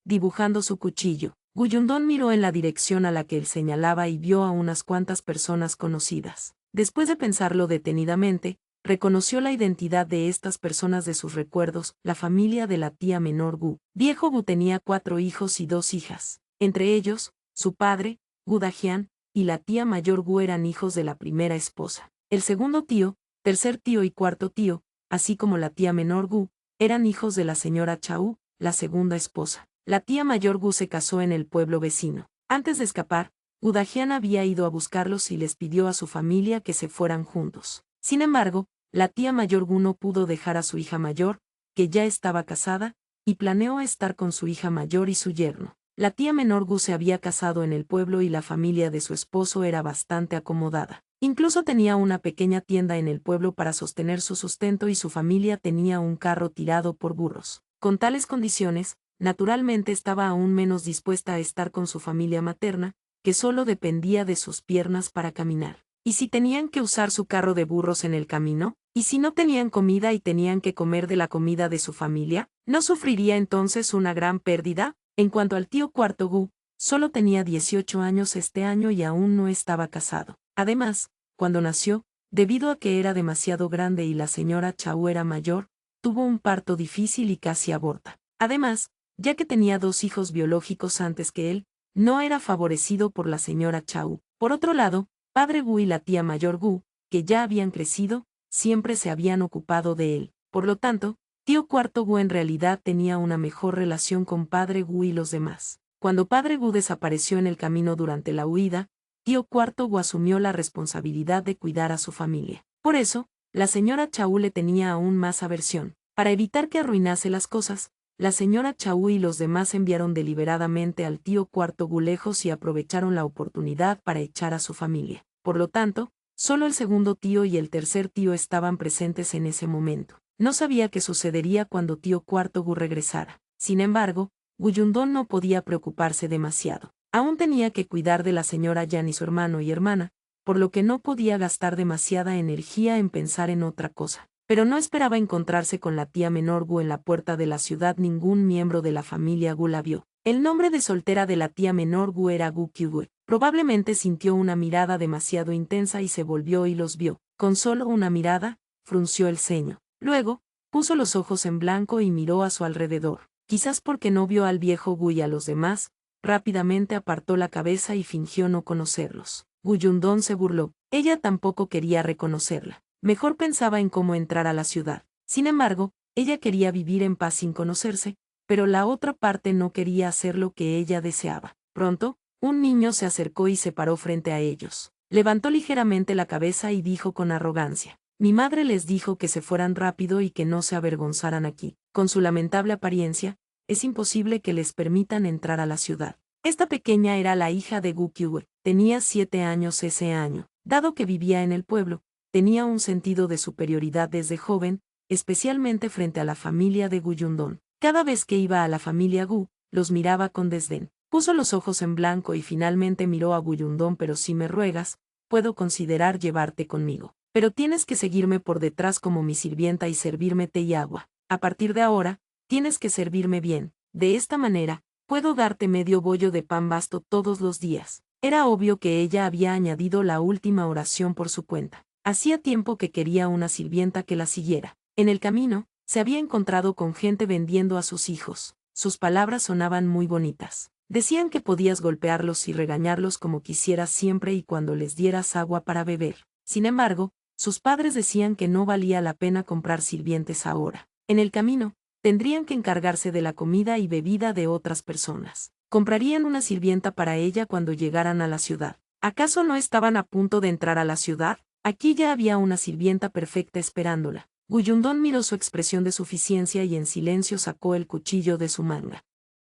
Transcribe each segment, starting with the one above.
dibujando su cuchillo. Guyundón miró en la dirección a la que él señalaba y vio a unas cuantas personas conocidas. Después de pensarlo detenidamente, reconoció la identidad de estas personas de sus recuerdos, la familia de la tía menor Gu. Viejo Gu tenía 4 hijos y 2 hijas. Entre ellos, su padre, Gu Dajian, y la tía mayor Gu eran hijos de la primera esposa. El segundo tío, tercer tío y cuarto tío, así como la tía menor Gu, eran hijos de la señora Chau, la segunda esposa. La tía mayor Gu se casó en el pueblo vecino. Antes de escapar, Gu Dajian había ido a buscarlos y les pidió a su familia que se fueran juntos. Sin embargo, la tía mayor Gu no pudo dejar a su hija mayor, que ya estaba casada, y planeó estar con su hija mayor y su yerno. La tía menor Gu se había casado en el pueblo y la familia de su esposo era bastante acomodada. Incluso tenía una pequeña tienda en el pueblo para sostener su sustento y su familia tenía un carro tirado por burros. Con tales condiciones, naturalmente estaba aún menos dispuesta a estar con su familia materna, que solo dependía de sus piernas para caminar. ¿Y si tenían que usar su carro de burros en el camino? ¿Y si no tenían comida y tenían que comer de la comida de su familia? ¿No sufriría entonces una gran pérdida? En cuanto al tío cuarto Gu, solo tenía 18 años este año y aún no estaba casado. Además, cuando nació, debido a que era demasiado grande y la señora Chau era mayor, tuvo un parto difícil y casi aborta. Además, ya que tenía 2 hijos biológicos antes que él, no era favorecido por la señora Chau. Por otro lado, padre Gu y la tía mayor Gu, que ya habían crecido, siempre se habían ocupado de él. Por lo tanto, tío cuarto Gu en realidad tenía una mejor relación con padre Gu y los demás. Cuando padre Gu desapareció en el camino durante la huida, tío cuarto Gu asumió la responsabilidad de cuidar a su familia. Por eso, la señora Chau le tenía aún más aversión. Para evitar que arruinase las cosas, la señora Chau y los demás enviaron deliberadamente al tío cuarto Gu lejos y aprovecharon la oportunidad para echar a su familia. Por lo tanto, solo el segundo tío y el tercer tío estaban presentes en ese momento. No sabía qué sucedería cuando tío cuarto Gu regresara. Sin embargo, Guyundón no podía preocuparse demasiado. Aún tenía que cuidar de la señora Yan y su hermano y hermana, por lo que no podía gastar demasiada energía en pensar en otra cosa. Pero no esperaba encontrarse con la tía menor Gu en la puerta de la ciudad. Ningún miembro de la familia Gu la vio. El nombre de soltera de la tía menor Gu era Gu Kyugwe. Probablemente sintió una mirada demasiado intensa y se volvió y los vio. Con solo una mirada, frunció el ceño. Luego, puso los ojos en blanco y miró a su alrededor. Quizás porque no vio al viejo Gu y a los demás, rápidamente apartó la cabeza y fingió no conocerlos. Guyundón se burló. Ella tampoco quería reconocerla. Mejor pensaba en cómo entrar a la ciudad. Sin embargo, ella quería vivir en paz sin conocerse, pero la otra parte no quería hacer lo que ella deseaba. Pronto, un niño se acercó y se paró frente a ellos. Levantó ligeramente la cabeza y dijo con arrogancia: mi madre les dijo que se fueran rápido y que no se avergonzaran aquí. Con su lamentable apariencia, es imposible que les permitan entrar a la ciudad. Esta pequeña era la hija de Gu Kyue. Tenía 7 años ese año. Dado que vivía en el pueblo, tenía un sentido de superioridad desde joven, especialmente frente a la familia de Guyundón. Cada vez que iba a la familia Gu, los miraba con desdén. Puso los ojos en blanco y finalmente miró a Guyundón. Pero si me ruegas, puedo considerar llevarte conmigo. Pero tienes que seguirme por detrás como mi sirvienta y servirme té y agua. A partir de ahora, tienes que servirme bien. De esta manera, puedo darte medio bollo de pan basto todos los días. Era obvio que ella había añadido la última oración por su cuenta. Hacía tiempo que quería una sirvienta que la siguiera. En el camino, se había encontrado con gente vendiendo a sus hijos. Sus palabras sonaban muy bonitas. Decían que podías golpearlos y regañarlos como quisieras siempre y cuando les dieras agua para beber. Sin embargo, sus padres decían que no valía la pena comprar sirvientes ahora. En el camino, tendrían que encargarse de la comida y bebida de otras personas. Comprarían una sirvienta para ella cuando llegaran a la ciudad. ¿Acaso no estaban a punto de entrar a la ciudad? Aquí ya había una sirvienta perfecta esperándola. Guyundón miró su expresión de suficiencia y en silencio sacó el cuchillo de su manga.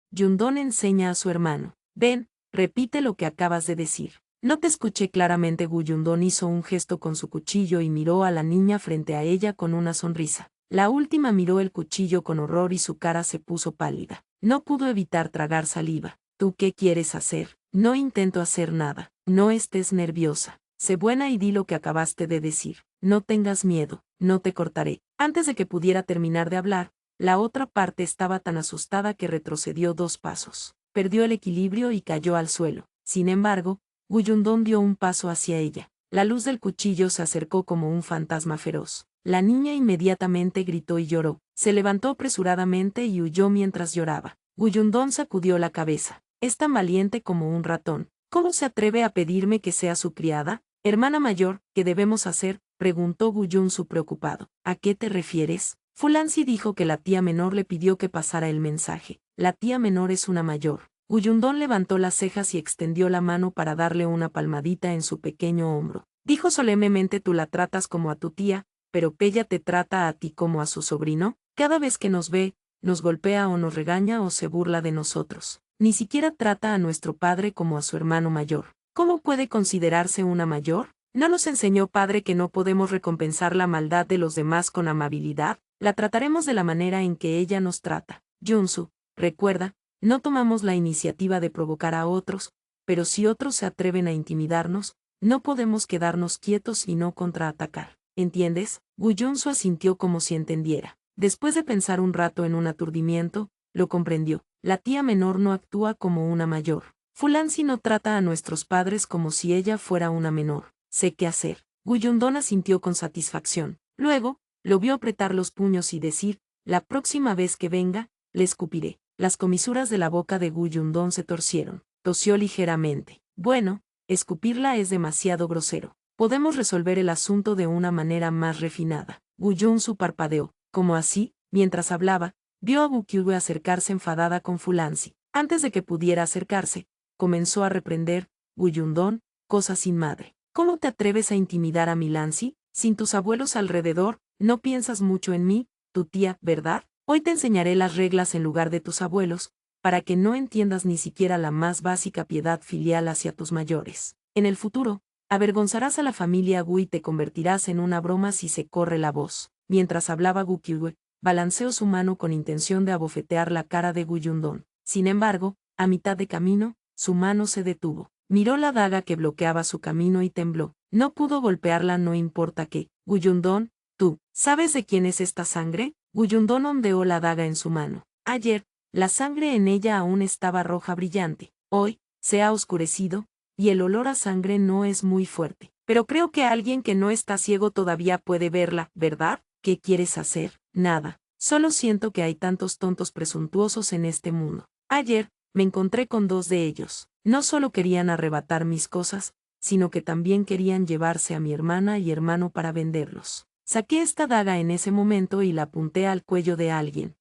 Yundón enseña a su hermano. Ven, repite lo que acabas de decir. No te escuché claramente. Guyundón hizo un gesto con su cuchillo y miró a la niña frente a ella con una sonrisa. La última miró el cuchillo con horror y su cara se puso pálida. No pudo evitar tragar saliva. ¿Tú qué quieres hacer? No intento hacer nada. No estés nerviosa. Sé buena y di lo que acabaste de decir. No tengas miedo. No te cortaré. Antes de que pudiera terminar de hablar, La otra parte estaba tan asustada que retrocedió 2 pasos. Perdió el equilibrio y cayó al suelo. Sin embargo, Guyundón dio un paso hacia ella. La luz del cuchillo se acercó como un fantasma feroz. La niña inmediatamente gritó y lloró. Se levantó apresuradamente y huyó mientras lloraba. Guyundón sacudió la cabeza. Es tan valiente como un ratón. ¿Cómo se atreve a pedirme que sea su criada? Hermana mayor, ¿qué debemos hacer?, preguntó Guyunsu preocupado. ¿A qué te refieres? Fulansi dijo que la tía menor le pidió que pasara el mensaje. La tía menor es una mayor. Guyundón levantó las cejas y extendió la mano para darle una palmadita en su pequeño hombro. Dijo solemnemente: tú la tratas como a tu tía, pero Pella te trata a ti como a su sobrino. Cada vez que nos ve, nos golpea o nos regaña o se burla de nosotros. Ni siquiera trata a nuestro padre como a su hermano mayor. ¿Cómo puede considerarse una mayor? ¿No nos enseñó padre que no podemos recompensar la maldad de los demás con amabilidad? La trataremos de la manera en que ella nos trata. Junsu, recuerda, no tomamos la iniciativa de provocar a otros, pero si otros se atreven a intimidarnos, no podemos quedarnos quietos y no contraatacar. ¿Entiendes? Guyunsu asintió como si entendiera. Después de pensar un rato en un aturdimiento, lo comprendió. La tía menor no actúa como una mayor. Fulansi no trata a nuestros padres como si ella fuera una menor. Sé qué hacer. Guyundón asintió con satisfacción. Luego, lo vio apretar los puños y decir: la próxima vez que venga, le escupiré. Las comisuras de la boca de Guyundón se torcieron. Tosió ligeramente. Bueno, escupirla es demasiado grosero. Podemos resolver el asunto de una manera más refinada. Guyunsu parpadeó. ¿Cómo así? Mientras hablaba, vio a Bukyue acercarse enfadada con Fulansi. Antes de que pudiera acercarse, comenzó a reprender: Guyundón, cosa sin madre. ¿Cómo te atreves a intimidar a Milansi? Sin tus abuelos alrededor, no piensas mucho en mí, tu tía, ¿verdad? Hoy te enseñaré las reglas en lugar de tus abuelos, para que no entiendas ni siquiera la más básica piedad filial hacia tus mayores. En el futuro, avergonzarás a la familia Gu y te convertirás en una broma si se corre la voz. Mientras hablaba Bukyue, balanceó su mano con intención de abofetear la cara de Guyundón. Sin embargo, a mitad de camino, su mano se detuvo. Miró la daga que bloqueaba su camino y tembló. No pudo golpearla, no importa qué. Guyundón, tú, ¿sabes de quién es esta sangre? Guyundón ondeó la daga en su mano. Ayer, la sangre en ella aún estaba roja brillante. Hoy, se ha oscurecido, y el olor a sangre no es muy fuerte. Pero creo que alguien que no está ciego todavía puede verla, ¿verdad? ¿Qué quieres hacer? Nada. Solo siento que hay tantos tontos presuntuosos en este mundo. Ayer, me encontré con 2 de ellos. No solo querían arrebatar mis cosas, sino que también querían llevarse a mi hermana y hermano para venderlos. Saqué esta daga en ese momento y la apunté al cuello de alguien.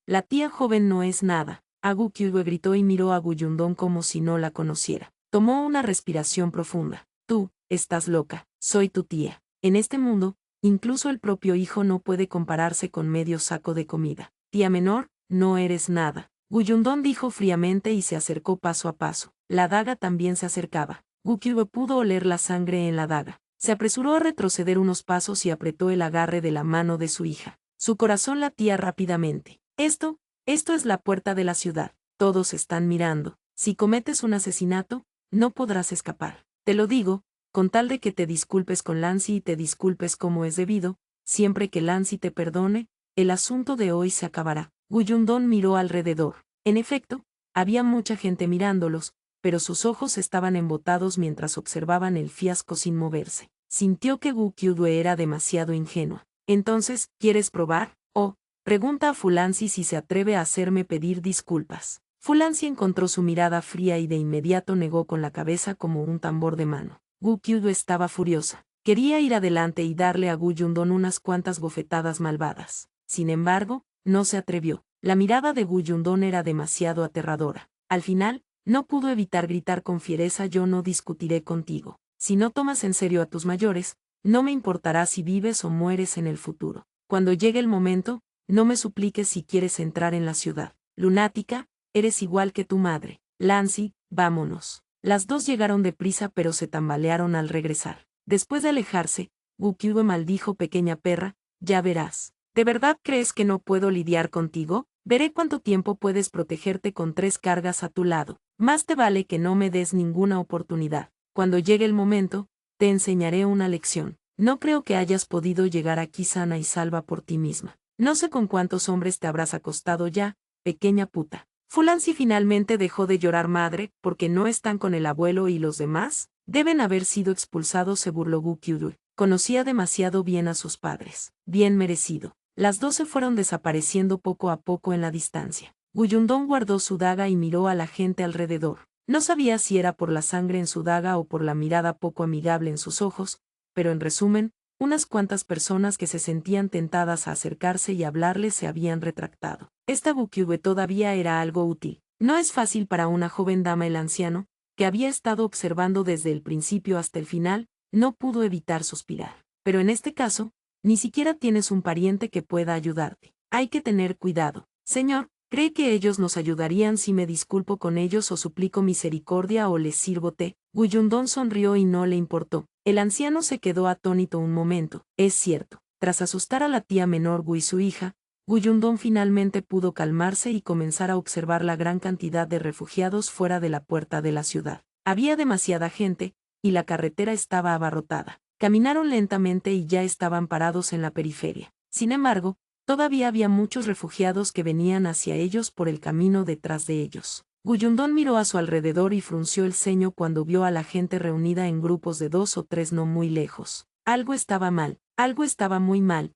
La tía joven no es nada. Bukyue gritó y miró a Guyundón como si no la conociera. Tomó una respiración profunda. Tú, estás loca, soy tu tía. En este mundo, incluso el propio hijo no puede compararse con medio saco de comida. Tía menor, no eres nada. Guyundón dijo fríamente y se acercó paso a paso. La daga también se acercaba. Bukyue pudo oler la sangre en la daga. Se apresuró a retroceder unos pasos y apretó el agarre de la mano de su hija. Su corazón latía rápidamente. Esto es la puerta de la ciudad. Todos están mirando. Si cometes un asesinato, no podrás escapar. Te lo digo, con tal de que te disculpes con Lancy y te disculpes como es debido, siempre que Lancy te perdone, el asunto de hoy se acabará. Guyundón miró alrededor. En efecto, había mucha gente mirándolos, pero sus ojos estaban embotados mientras observaban el fiasco sin moverse. Sintió que Bukyue era demasiado ingenua. Entonces, ¿quieres probar? Oh, pregunta a Fulansi si se atreve a hacerme pedir disculpas. Fulansi encontró su mirada fría y de inmediato negó con la cabeza como un tambor de mano. Bukyue estaba furiosa. Quería ir adelante y darle a Guyundón unas cuantas bofetadas malvadas. Sin embargo, no se atrevió. La mirada de Guyundón era demasiado aterradora. Al final, no pudo evitar gritar con fiereza: yo no discutiré contigo. Si no tomas en serio a tus mayores, no me importará si vives o mueres en el futuro. Cuando llegue el momento, no me supliques si quieres entrar en la ciudad. Lunática, eres igual que tu madre. Lancy, vámonos. Las 2 llegaron deprisa pero se tambalearon al regresar. Después de alejarse, Bukyue maldijo: pequeña perra, ya verás. ¿De verdad crees que no puedo lidiar contigo? Veré cuánto tiempo puedes protegerte con 3 cargas a tu lado. Más te vale que no me des ninguna oportunidad. Cuando llegue el momento, te enseñaré una lección. No creo que hayas podido llegar aquí sana y salva por ti misma. No sé con cuántos hombres te habrás acostado ya, pequeña puta. Fulansi finalmente dejó de llorar madre, porque no están con el abuelo y los demás. Deben haber sido expulsados, se burló Gu Qiudu. Conocía demasiado bien a sus padres. Bien merecido. Las dos se fueron desapareciendo poco a poco en la distancia. Guyundong guardó su daga y miró a la gente alrededor. No sabía si era por la sangre en su daga o por la mirada poco amigable en sus ojos, pero en resumen, unas cuantas personas que se sentían tentadas a acercarse y hablarle se habían retractado. Esta Gu Qiudu todavía era algo útil. No es fácil para una joven dama. El anciano, que había estado observando desde el principio hasta el final, no pudo evitar suspirar. Pero en este caso, ni siquiera tienes un pariente que pueda ayudarte. Hay que tener cuidado. Señor, ¿cree que ellos nos ayudarían si me disculpo con ellos o suplico misericordia o les sirvo té? Guyundong sonrió y no le importó. El anciano se quedó atónito un momento. Es cierto. Tras asustar a la tía menor Gu y su hija, Guyundong finalmente pudo calmarse y comenzar a observar la gran cantidad de refugiados fuera de la puerta de la ciudad. Había demasiada gente, y la carretera estaba abarrotada. Caminaron lentamente y ya estaban parados en la periferia. Sin embargo, todavía había muchos refugiados que venían hacia ellos por el camino detrás de ellos. Guyundong miró a su alrededor y frunció el ceño cuando vio a la gente reunida en grupos de 2 o 3 no muy lejos. Algo estaba mal, algo estaba muy mal.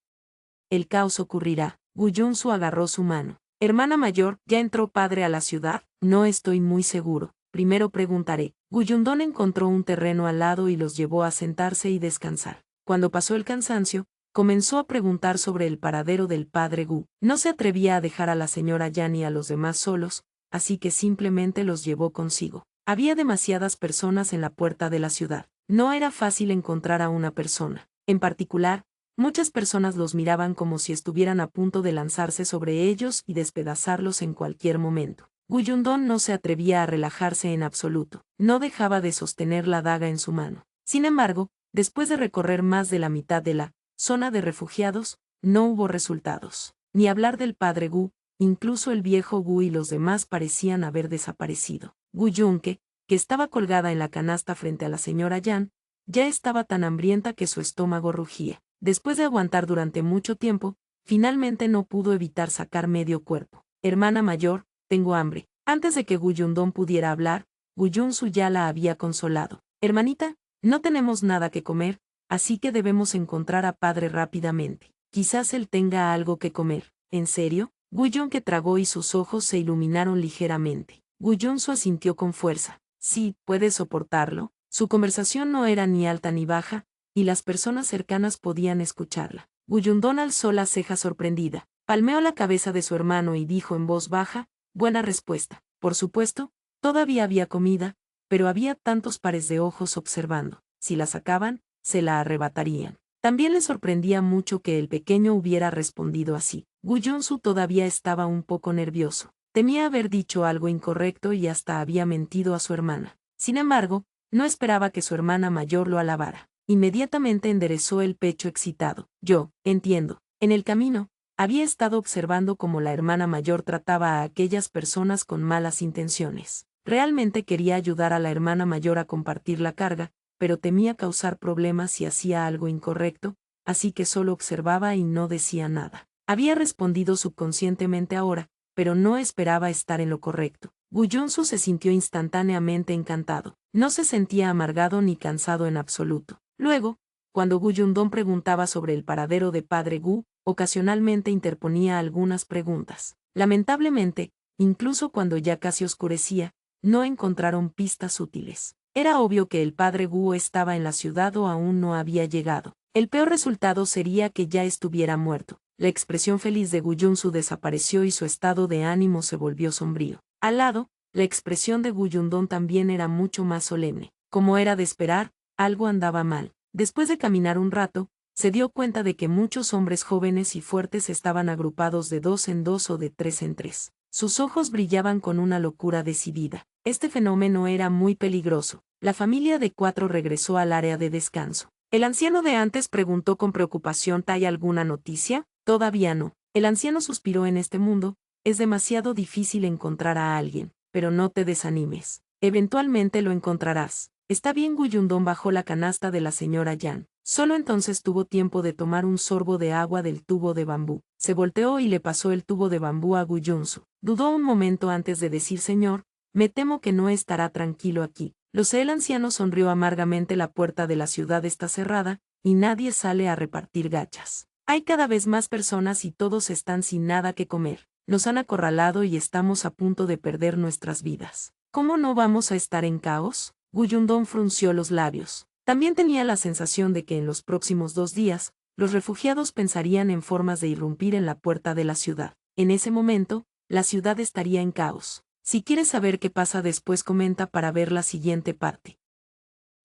El caos ocurrirá. Guyunsu agarró su mano. Hermana mayor, ¿ya entró padre a la ciudad? No estoy muy seguro. Primero preguntaré. Guyundong encontró un terreno al lado y los llevó a sentarse y descansar. Cuando pasó el cansancio, comenzó a preguntar sobre el paradero del padre Gu. No se atrevía a dejar a la señora Yan y a los demás solos, así que simplemente los llevó consigo. Había demasiadas personas en la puerta de la ciudad. No era fácil encontrar a una persona. En particular, muchas personas los miraban como si estuvieran a punto de lanzarse sobre ellos y despedazarlos en cualquier momento. Guyundong no se atrevía a relajarse en absoluto. No dejaba de sostener la daga en su mano. Sin embargo, después de recorrer más de la mitad de la zona de refugiados, no hubo resultados. Ni hablar del padre Gu, incluso el viejo Gu y los demás parecían haber desaparecido. Gu Yunque, que estaba colgada en la canasta frente a la señora Yan, ya estaba tan hambrienta que su estómago rugía. Después de aguantar durante mucho tiempo, finalmente no pudo evitar sacar medio cuerpo. Hermana mayor, tengo hambre. Antes de que Guyundong pudiera hablar, Guyunsu ya la había consolado. Hermanita, no tenemos nada que comer, así que debemos encontrar a padre rápidamente. Quizás él tenga algo que comer. ¿En serio? Guyun que tragó y sus ojos se iluminaron ligeramente. Guyunsu asintió con fuerza. Sí, ¿puedes soportarlo? Su conversación no era ni alta ni baja, y las personas cercanas podían escucharla. Guyundong alzó la ceja sorprendida, palmeó la cabeza de su hermano y dijo en voz baja, buena respuesta. Por supuesto, todavía había comida, pero había tantos pares de ojos observando. Si la sacaban, se la arrebatarían. También le sorprendía mucho que el pequeño hubiera respondido así. Guyunsu todavía estaba un poco nervioso. Temía haber dicho algo incorrecto y hasta había mentido a su hermana. Sin embargo, no esperaba que su hermana mayor lo alabara. Inmediatamente enderezó el pecho excitado. Yo, entiendo. En el camino, había estado observando cómo la hermana mayor trataba a aquellas personas con malas intenciones. Realmente quería ayudar a la hermana mayor a compartir la carga, pero temía causar problemas si hacía algo incorrecto, así que solo observaba y no decía nada. Había respondido subconscientemente ahora, pero no esperaba estar en lo correcto. Guyunsu se sintió instantáneamente encantado. No se sentía amargado ni cansado en absoluto. Luego, cuando Guyundong preguntaba sobre el paradero de padre Gu, ocasionalmente interponía algunas preguntas. Lamentablemente, incluso cuando ya casi oscurecía, no encontraron pistas útiles. Era obvio que el padre Gu estaba en la ciudad o aún no había llegado. El peor resultado sería que ya estuviera muerto. La expresión feliz de Guyunsu desapareció y su estado de ánimo se volvió sombrío. Al lado, la expresión de Guyundong también era mucho más solemne. Como era de esperar, algo andaba mal. Después de caminar un rato, se dio cuenta de que muchos hombres jóvenes y fuertes estaban agrupados de 2 en 2 o de 3 en 3. Sus ojos brillaban con una locura decidida. Este fenómeno era muy peligroso. La familia de 4 regresó al área de descanso. El anciano de antes preguntó con preocupación: ¿hay alguna noticia? Todavía no. El anciano suspiró. En este mundo, es demasiado difícil encontrar a alguien, pero no te desanimes. Eventualmente lo encontrarás. Está bien. Guyundón bajó la canasta de la señora Yan. Solo entonces tuvo tiempo de tomar un sorbo de agua del tubo de bambú. Se volteó y le pasó el tubo de bambú a Guyunsu. Dudó un momento antes de decir: señor, me temo que no estará tranquilo aquí. Lo sé. El anciano sonrió amargamente. La puerta de la ciudad está cerrada, y nadie sale a repartir gachas. Hay cada vez más personas y todos están sin nada que comer. Nos han acorralado y estamos a punto de perder nuestras vidas. ¿Cómo no vamos a estar en caos? Guyundón frunció los labios. También tenía la sensación de que en los próximos 2 días, los refugiados pensarían en formas de irrumpir en la puerta de la ciudad. En ese momento, la ciudad estaría en caos. Si quieres saber qué pasa después, comenta para ver la siguiente parte.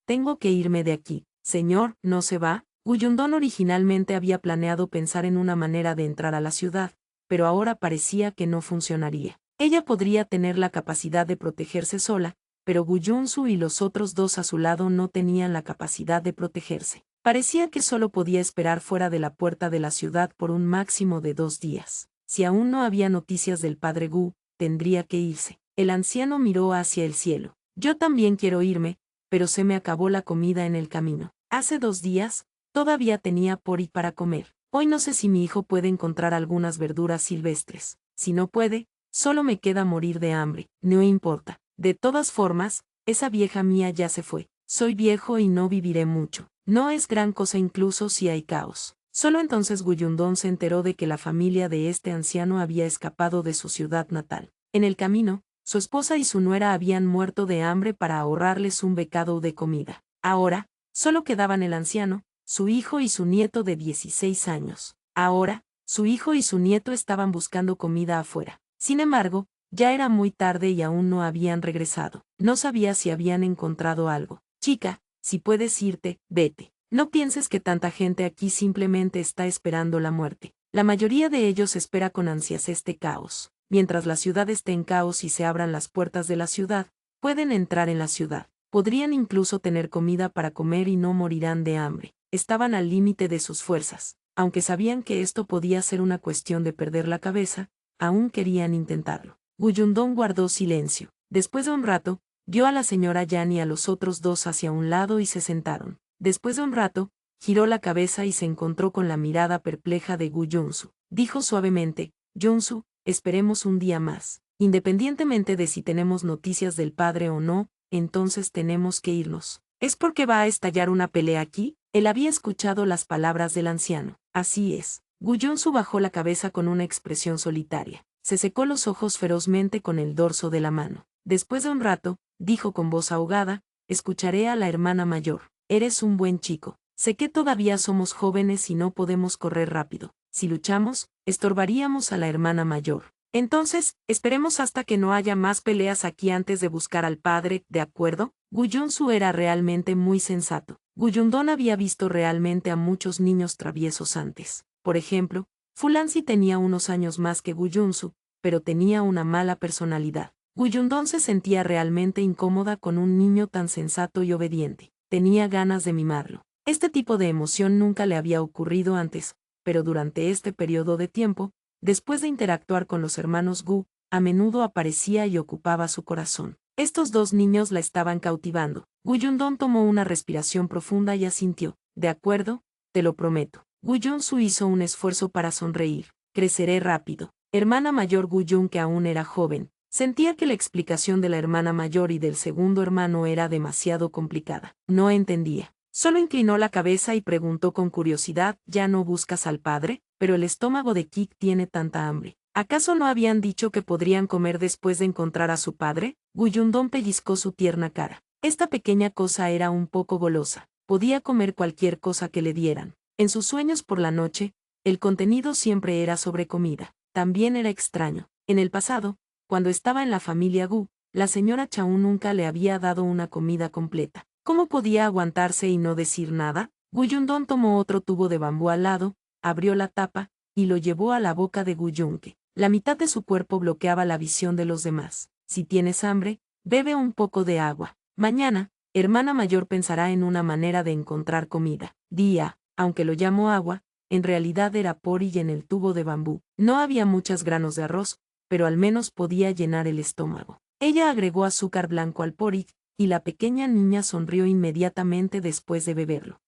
Tengo que irme de aquí. Señor, ¿no se va? Guyundón originalmente había planeado pensar en una manera de entrar a la ciudad, pero ahora parecía que no funcionaría. Ella podría tener la capacidad de protegerse sola, pero Guyunsu y los otros dos a su lado no tenían la capacidad de protegerse. Parecía que solo podía esperar fuera de la puerta de la ciudad por un máximo de 2 días. Si aún no había noticias del padre Gu, tendría que irse. El anciano miró hacia el cielo. Yo también quiero irme, pero se me acabó la comida en el camino. Hace 2 días, todavía tenía pori para comer. Hoy no sé si mi hijo puede encontrar algunas verduras silvestres. Si no puede, solo me queda morir de hambre. No importa. De todas formas, esa vieja mía ya se fue. Soy viejo y no viviré mucho. No es gran cosa incluso si hay caos. Solo entonces Guyundón se enteró de que la familia de este anciano había escapado de su ciudad natal. En el camino, su esposa y su nuera habían muerto de hambre para ahorrarles un becado de comida. Ahora, solo quedaban el anciano, su hijo y su nieto de 16 años. Ahora, su hijo y su nieto estaban buscando comida afuera. Sin embargo, ya era muy tarde y aún no habían regresado. No sabía si habían encontrado algo. Chica, si puedes irte, vete. No pienses que tanta gente aquí simplemente está esperando la muerte. La mayoría de ellos espera con ansias este caos. Mientras la ciudad esté en caos y se abran las puertas de la ciudad, pueden entrar en la ciudad. Podrían incluso tener comida para comer y no morirán de hambre. Estaban al límite de sus fuerzas. Aunque sabían que esto podía ser una cuestión de perder la cabeza, aún querían intentarlo. Guyundón guardó silencio. Después de un rato, vio a la señora Yan y a los otros dos hacia un lado y se sentaron. Después de un rato, giró la cabeza y se encontró con la mirada perpleja de Guyunsu. Dijo suavemente: Junsu, esperemos un día más. Independientemente de si tenemos noticias del padre o no, entonces tenemos que irnos. ¿Es porque va a estallar una pelea aquí? Él había escuchado las palabras del anciano. Así es. Guyunsu bajó la cabeza con una expresión solitaria. Se secó los ojos ferozmente con el dorso de la mano. Después de un rato, dijo con voz ahogada: escucharé a la hermana mayor. Eres un buen chico. Sé que todavía somos jóvenes y no podemos correr rápido. Si luchamos, estorbaríamos a la hermana mayor. Entonces, esperemos hasta que no haya más peleas aquí antes de buscar al padre, ¿de acuerdo? Guyunsu era realmente muy sensato. Guyundón había visto realmente a muchos niños traviesos antes. Por ejemplo, Fulansi tenía unos años más que Guyunsu, pero tenía una mala personalidad. Guyundón se sentía realmente incómoda con un niño tan sensato y obediente. Tenía ganas de mimarlo. Este tipo de emoción nunca le había ocurrido antes, pero durante este periodo de tiempo, después de interactuar con los hermanos Gu, a menudo aparecía y ocupaba su corazón. Estos dos niños la estaban cautivando. Guyundón tomó una respiración profunda y asintió. De acuerdo, te lo prometo. Guyunsu hizo un esfuerzo para sonreír. Creceré rápido. Hermana mayor Guyun, que aún era joven, sentía que la explicación de la hermana mayor y del segundo hermano era demasiado complicada. No entendía. Solo inclinó la cabeza y preguntó con curiosidad: ¿ya no buscas al padre? Pero el estómago de Kik tiene tanta hambre. ¿Acaso no habían dicho que podrían comer después de encontrar a su padre? Guyundón pellizcó su tierna cara. Esta pequeña cosa era un poco golosa. Podía comer cualquier cosa que le dieran. En sus sueños por la noche, el contenido siempre era sobre comida. También era extraño. En el pasado, cuando estaba en la familia Gu, la señora Chao nunca le había dado una comida completa. ¿Cómo podía aguantarse y no decir nada? Guyundón tomó otro tubo de bambú al lado, abrió la tapa, y lo llevó a la boca de Guyunke. La mitad de su cuerpo bloqueaba la visión de los demás. Si tienes hambre, bebe un poco de agua. Mañana, hermana mayor pensará en una manera de encontrar comida. Día, aunque lo llamó agua, en realidad era porridge en el tubo de bambú. No había muchos granos de arroz, pero al menos podía llenar el estómago. Ella agregó azúcar blanco al porridge, y la pequeña niña sonrió inmediatamente después de beberlo.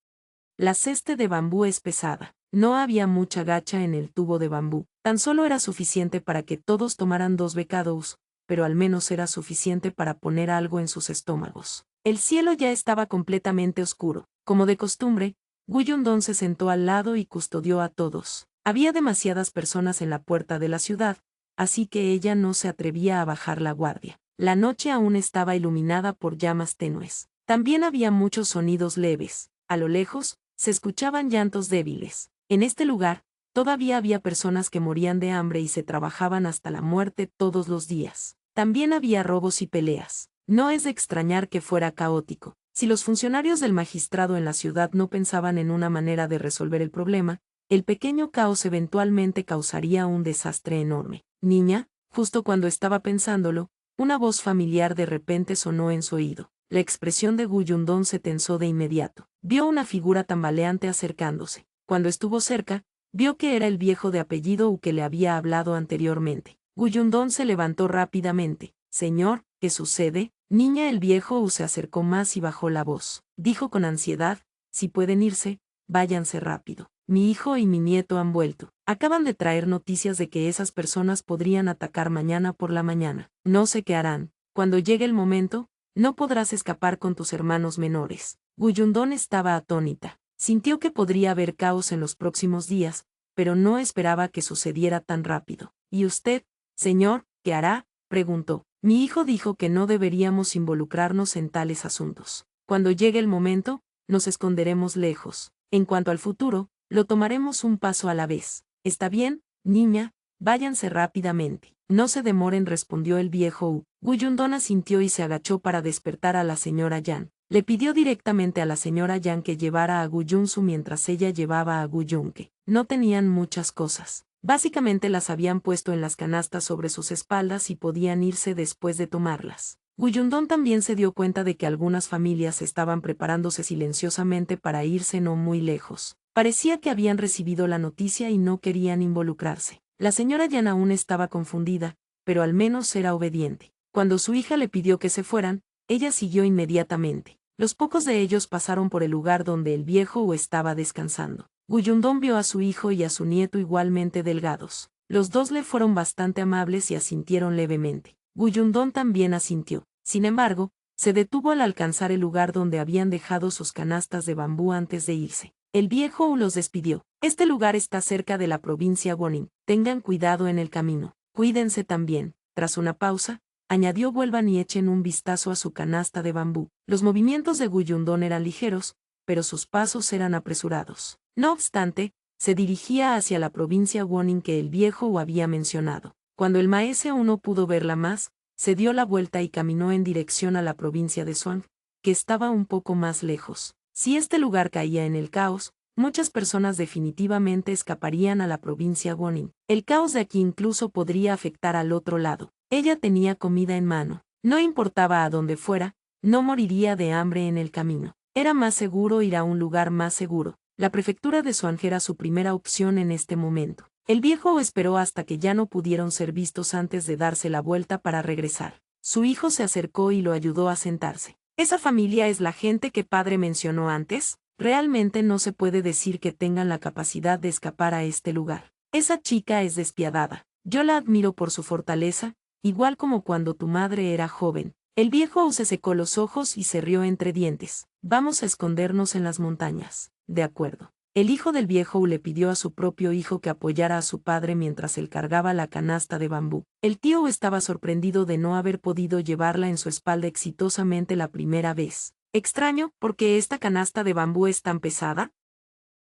La cesta de bambú es pesada. No había mucha gacha en el tubo de bambú, tan solo era suficiente para que todos tomaran 2 bocados, pero al menos era suficiente para poner algo en sus estómagos. El cielo ya estaba completamente oscuro. Como de costumbre, Guyundón se sentó al lado y custodió a todos. Había demasiadas personas en la puerta de la ciudad, así que ella no se atrevía a bajar la guardia. La noche aún estaba iluminada por llamas tenues. También había muchos sonidos leves. A lo lejos, se escuchaban llantos débiles. En este lugar, todavía había personas que morían de hambre y se trabajaban hasta la muerte todos los días. También había robos y peleas. No es de extrañar que fuera caótico. Si los funcionarios del magistrado en la ciudad no pensaban en una manera de resolver el problema, el pequeño caos eventualmente causaría un desastre enorme. Niña, justo cuando estaba pensándolo, una voz familiar de repente sonó en su oído. La expresión de Guyundón se tensó de inmediato. Vio una figura tambaleante acercándose. Cuando estuvo cerca, vio que era el viejo de apellido U que le había hablado anteriormente. Guyundón se levantó rápidamente. Señor, ¿qué sucede? Niña, el viejo U se acercó más y bajó la voz. Dijo con ansiedad, si pueden irse, váyanse rápido. Mi hijo y mi nieto han vuelto. Acaban de traer noticias de que esas personas podrían atacar mañana por la mañana. No sé qué harán. Cuando llegue el momento, no podrás escapar con tus hermanos menores. Guyundón estaba atónita. Sintió que podría haber caos en los próximos días, pero no esperaba que sucediera tan rápido. ¿Y usted, señor, qué hará?, preguntó. Mi hijo dijo que no deberíamos involucrarnos en tales asuntos. Cuando llegue el momento, nos esconderemos lejos. En cuanto al futuro, lo tomaremos un paso a la vez. ¿Está bien, niña? Váyanse rápidamente. No se demoren, respondió el viejo U. Guyundón asintió y se agachó para despertar a la señora Yan. Le pidió directamente a la señora Yan que llevara a Guyunsu mientras ella llevaba a Guyunke. No tenían muchas cosas. Básicamente las habían puesto en las canastas sobre sus espaldas y podían irse después de tomarlas. Guyundón también se dio cuenta de que algunas familias estaban preparándose silenciosamente para irse no muy lejos. Parecía que habían recibido la noticia y no querían involucrarse. La señora Yan aún estaba confundida, pero al menos era obediente. Cuando su hija le pidió que se fueran, ella siguió inmediatamente. Los pocos de ellos pasaron por el lugar donde el viejo U estaba descansando. Guyundón vio a su hijo y a su nieto igualmente delgados. Los dos le fueron bastante amables y asintieron levemente. Guyundón también asintió. Sin embargo, se detuvo al alcanzar el lugar donde habían dejado sus canastas de bambú antes de irse. El viejo U los despidió. Este lugar está cerca de la provincia Wonin. Tengan cuidado en el camino. Cuídense también. Tras una pausa, añadió, vuelvan y echen un vistazo a su canasta de bambú. Los movimientos de Guyundón eran ligeros, pero sus pasos eran apresurados. No obstante, se dirigía hacia la provincia Wonin que el viejo U había mencionado. Cuando el maese U no pudo verla más, se dio la vuelta y caminó en dirección a la provincia de Suan, que estaba un poco más lejos. Si este lugar caía en el caos, muchas personas definitivamente escaparían a la provincia Wonin. El caos de aquí incluso podría afectar al otro lado. Ella tenía comida en mano. No importaba a dónde fuera, no moriría de hambre en el camino. Era más seguro ir a un lugar más seguro. La prefectura de Suan era su primera opción en este momento. El viejo esperó hasta que ya no pudieron ser vistos antes de darse la vuelta para regresar. Su hijo se acercó y lo ayudó a sentarse. ¿Esa familia es la gente que padre mencionó antes? Realmente no se puede decir que tengan la capacidad de escapar a este lugar. Esa chica es despiadada. Yo la admiro por su fortaleza, igual como cuando tu madre era joven. El viejo se secó los ojos y se rió entre dientes. Vamos a escondernos en las montañas. De acuerdo. El hijo del viejo le pidió a su propio hijo que apoyara a su padre mientras él cargaba la canasta de bambú. El tío estaba sorprendido de no haber podido llevarla en su espalda exitosamente la primera vez. Extraño, ¿por qué esta canasta de bambú es tan pesada?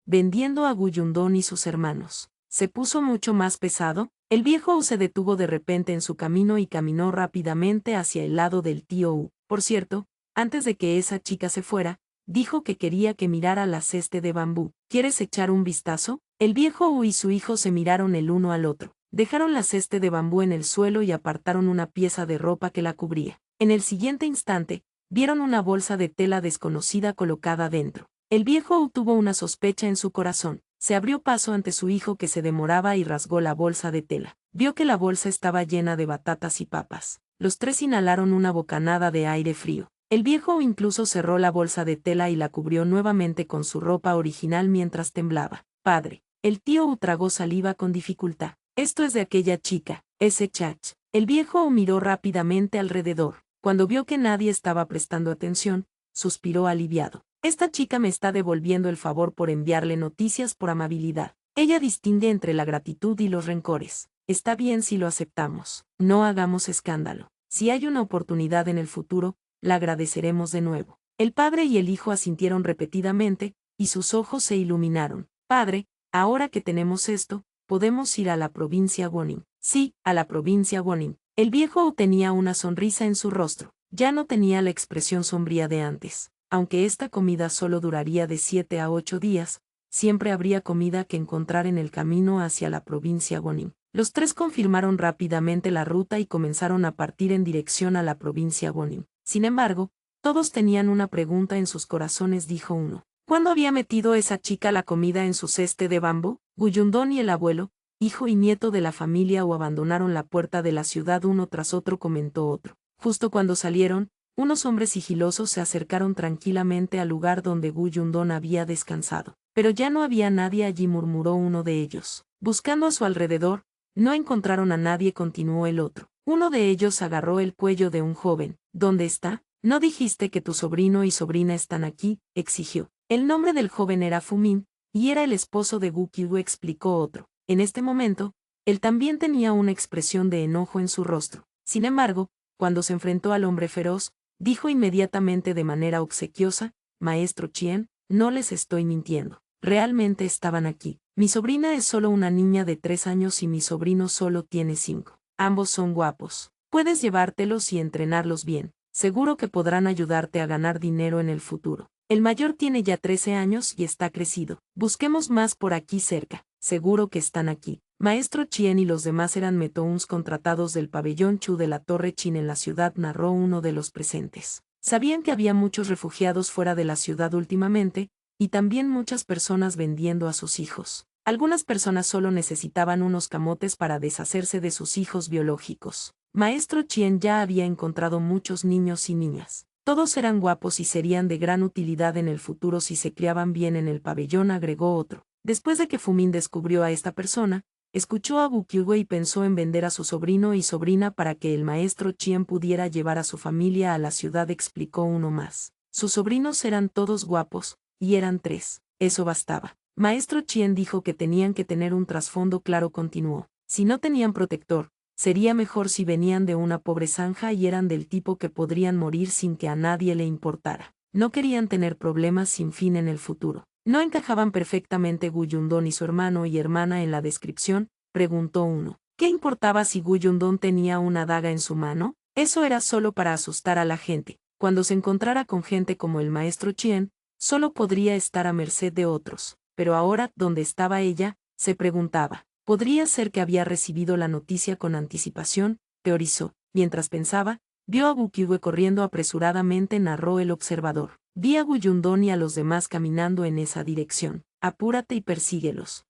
Vendiendo a Guyundón y sus hermanos. ¿Se puso mucho más pesado? El viejo se detuvo de repente en su camino y caminó rápidamente hacia el lado del tío U. Por cierto, antes de que esa chica se fuera, dijo que quería que mirara la cesta de bambú. ¿Quieres echar un vistazo? El viejo U y su hijo se miraron el uno al otro. Dejaron la cesta de bambú en el suelo y apartaron una pieza de ropa que la cubría. En el siguiente instante, vieron una bolsa de tela desconocida colocada dentro. El viejo U tuvo una sospecha en su corazón. Se abrió paso ante su hijo que se demoraba y rasgó la bolsa de tela. Vio que la bolsa estaba llena de batatas y papas. Los tres inhalaron una bocanada de aire frío. El viejo incluso cerró la bolsa de tela y la cubrió nuevamente con su ropa original mientras temblaba. Padre. El tío U tragó saliva con dificultad. Esto es de aquella chica, ese Chach. El viejo miró rápidamente alrededor. Cuando vio que nadie estaba prestando atención, suspiró aliviado. Esta chica me está devolviendo el favor por enviarle noticias por amabilidad. Ella distingue entre la gratitud y los rencores. Está bien si lo aceptamos. No hagamos escándalo. Si hay una oportunidad en el futuro, la agradeceremos de nuevo. El padre y el hijo asintieron repetidamente, y sus ojos se iluminaron. Padre, ahora que tenemos esto, podemos ir a la provincia Wonin. Sí, a la provincia Wonin. El viejo tenía una sonrisa en su rostro. Ya no tenía la expresión sombría de antes. Aunque esta comida solo duraría de 7 a 8 días, siempre habría comida que encontrar en el camino hacia la provincia Wonin. Los tres confirmaron rápidamente la ruta y comenzaron a partir en dirección a la provincia Wonin. Sin embargo, todos tenían una pregunta en sus corazones, dijo uno. ¿Cuándo había metido esa chica la comida en su ceste de bambú? Guyundón y el abuelo, hijo y nieto de la familia o abandonaron la puerta de la ciudad uno tras otro, comentó otro. Justo cuando salieron, unos hombres sigilosos se acercaron tranquilamente al lugar donde Guyundón había descansado. Pero ya no había nadie allí, murmuró uno de ellos. Buscando a su alrededor, no encontraron a nadie, continuó el otro. Uno de ellos agarró el cuello de un joven. ¿Dónde está? ¿No dijiste que tu sobrino y sobrina están aquí?, exigió. El nombre del joven era Fumin, y era el esposo de Gu Qiu, explicó otro. En este momento, él también tenía una expresión de enojo en su rostro. Sin embargo, cuando se enfrentó al hombre feroz, dijo inmediatamente de manera obsequiosa: Maestro Chien, no les estoy mintiendo. Realmente estaban aquí. Mi sobrina es solo una niña de 3 años y mi sobrino solo tiene 5. Ambos son guapos. Puedes llevártelos y entrenarlos bien. Seguro que podrán ayudarte a ganar dinero en el futuro. El mayor tiene ya 13 años y está crecido. Busquemos más por aquí cerca. Seguro que están aquí. Maestro Chien y los demás eran metouns contratados del pabellón Chu de la Torre Chin en la ciudad, narró uno de los presentes. Sabían que había muchos refugiados fuera de la ciudad últimamente, y también muchas personas vendiendo a sus hijos. Algunas personas solo necesitaban unos camotes para deshacerse de sus hijos biológicos. Maestro Chien ya había encontrado muchos niños y niñas. Todos eran guapos y serían de gran utilidad en el futuro si se criaban bien en el pabellón, agregó otro. Después de que Fumin descubrió a esta persona, escuchó a Gu Qiu y pensó en vender a su sobrino y sobrina para que el maestro Chien pudiera llevar a su familia a la ciudad, explicó uno más. Sus sobrinos eran todos guapos, y eran 3. Eso bastaba. Maestro Chien dijo que tenían que tener un trasfondo claro, continuó. Si no tenían protector, sería mejor si venían de una pobre zanja y eran del tipo que podrían morir sin que a nadie le importara. No querían tener problemas sin fin en el futuro. ¿No encajaban perfectamente Guyundón y su hermano y hermana en la descripción?, preguntó uno. ¿Qué importaba si Guyundón tenía una daga en su mano? Eso era solo para asustar a la gente. Cuando se encontrara con gente como el maestro Chien, solo podría estar a merced de otros. Pero ahora, ¿dónde estaba ella?, se preguntaba. Podría ser que había recibido la noticia con anticipación, teorizó. Mientras pensaba, vio a Gu Qiu corriendo apresuradamente, narró el observador. Vi a Guyundón y a los demás caminando en esa dirección. Apúrate y persíguelos.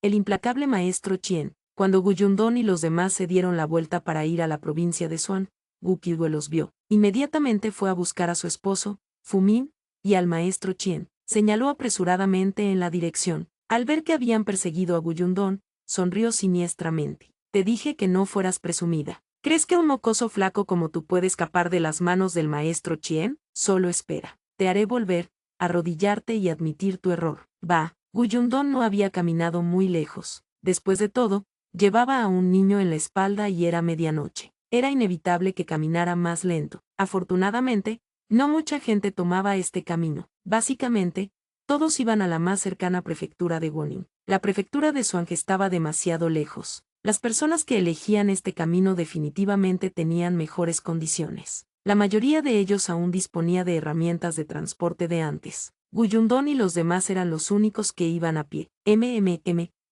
El implacable maestro Chien. Cuando Guyundón y los demás se dieron la vuelta para ir a la provincia de Xuan, Gu Qiu los vio. Inmediatamente fue a buscar a su esposo, Fumin, y al maestro Chien. Señaló apresuradamente en la dirección. Al ver que habían perseguido a Guyundón, sonrió siniestramente. Te dije que no fueras presumida. ¿Crees que un mocoso flaco como tú puede escapar de las manos del maestro Chien? Solo espera. Te haré volver, arrodillarte y admitir tu error. Va. Guyundón no había caminado muy lejos. Después de todo, llevaba a un niño en la espalda y era medianoche. Era inevitable que caminara más lento. Afortunadamente, no mucha gente tomaba este camino. Básicamente, todos iban a la más cercana prefectura de Wonin. La prefectura de Xuan estaba demasiado lejos. Las personas que elegían este camino definitivamente tenían mejores condiciones. La mayoría de ellos aún disponía de herramientas de transporte de antes. Guyundón y los demás eran los únicos que iban a pie.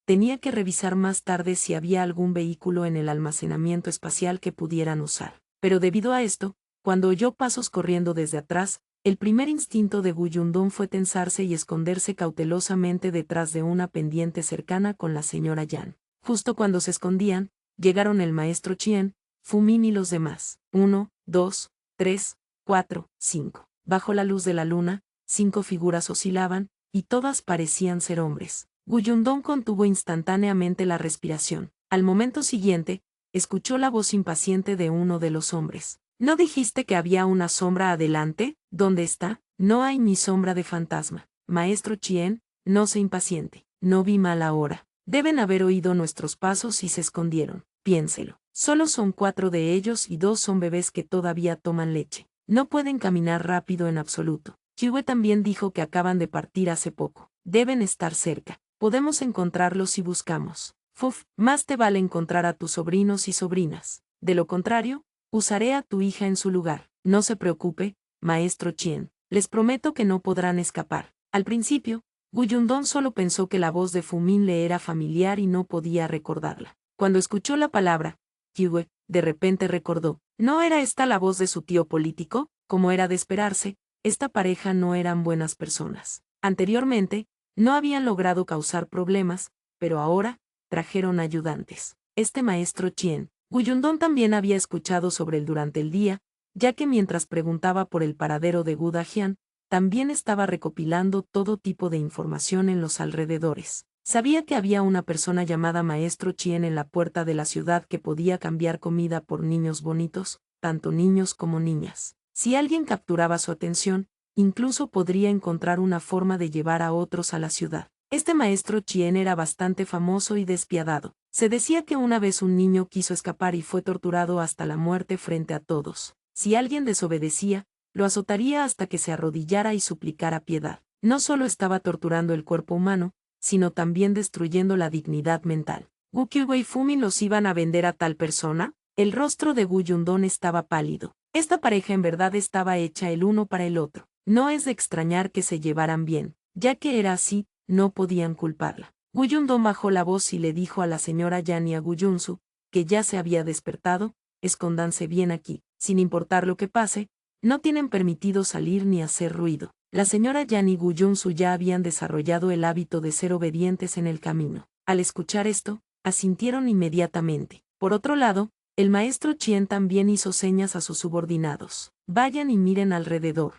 Tenía que revisar más tarde si había algún vehículo en el almacenamiento espacial que pudieran usar. Pero debido a esto, cuando oyó pasos corriendo desde atrás, el primer instinto de Guyundón fue tensarse y esconderse cautelosamente detrás de una pendiente cercana con la señora Yan. Justo cuando se escondían, llegaron el maestro Chien, Fumin y los demás. 1, 2, 3, 4, 5. Bajo la luz de la luna, 5 figuras oscilaban, y todas parecían ser hombres. Guyundón contuvo instantáneamente la respiración. Al momento siguiente, escuchó la voz impaciente de uno de los hombres. ¿No dijiste que había una sombra adelante? ¿Dónde está? No hay ni sombra de fantasma. Maestro Chien, no se impaciente. No vi mal ahora. Deben haber oído nuestros pasos y se escondieron. Piénselo. Solo son 4 de ellos y 2 son bebés que todavía toman leche. No pueden caminar rápido en absoluto. Kyue también dijo que acaban de partir hace poco. Deben estar cerca. Podemos encontrarlos si buscamos. Fuf, más te vale encontrar a tus sobrinos y sobrinas. De lo contrario, usaré a tu hija en su lugar. No se preocupe, maestro Chien. Les prometo que no podrán escapar. Al principio, Guyundón solo pensó que la voz de Fumin le era familiar y no podía recordarla. Cuando escuchó la palabra, Kyue, de repente recordó. ¿No era esta la voz de su tío político? Como era de esperarse, esta pareja no eran buenas personas. Anteriormente, no habían logrado causar problemas, pero ahora, trajeron ayudantes. Este maestro Chien, Guyundón también había escuchado sobre él durante el día, ya que mientras preguntaba por el paradero de Gu Dajian, también estaba recopilando todo tipo de información en los alrededores. Sabía que había una persona llamada Maestro Chien en la puerta de la ciudad que podía cambiar comida por niños bonitos, tanto niños como niñas. Si alguien capturaba su atención, incluso podría encontrar una forma de llevar a otros a la ciudad. Este Maestro Chien era bastante famoso y despiadado. Se decía que una vez un niño quiso escapar y fue torturado hasta la muerte frente a todos. Si alguien desobedecía, lo azotaría hasta que se arrodillara y suplicara piedad. No solo estaba torturando el cuerpo humano, sino también destruyendo la dignidad mental. ¿Gu Kyue y Fumin los iban a vender a tal persona? El rostro de Guyundón estaba pálido. Esta pareja en verdad estaba hecha el uno para el otro. No es de extrañar que se llevaran bien. Ya que era así, no podían culparla. Guyundón bajó la voz y le dijo a la señora Yan y a Guyunsu, que ya se había despertado, escóndanse bien aquí, sin importar lo que pase, no tienen permitido salir ni hacer ruido. La señora Yan y Guyunsu ya habían desarrollado el hábito de ser obedientes en el camino. Al escuchar esto, asintieron inmediatamente. Por otro lado, el maestro Chien también hizo señas a sus subordinados. Vayan y miren alrededor.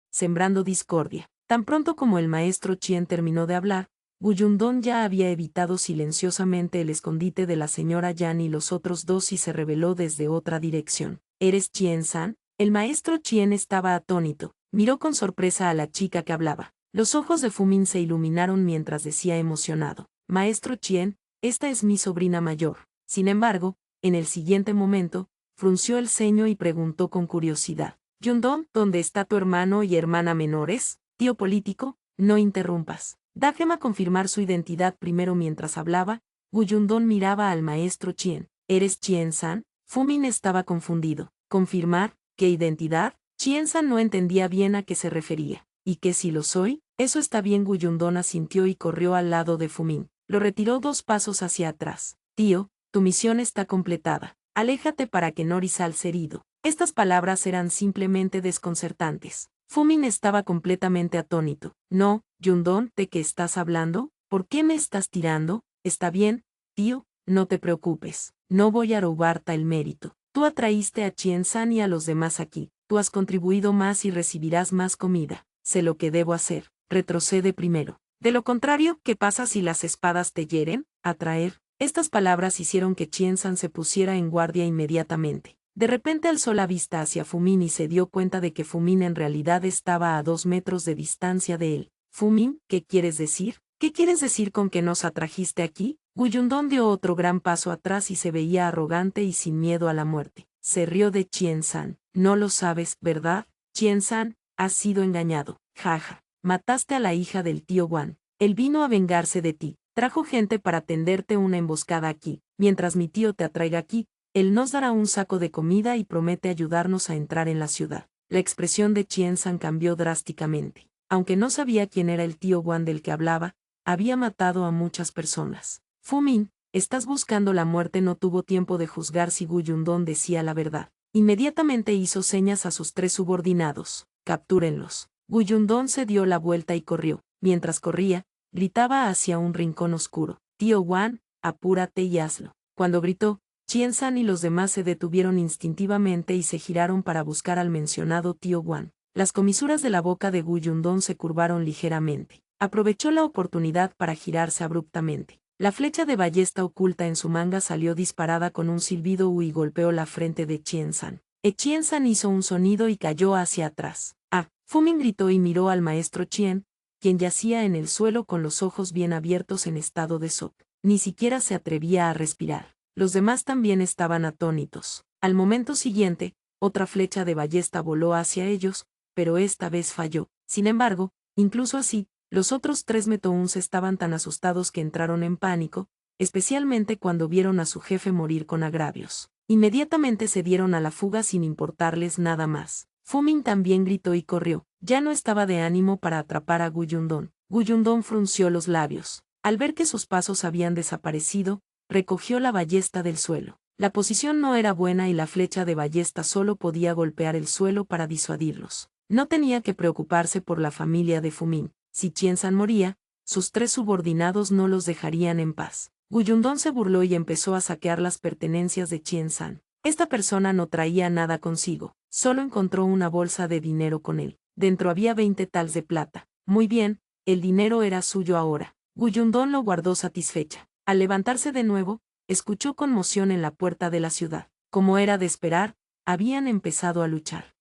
Sembrando discordia. Tan pronto como el maestro Chien terminó de hablar, Guyundón ya había evitado silenciosamente el escondite de la señora Yan y los otros dos y se reveló desde otra dirección. ¿Eres Chien-san? El maestro Chien estaba atónito. Miró con sorpresa a la chica que hablaba. Los ojos de Fumin se iluminaron mientras decía emocionado. Maestro Chien, esta es mi sobrina mayor. Sin embargo, en el siguiente momento, frunció el ceño y preguntó con curiosidad. Yundón, ¿dónde está tu hermano y hermana menores? Tío político, no interrumpas. Déjeme confirmar su identidad primero. Mientras hablaba, Guyundón miraba al maestro Chien. ¿Eres Chien-san? Fumin estaba confundido. ¿Confirmar? ¿Qué identidad? Chien-san no entendía bien a qué se refería. ¿Y que si lo soy? Eso está bien. Guyundón asintió y corrió al lado de Fumin. Lo retiró 2 pasos hacia atrás. Tío, tu misión está completada. Aléjate para que Nori salga herido. Estas palabras eran simplemente desconcertantes. Fumin estaba completamente atónito. No, Yundón, ¿de qué estás hablando? ¿Por qué me estás tirando? Está bien, tío, no te preocupes. No voy a robarte el mérito. Tú atraíste a Chien-san y a los demás aquí. Tú has contribuido más y recibirás más comida. Sé lo que debo hacer. Retrocede primero. De lo contrario, ¿qué pasa si las espadas te hieren? Atraer. Estas palabras hicieron que Chien-san se pusiera en guardia inmediatamente. De repente alzó la vista hacia Fumin y se dio cuenta de que Fumin en realidad estaba a 2 metros de distancia de él. Fumin, ¿qué quieres decir? ¿Qué quieres decir con que nos atrajiste aquí? Guyundón dio otro gran paso atrás y se veía arrogante y sin miedo a la muerte. Se rió de Chien-san. No lo sabes, ¿verdad? Chien-san, has sido engañado. Jaja. Mataste a la hija del tío Wan. Él vino a vengarse de ti. Trajo gente para tenderte una emboscada aquí. Mientras mi tío te atraiga aquí, él nos dará un saco de comida y promete ayudarnos a entrar en la ciudad. La expresión de Chien-san cambió drásticamente. Aunque no sabía quién era el tío Wan del que hablaba, había matado a muchas personas. Fumin, estás buscando la muerte. No tuvo tiempo de juzgar si Guyundón decía la verdad. Inmediatamente hizo señas a sus 3 subordinados. Captúrenlos. Guyundón se dio la vuelta y corrió. Mientras corría, gritaba hacia un rincón oscuro. Tío Wan, apúrate y hazlo. Cuando gritó, Chien-san y los demás se detuvieron instintivamente y se giraron para buscar al mencionado tío Guan. Las comisuras de la boca de Gu Yundong se curvaron ligeramente. Aprovechó la oportunidad para girarse abruptamente. La flecha de ballesta oculta en su manga salió disparada con un silbido y golpeó la frente de Chien-san. Chien-san hizo un sonido y cayó hacia atrás. Ah, Fumin gritó y miró al maestro Chien, quien yacía en el suelo con los ojos bien abiertos en estado de shock. Ni siquiera se atrevía a respirar. Los demás también estaban atónitos. Al momento siguiente, otra flecha de ballesta voló hacia ellos, pero esta vez falló. Sin embargo, incluso así, los otros 3 Metouns estaban tan asustados que entraron en pánico, especialmente cuando vieron a su jefe morir con agravios. Inmediatamente se dieron a la fuga sin importarles nada más. Fumin también gritó y corrió. Ya no estaba de ánimo para atrapar a Gu Yundong. Gu Yundong frunció los labios. Al ver que sus pasos habían desaparecido, recogió la ballesta del suelo. La posición no era buena y la flecha de ballesta solo podía golpear el suelo para disuadirlos. No tenía que preocuparse por la familia de Fumin. Si Chien-san moría, sus 3 subordinados no los dejarían en paz. Gu Yundong se burló y empezó a saquear las pertenencias de Chien-san. Esta persona no traía nada consigo, solo encontró una bolsa de dinero con él. Dentro había 20 tals de plata. Muy bien, el dinero era suyo ahora. Gu Yundong lo guardó satisfecha. Al levantarse de nuevo, escuchó conmoción en la puerta de la ciudad. Como era de esperar, habían empezado a luchar.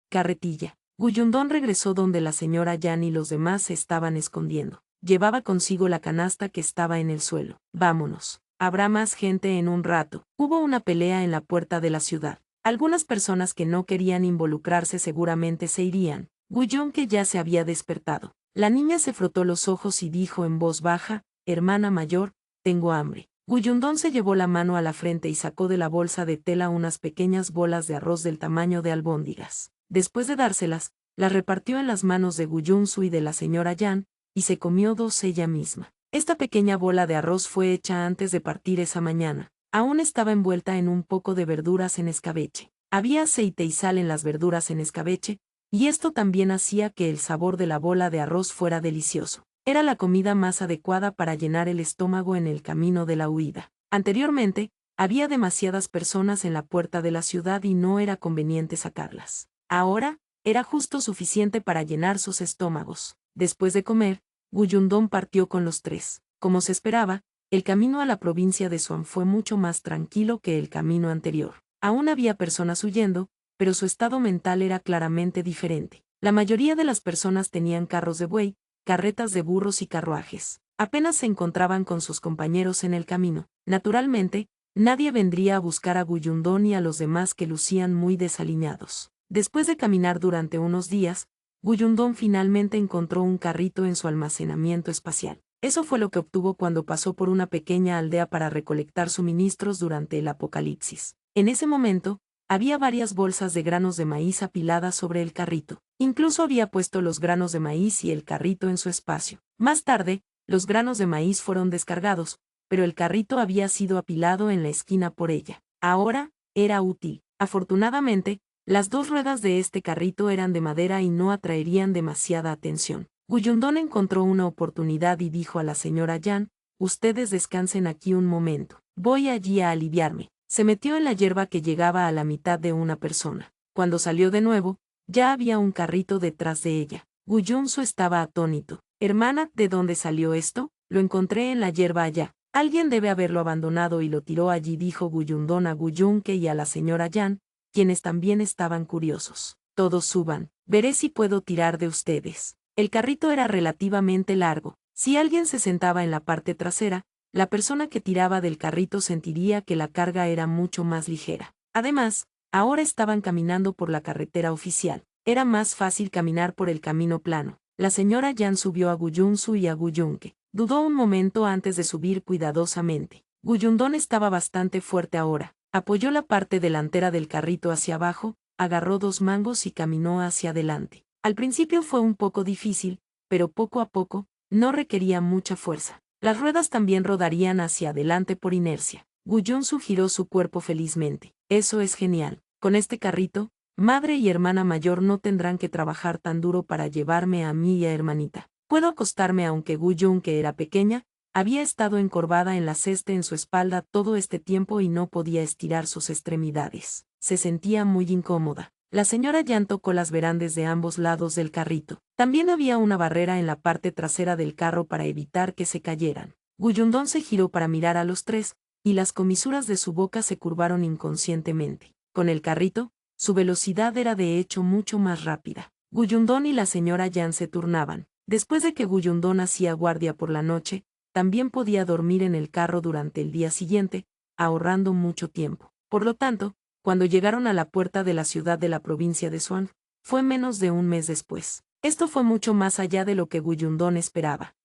Carretilla. Gu Yundong regresó donde la señora Yan y los demás se estaban escondiendo. Llevaba consigo la canasta que estaba en el suelo. Vámonos. Habrá más gente en un rato. Hubo una pelea en la puerta de la ciudad. Algunas personas que no querían involucrarse seguramente se irían. Gu Yong que ya se había despertado. La niña se frotó los ojos y dijo en voz baja, hermana mayor, tengo hambre. Gu Yundong se llevó la mano a la frente y sacó de la bolsa de tela unas pequeñas bolas de arroz del tamaño de albóndigas. Después de dárselas, las repartió en las manos de Gu Yunsu y de la señora Yan, y se comió 2 ella misma. Esta pequeña bola de arroz fue hecha antes de partir esa mañana. Aún estaba envuelta en un poco de verduras en escabeche. Había aceite y sal en las verduras en escabeche, y esto también hacía que el sabor de la bola de arroz fuera delicioso. Era la comida más adecuada para llenar el estómago en el camino de la huida. Anteriormente, había demasiadas personas en la puerta de la ciudad y no era conveniente sacarlas. Ahora, era justo suficiente para llenar sus estómagos. Después de comer, Gu Yundong partió con los 3. Como se esperaba, el camino a la provincia de Suan fue mucho más tranquilo que el camino anterior. Aún había personas huyendo, pero su estado mental era claramente diferente. La mayoría de las personas tenían carros de buey, carretas de burros y carruajes. Apenas se encontraban con sus compañeros en el camino. Naturalmente, nadie vendría a buscar a Gu Yundong y a los demás que lucían muy desaliñados. Después de caminar durante unos días, Gu Yundong finalmente encontró un carrito en su almacenamiento espacial. Eso fue lo que obtuvo cuando pasó por una pequeña aldea para recolectar suministros durante el apocalipsis. En ese momento, había varias bolsas de granos de maíz apiladas sobre el carrito. Incluso había puesto los granos de maíz y el carrito en su espacio. Más tarde, los granos de maíz fueron descargados, pero el carrito había sido apilado en la esquina por ella. Ahora, era útil. Afortunadamente, las 2 ruedas de este carrito eran de madera y no atraerían demasiada atención. Gu Yundong encontró una oportunidad y dijo a la señora Yan, ustedes descansen aquí un momento. Voy allí a aliviarme. Se metió en la hierba que llegaba a la mitad de una persona. Cuando salió de nuevo, ya había un carrito detrás de ella. Gu Yunsu estaba atónito. Hermana, ¿de dónde salió esto? Lo encontré en la hierba allá. Alguien debe haberlo abandonado y lo tiró allí, dijo Gu Yundong a Gu Yunke y a la señora Yan, quienes también estaban curiosos. Todos suban. Veré si puedo tirar de ustedes. El carrito era relativamente largo. Si alguien se sentaba en la parte trasera, la persona que tiraba del carrito sentiría que la carga era mucho más ligera. Además, ahora estaban caminando por la carretera oficial. Era más fácil caminar por el camino plano. La señora Yan subió a Gu Yunsu y a Gu Yunke. Dudó un momento antes de subir cuidadosamente. Gu Yundong estaba bastante fuerte ahora. Apoyó la parte delantera del carrito hacia abajo, agarró 2 mangos y caminó hacia adelante. Al principio fue un poco difícil, pero poco a poco, no requería mucha fuerza. Las ruedas también rodarían hacia adelante por inercia. Gu Yunsu giró su cuerpo felizmente. Eso es genial. Con este carrito, madre y hermana mayor no tendrán que trabajar tan duro para llevarme a mí y a hermanita. Puedo acostarme aunque Gu Yun, que era pequeña, Había estado encorvada en la cesta en su espalda todo este tiempo y no podía estirar sus extremidades. Se sentía muy incómoda. La señora Yan tocó las verandas de ambos lados del carrito. También había una barrera en la parte trasera del carro para evitar que se cayeran. Guyundón se giró para mirar a los tres, y las comisuras de su boca se curvaron inconscientemente. Con el carrito, su velocidad era de hecho mucho más rápida. Guyundón y la señora Yan se turnaban. Después de que Guyundón hacía guardia por la noche, también podía dormir en el carro durante el día siguiente, ahorrando mucho tiempo. Por lo tanto, cuando llegaron a la puerta de la ciudad de la provincia de Suan, fue menos de un mes después. Esto fue mucho más allá de lo que Guyundón esperaba.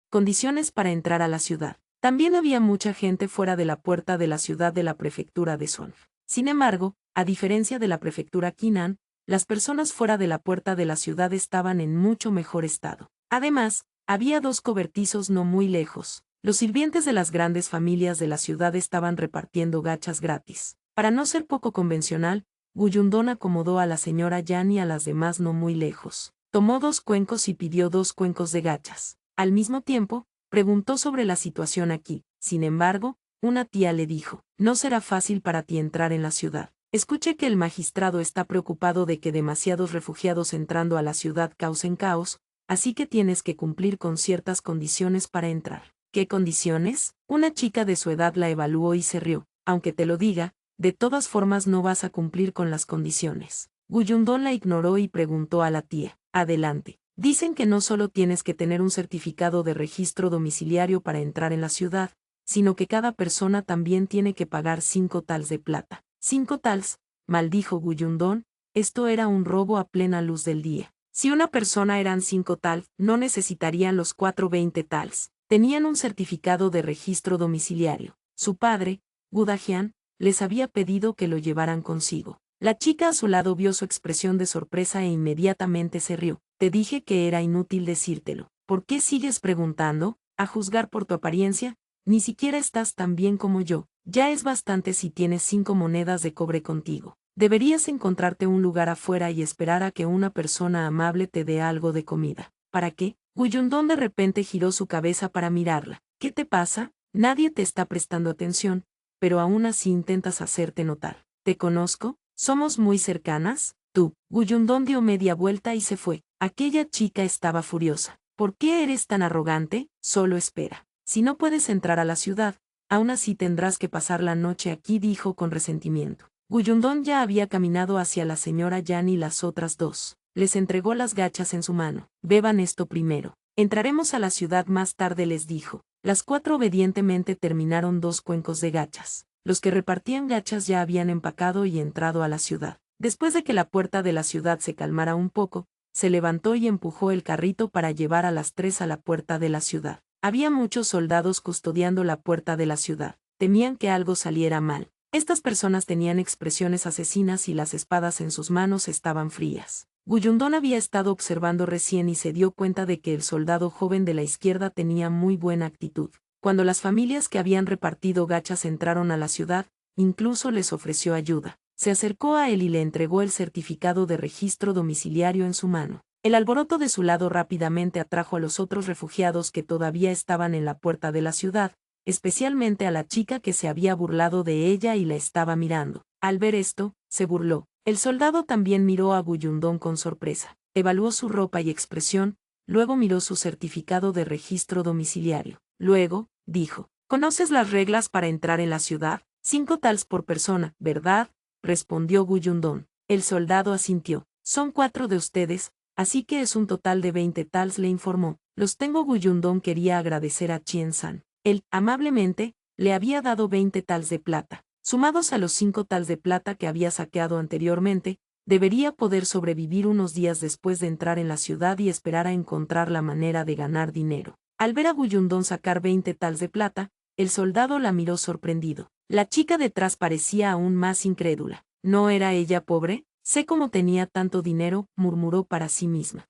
Condiciones para entrar a la ciudad. También había mucha gente fuera de la puerta de la ciudad de la prefectura de Suan. Sin embargo, a diferencia de la prefectura Qinan, las personas fuera de la puerta de la ciudad estaban en mucho mejor estado. Además, había dos cobertizos no muy lejos. Los sirvientes de las grandes familias de la ciudad estaban repartiendo gachas gratis. Para no ser poco convencional, Guyundón acomodó a la señora Yan y a las demás no muy lejos. Tomó 2 cuencos y pidió 2 cuencos de gachas. Al mismo tiempo, preguntó sobre la situación aquí. Sin embargo, una tía le dijo, no será fácil para ti entrar en la ciudad. Escuché que el magistrado está preocupado de que demasiados refugiados entrando a la ciudad causen caos, así que tienes que cumplir con ciertas condiciones para entrar. ¿Qué condiciones? Una chica de su edad la evaluó y se rió. Aunque te lo diga, de todas formas no vas a cumplir con las condiciones. Guyundón la ignoró y preguntó a la tía, adelante. Dicen que no solo tienes que tener un certificado de registro domiciliario para entrar en la ciudad, sino que cada persona también tiene que pagar 5 tals de plata. 5 tals, maldijo Guyundón, esto era un robo a plena luz del día. Si una persona eran 5 tals, no necesitarían los 420 tals. Tenían un certificado de registro domiciliario. Su padre, Gudajian, les había pedido que lo llevaran consigo. La chica a su lado vio su expresión de sorpresa e inmediatamente se rió. Te dije que era inútil decírtelo. ¿Por qué sigues preguntando? A juzgar por tu apariencia, ni siquiera estás tan bien como yo. Ya es bastante si tienes 5 monedas de cobre contigo. Deberías encontrarte un lugar afuera y esperar a que una persona amable te dé algo de comida. ¿Para qué? Guyundón de repente giró su cabeza para mirarla. ¿Qué te pasa? Nadie te está prestando atención, pero aún así intentas hacerte notar. ¿Te conozco? ¿Somos muy cercanas? Tú. Guyundón dio media vuelta y se fue. Aquella chica estaba furiosa. ¿Por qué eres tan arrogante? Solo espera. Si no puedes entrar a la ciudad, aún así tendrás que pasar la noche aquí, dijo con resentimiento. Guyundón ya había caminado hacia la señora Yan y las otras dos. Les entregó las gachas en su mano. Beban esto primero. Entraremos a la ciudad más tarde, les dijo. Las 4 obedientemente terminaron 2 cuencos de gachas. Los que repartían gachas ya habían empacado y entrado a la ciudad. Después de que la puerta de la ciudad se calmara un poco, se levantó y empujó el carrito para llevar a las 3 a la puerta de la ciudad. Había muchos soldados custodiando la puerta de la ciudad. Temían que algo saliera mal. Estas personas tenían expresiones asesinas y las espadas en sus manos estaban frías. Guyundón había estado observando recién y se dio cuenta de que el soldado joven de la izquierda tenía muy buena actitud. Cuando las familias que habían repartido gachas entraron a la ciudad, incluso les ofreció ayuda. Se acercó a él y le entregó el certificado de registro domiciliario en su mano. El alboroto de su lado rápidamente atrajo a los otros refugiados que todavía estaban en la puerta de la ciudad, especialmente a la chica que se había burlado de ella y la estaba mirando. Al ver esto, se burló. El soldado también miró a Guyundón con sorpresa. Evaluó su ropa y expresión, luego miró su certificado de registro domiciliario. Luego, dijo, ¿conoces las reglas para entrar en la ciudad? 5 tals por persona, ¿verdad? Respondió Guyundón. El soldado asintió. Son 4 de ustedes, así que es un total de 20 tals, le informó. Los tengo. Guyundón quería agradecer a Chien-san. Él, amablemente, le había dado 20 tals de plata. Sumados a los 5 tals de plata que había saqueado anteriormente, debería poder sobrevivir unos días después de entrar en la ciudad y esperar a encontrar la manera de ganar dinero. Al ver a Guyundón sacar 20 tals de plata, el soldado la miró sorprendido. La chica detrás parecía aún más incrédula. ¿No era ella pobre? Sé cómo tenía tanto dinero, murmuró para sí misma.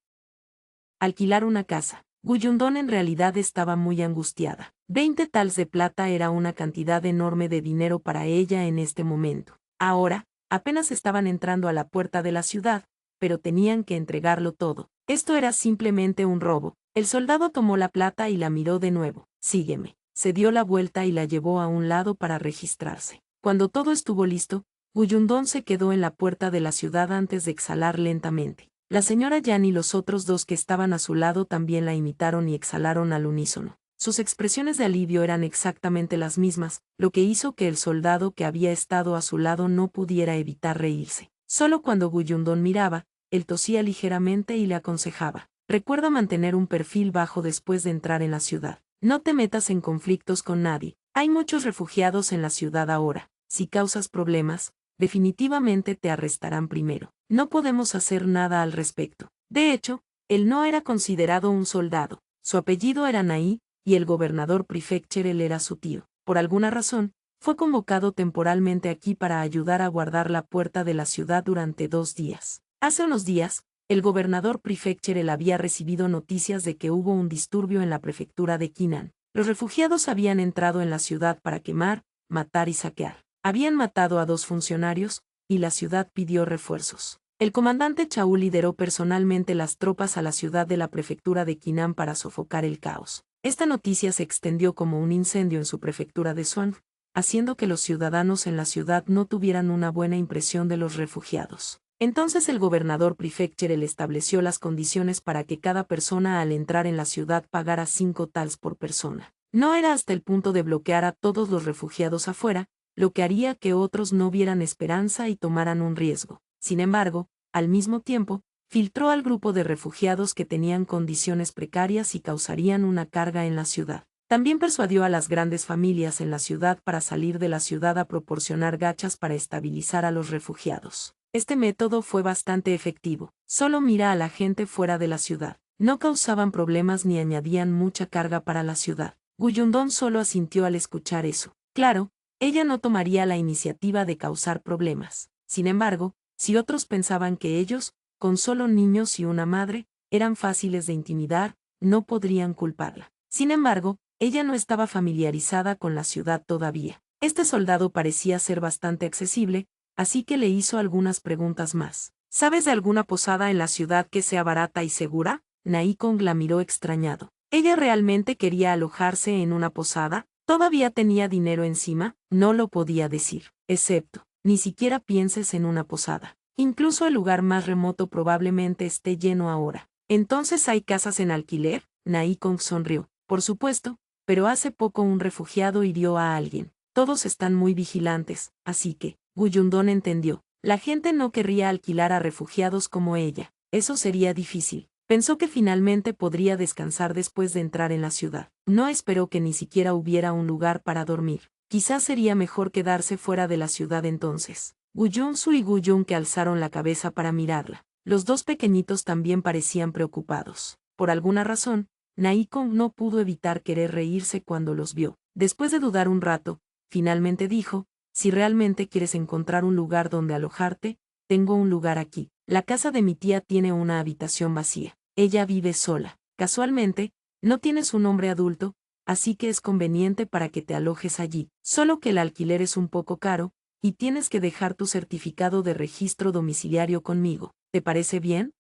Alquilar una casa. Guyundón en realidad estaba muy angustiada. 20 tals de plata era una cantidad enorme de dinero para ella en este momento. Ahora, apenas estaban entrando a la puerta de la ciudad, pero tenían que entregarlo todo. Esto era simplemente un robo. El soldado tomó la plata y la miró de nuevo. sígueme. Se dio la vuelta y la llevó a un lado para registrarse. Cuando todo estuvo listo, Guyundón se quedó en la puerta de la ciudad antes de exhalar lentamente. La señora Yan y los otros dos que estaban a su lado también la imitaron y exhalaron al unísono. Sus expresiones de alivio eran exactamente las mismas, lo que hizo que el soldado que había estado a su lado no pudiera evitar reírse. Solo cuando Guyundón miraba, él tosía ligeramente y le aconsejaba: recuerda mantener un perfil bajo después de entrar en la ciudad. No te metas en conflictos con nadie. Hay muchos refugiados en la ciudad ahora. Si causas problemas, definitivamente te arrestarán primero. No podemos hacer nada al respecto. De hecho, él no era considerado un soldado. Su apellido era Naí, y el gobernador Prefecture era su tío. Por alguna razón, fue convocado temporalmente aquí para ayudar a guardar la puerta de la ciudad durante 2 días. Hace unos días, el gobernador Prefecture había recibido noticias de que hubo un disturbio en la prefectura de Kinnan. Los refugiados habían entrado en la ciudad para quemar, matar y saquear. Habían matado a 2 funcionarios, y la ciudad pidió refuerzos. El comandante Chau lideró personalmente las tropas a la ciudad de la prefectura de Kinnan para sofocar el caos. Esta noticia se extendió como un incendio en su prefectura de Suan, haciendo que los ciudadanos en la ciudad no tuvieran una buena impresión de los refugiados. Entonces el gobernador Prefecture le estableció las condiciones para que cada persona al entrar en la ciudad pagara 5 tals por persona. No era hasta el punto de bloquear a todos los refugiados afuera, lo que haría que otros no vieran esperanza y tomaran un riesgo. Sin embargo, al mismo tiempo, filtró al grupo de refugiados que tenían condiciones precarias y causarían una carga en la ciudad. También persuadió a las grandes familias en la ciudad para salir de la ciudad a proporcionar gachas para estabilizar a los refugiados. Este método fue bastante efectivo. Solo mira a la gente fuera de la ciudad. No causaban problemas ni añadían mucha carga para la ciudad. Guyundón solo asintió al escuchar eso. Claro, ella no tomaría la iniciativa de causar problemas. Sin embargo, si otros pensaban que ellos, con solo niños y una madre, eran fáciles de intimidar, no podrían culparla. Sin embargo, ella no estaba familiarizada con la ciudad todavía. Este soldado parecía ser bastante accesible, así que le hizo algunas preguntas más. ¿Sabes de alguna posada en la ciudad que sea barata y segura? Naí Kong la miró extrañado. ¿Ella realmente quería alojarse en una posada? ¿Todavía tenía dinero encima? No lo podía decir. Excepto, ni siquiera pienses en una posada. Incluso el lugar más remoto probablemente esté lleno ahora. ¿Entonces hay casas en alquiler? Naí Kong sonrió. Por supuesto, pero hace poco un refugiado hirió a alguien. Todos están muy vigilantes, así que, Guyundón entendió. La gente no querría alquilar a refugiados como ella. Eso sería difícil. Pensó que finalmente podría descansar después de entrar en la ciudad. No esperó que ni siquiera hubiera un lugar para dormir. Quizás sería mejor quedarse fuera de la ciudad entonces. Guyun-su y Guyun que alzaron la cabeza para mirarla. Los 2 pequeñitos también parecían preocupados. Por alguna razón, Naí Kong no pudo evitar querer reírse cuando los vio. Después de dudar un rato, finalmente dijo: si realmente quieres encontrar un lugar donde alojarte, tengo un lugar aquí. La casa de mi tía tiene una habitación vacía. Ella vive sola. Casualmente, no tienes un hombre adulto, así que es conveniente para que te alojes allí. Solo que el alquiler es un poco caro, y tienes que dejar tu certificado de registro domiciliario conmigo. ¿Te parece bien?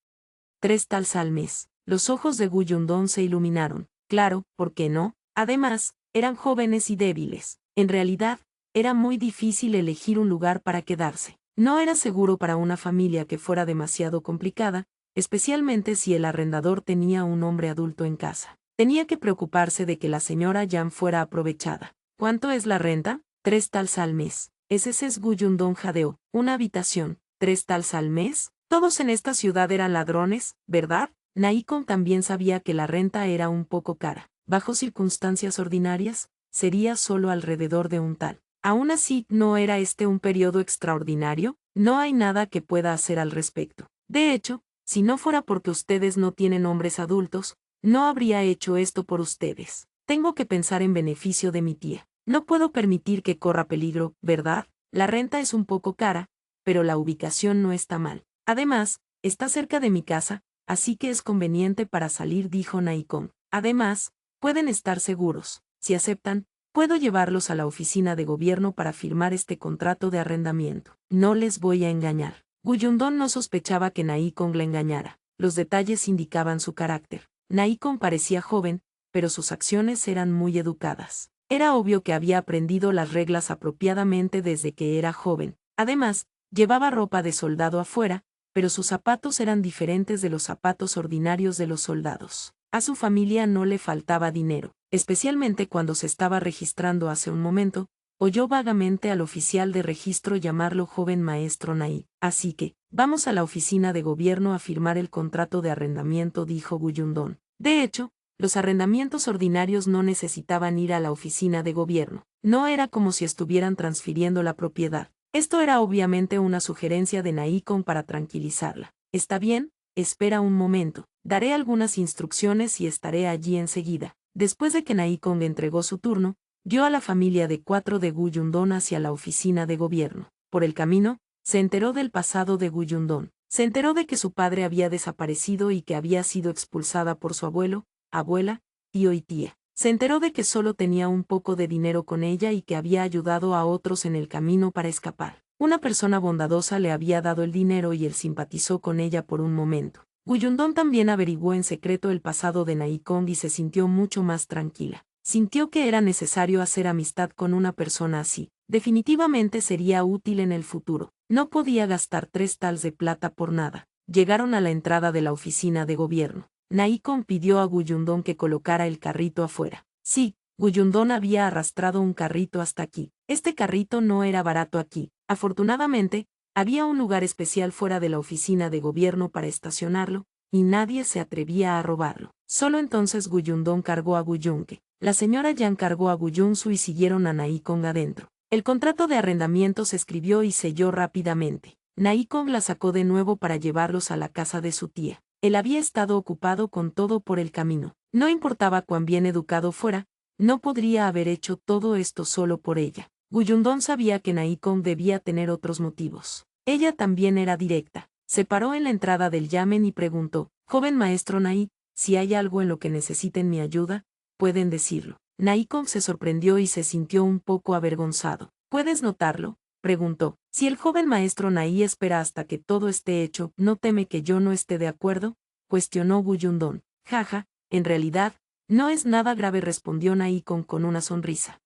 3 tals al mes. Los ojos de Guyundón se iluminaron. Claro, ¿por qué no? Además, eran jóvenes y débiles. En realidad, era muy difícil elegir un lugar para quedarse. No era seguro para una familia que fuera demasiado complicada, especialmente si el arrendador tenía un hombre adulto en casa. Tenía que preocuparse de que la señora Yan fuera aprovechada. ¿Cuánto es la renta? 3 tals al mes. Ese es Guyundón jadeó. Una habitación. 3 tals al mes. Todos en esta ciudad eran ladrones, ¿verdad? Naí Kong también sabía que la renta era un poco cara. Bajo circunstancias ordinarias, sería solo alrededor de un tal. Aún así, ¿no era este un periodo extraordinario? No hay nada que pueda hacer al respecto. De hecho, si no fuera porque ustedes no tienen hombres adultos, no habría hecho esto por ustedes. Tengo que pensar en beneficio de mi tía. No puedo permitir que corra peligro, ¿verdad? La renta es un poco cara, pero la ubicación no está mal. Además, está cerca de mi casa, así que es conveniente para salir, dijo Naí Kong. Además, pueden estar seguros. Si aceptan, puedo llevarlos a la oficina de gobierno para firmar este contrato de arrendamiento. No les voy a engañar. Guyundón no sospechaba que Naí Kong la engañara. Los detalles indicaban su carácter. Naí Kong parecía joven, pero sus acciones eran muy educadas. Era obvio que había aprendido las reglas apropiadamente desde que era joven. Además, llevaba ropa de soldado afuera, pero sus zapatos eran diferentes de los zapatos ordinarios de los soldados. A su familia no le faltaba dinero, especialmente cuando se estaba registrando hace un momento. Oyó vagamente al oficial de registro llamarlo joven maestro Nai. Así que, vamos a la oficina de gobierno a firmar el contrato de arrendamiento, dijo Guyundón. De hecho, los arrendamientos ordinarios no necesitaban ir a la oficina de gobierno. No era como si estuvieran transfiriendo la propiedad. Esto era obviamente una sugerencia de Naikon para tranquilizarla. Está bien, espera un momento. Daré algunas instrucciones y estaré allí enseguida. Después de que Naikon entregó su turno, guió a la familia de 4 de Guyundón hacia la oficina de gobierno. Por el camino, se enteró del pasado de Guyundón. Se enteró de que su padre había desaparecido y que había sido expulsada por su abuelo, abuela, tío y tía. Se enteró de que solo tenía un poco de dinero con ella y que había ayudado a otros en el camino para escapar. Una persona bondadosa le había dado el dinero y él simpatizó con ella por un momento. Guyundón también averiguó en secreto el pasado de Naikon y se sintió mucho más tranquila. Sintió que era necesario hacer amistad con una persona así. Definitivamente sería útil en el futuro. No podía gastar 3 tals de plata por nada. Llegaron a la entrada de la oficina de gobierno. Naikon pidió a Guyundón que colocara el carrito afuera. Sí, Guyundón había arrastrado un carrito hasta aquí. Este carrito no era barato aquí. Afortunadamente, había un lugar especial fuera de la oficina de gobierno para estacionarlo, y nadie se atrevía a robarlo. Solo entonces Guyundón cargó a Guyunque. La señora Yan cargó a Guyunsu y siguieron a Naikon adentro. El contrato de arrendamiento se escribió y selló rápidamente. Naikon la sacó de nuevo para llevarlos a la casa de su tía. Él había estado ocupado con todo por el camino. No importaba cuán bien educado fuera, no podría haber hecho todo esto solo por ella. Guyundón sabía que Naikon debía tener otros motivos. Ella también era directa. Se paró en la entrada del yamen y preguntó: «Joven maestro Nai, si hay algo en lo que necesiten mi ayuda, pueden decirlo». Naikon se sorprendió y se sintió un poco avergonzado. «¿Puedes notarlo?», preguntó. «Si el joven maestro Nai espera hasta que todo esté hecho, ¿no teme que yo no esté de acuerdo?», cuestionó Guyundón. «Jaja, en realidad, no es nada grave», respondió Naikon con una sonrisa.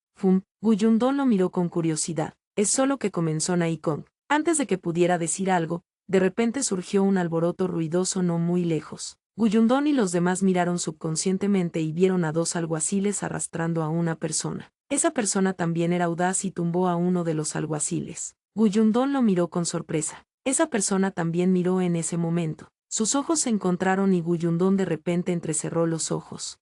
Guyundón lo miró con curiosidad. «Es solo que», comenzó Naikon. Antes de que pudiera decir algo, de repente surgió un alboroto ruidoso no muy lejos. Guyundón y los demás miraron subconscientemente y vieron a 2 alguaciles arrastrando a una persona. Esa persona también era audaz y tumbó a uno de los alguaciles. Guyundón lo miró con sorpresa. Esa persona también miró en ese momento. Sus ojos se encontraron y Guyundón de repente entrecerró los ojos.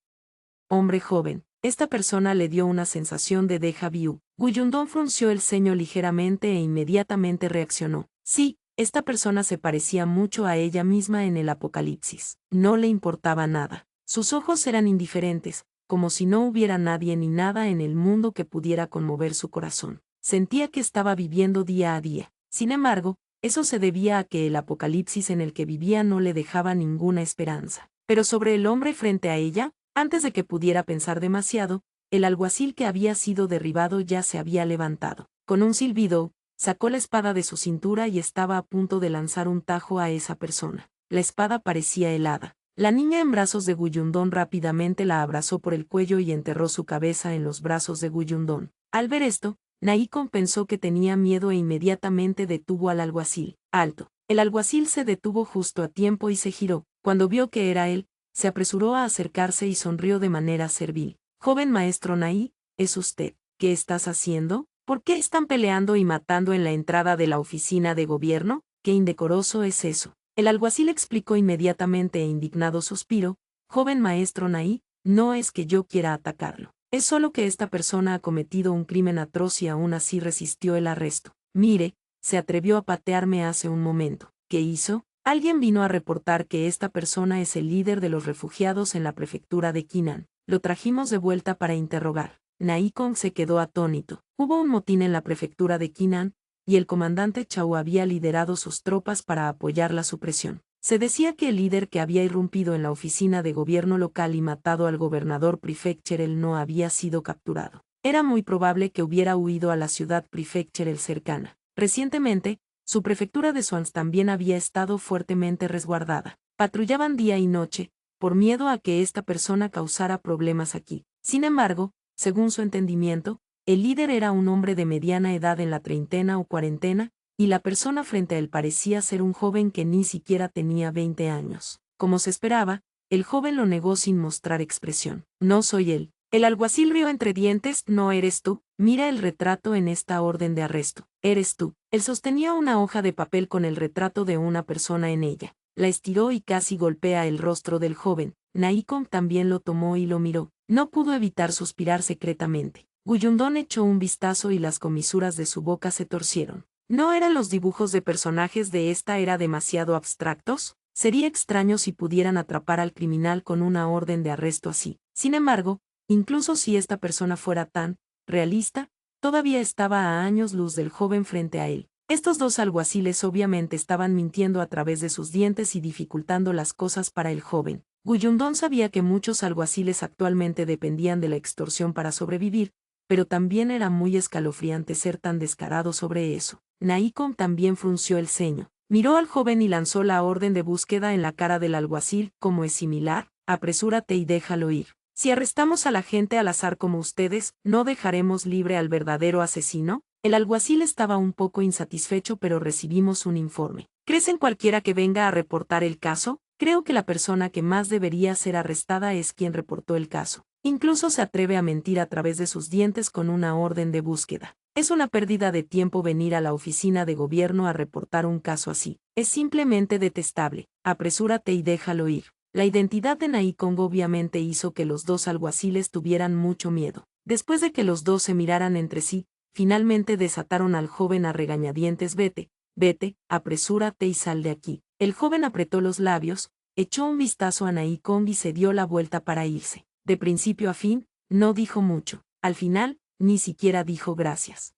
«Hombre joven». Esta persona le dio una sensación de déjà vu. Guyundón frunció el ceño ligeramente e inmediatamente reaccionó. Sí, esta persona se parecía mucho a ella misma en el Apocalipsis. No le importaba nada. Sus ojos eran indiferentes, como si no hubiera nadie ni nada en el mundo que pudiera conmover su corazón. Sentía que estaba viviendo día a día. Sin embargo, eso se debía a que el Apocalipsis en el que vivía no le dejaba ninguna esperanza. Pero sobre el hombre frente a ella, antes de que pudiera pensar demasiado, el alguacil que había sido derribado ya se había levantado. Con un silbido, sacó la espada de su cintura y estaba a punto de lanzar un tajo a esa persona. La espada parecía helada. La niña en brazos de Guyundón rápidamente la abrazó por el cuello y enterró su cabeza en los brazos de Guyundón. Al ver esto, Naikon pensó que tenía miedo e inmediatamente detuvo al alguacil. «Alto». El alguacil se detuvo justo a tiempo y se giró. Cuando vio que era él, se apresuró a acercarse y sonrió de manera servil. «Joven maestro Nai, ¿es usted? ¿Qué estás haciendo? ¿Por qué están peleando y matando en la entrada de la oficina de gobierno? ¿Qué indecoroso es eso?». El alguacil explicó inmediatamente e indignado suspiró: «Joven maestro Nai, no es que yo quiera atacarlo. Es solo que esta persona ha cometido un crimen atroz y aún así resistió el arresto. Mire, se atrevió a patearme hace un momento. ¿Qué hizo? Alguien vino a reportar que esta persona es el líder de los refugiados en la prefectura de Kinnan. Lo trajimos de vuelta para interrogar». Naikon se quedó atónito. Hubo un motín en la prefectura de Kinnan, y el comandante Chao había liderado sus tropas para apoyar la supresión. Se decía que el líder que había irrumpido en la oficina de gobierno local y matado al gobernador Prefectural no había sido capturado. Era muy probable que hubiera huido a la ciudad Prefectural cercana. Recientemente, su prefectura de Swans también había estado fuertemente resguardada. Patrullaban día y noche, por miedo a que esta persona causara problemas aquí. Sin embargo, según su entendimiento, el líder era un hombre de mediana edad en la treintena o cuarentena, y la persona frente a él parecía ser un joven que ni siquiera tenía 20 años. Como se esperaba, el joven lo negó sin mostrar expresión. No soy él. El alguacil rió entre dientes. No eres tú. Mira el retrato en esta orden de arresto. Eres tú. Él sostenía una hoja de papel con el retrato de una persona en ella. La estiró y casi golpea el rostro del joven. Nahicom también lo tomó y lo miró. No pudo evitar suspirar secretamente. Guyundón echó un vistazo y las comisuras de su boca se torcieron. ¿No eran los dibujos de personajes de esta era demasiado abstractos? Sería extraño si pudieran atrapar al criminal con una orden de arresto así. Sin embargo, incluso si esta persona fuera tan realista, todavía estaba a años luz del joven frente a él. Estos dos alguaciles obviamente estaban mintiendo a través de sus dientes y dificultando las cosas para el joven. Guyundón sabía que muchos alguaciles actualmente dependían de la extorsión para sobrevivir, pero también era muy escalofriante ser tan descarado sobre eso. Nahicom también frunció el ceño. Miró al joven y lanzó la orden de búsqueda en la cara del alguacil. ¿Cómo es similar? Apresúrate y déjalo ir. Si arrestamos a la gente al azar como ustedes, ¿no dejaremos libre al verdadero asesino? El alguacil estaba un poco insatisfecho, pero recibimos un informe. ¿Crees en cualquiera que venga a reportar el caso? Creo que la persona que más debería ser arrestada es quien reportó el caso. Incluso se atreve a mentir a través de sus dientes con una orden de búsqueda. Es una pérdida de tiempo venir a la oficina de gobierno a reportar un caso así. Es simplemente detestable. Apresúrate y déjalo ir. La identidad de Nahicom obviamente hizo que los dos alguaciles tuvieran mucho miedo. Después de que los dos se miraran entre sí, finalmente desataron al joven a regañadientes. Vete, vete, apresúrate y sal de aquí. El joven apretó los labios, echó un vistazo a Nahicom y se dio la vuelta para irse. De principio a fin, no dijo mucho. Al final, ni siquiera dijo gracias.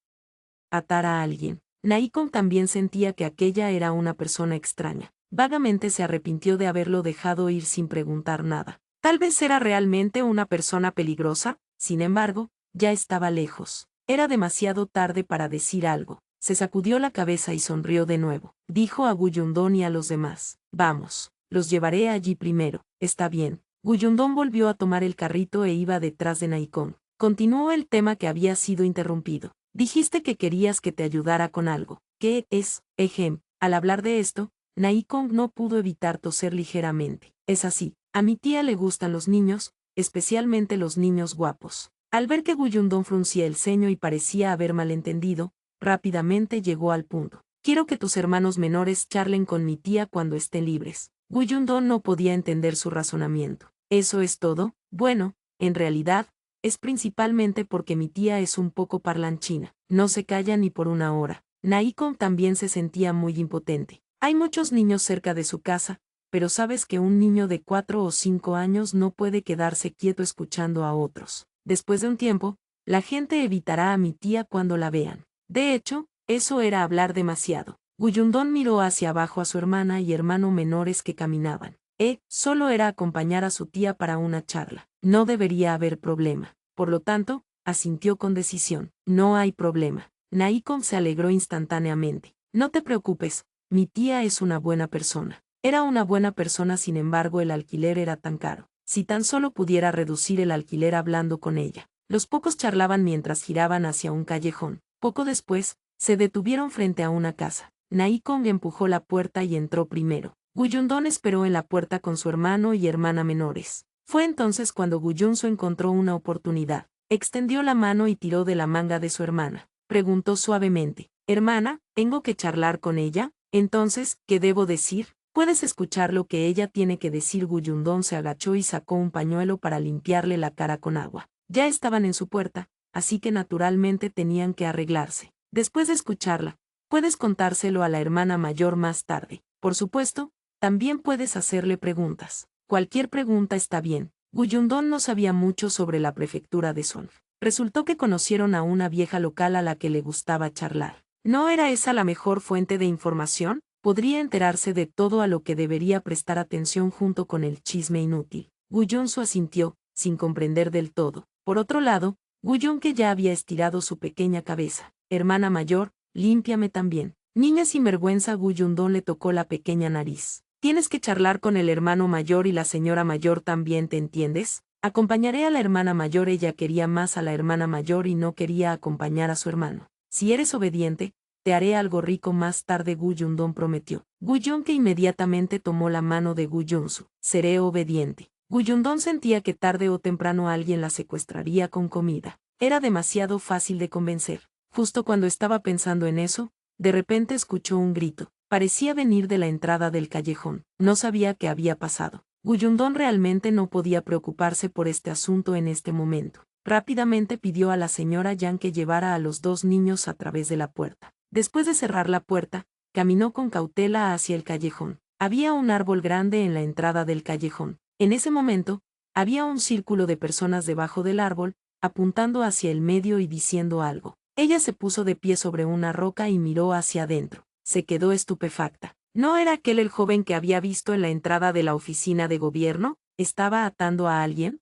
Atar a alguien. Nahicom también sentía que aquella era una persona extraña. Vagamente se arrepintió de haberlo dejado ir sin preguntar nada. Tal vez era realmente una persona peligrosa, sin embargo, ya estaba lejos. Era demasiado tarde para decir algo. Se sacudió la cabeza y sonrió de nuevo. Dijo a Guyundón y a los demás: vamos, los llevaré allí primero. Está bien. Guyundón volvió a tomar el carrito e iba detrás de Nahicom. Continuó el tema que había sido interrumpido. Dijiste que querías que te ayudara con algo. ¿Qué es? Al hablar de esto, Nahicom no pudo evitar toser ligeramente. Es así. A mi tía le gustan los niños, especialmente los niños guapos. Al ver que Guyundón fruncía el ceño y parecía haber malentendido, rápidamente llegó al punto. Quiero que tus hermanos menores charlen con mi tía cuando estén libres. Guyundón no podía entender su razonamiento. ¿Eso es todo? Bueno, en realidad, es principalmente porque mi tía es un poco parlanchina. No se calla ni por una hora. Nahicom también se sentía muy impotente. Hay muchos niños cerca de su casa, pero sabes que un niño de 4 o 5 años no puede quedarse quieto escuchando a otros. Después de un tiempo, la gente evitará a mi tía cuando la vean. De hecho, eso era hablar demasiado. Guyundón miró hacia abajo a su hermana y hermano menores que caminaban. Solo era acompañar a su tía para una charla. No debería haber problema. Por lo tanto, asintió con decisión. No hay problema. Nahicom se alegró instantáneamente. No te preocupes, mi tía es una buena persona. Era una buena persona, sin embargo el alquiler era tan caro. Si tan solo pudiera reducir el alquiler hablando con ella. Los pocos charlaban mientras giraban hacia un callejón. Poco después, se detuvieron frente a una casa. Nahicom empujó la puerta y entró primero. Guyundón esperó en la puerta con su hermano y hermana menores. Fue entonces cuando Guyunso encontró una oportunidad. Extendió la mano y tiró de la manga de su hermana. Preguntó suavemente: hermana, ¿tengo que charlar con ella? Entonces, ¿qué debo decir? Puedes escuchar lo que ella tiene que decir. Guyundón se agachó y sacó un pañuelo para limpiarle la cara con agua. Ya estaban en su puerta, así que naturalmente tenían que arreglarse. Después de escucharla, puedes contárselo a la hermana mayor más tarde. Por supuesto, también puedes hacerle preguntas. Cualquier pregunta está bien. Guyundón no sabía mucho sobre la prefectura de Son. Resultó que conocieron a una vieja local a la que le gustaba charlar. ¿No era esa la mejor fuente de información? Podría enterarse de todo a lo que debería prestar atención junto con el chisme inútil. Guyunso asintió, sin comprender del todo. Por otro lado, Guyun, que ya había estirado su pequeña cabeza. Hermana mayor, límpiame también. Niña sinvergüenza. Guyundón le tocó la pequeña nariz. Tienes que charlar con el hermano mayor y la señora mayor también, ¿te entiendes? Acompañaré a la hermana mayor, ella quería más a la hermana mayor y no quería acompañar a su hermano. Si eres obediente, te haré algo rico más tarde, Gu Yundong prometió. Gu Yonke inmediatamente tomó la mano de Gu Yonsu. Seré obediente. Gu Yundong sentía que tarde o temprano alguien la secuestraría con comida. Era demasiado fácil de convencer. Justo cuando estaba pensando en eso, de repente escuchó un grito. Parecía venir de la entrada del callejón. No sabía qué había pasado. Gu Yundong realmente no podía preocuparse por este asunto en este momento. Rápidamente pidió a la señora Yang que llevara a los dos niños a través de la puerta. Después de cerrar la puerta, caminó con cautela hacia el callejón. Había un árbol grande en la entrada del callejón. En ese momento, había un círculo de personas debajo del árbol, apuntando hacia el medio y diciendo algo. Ella se puso de pie sobre una roca y miró hacia adentro. Se quedó estupefacta. ¿No era aquel el joven que había visto en la entrada de la oficina de gobierno? ¿Estaba atando a alguien?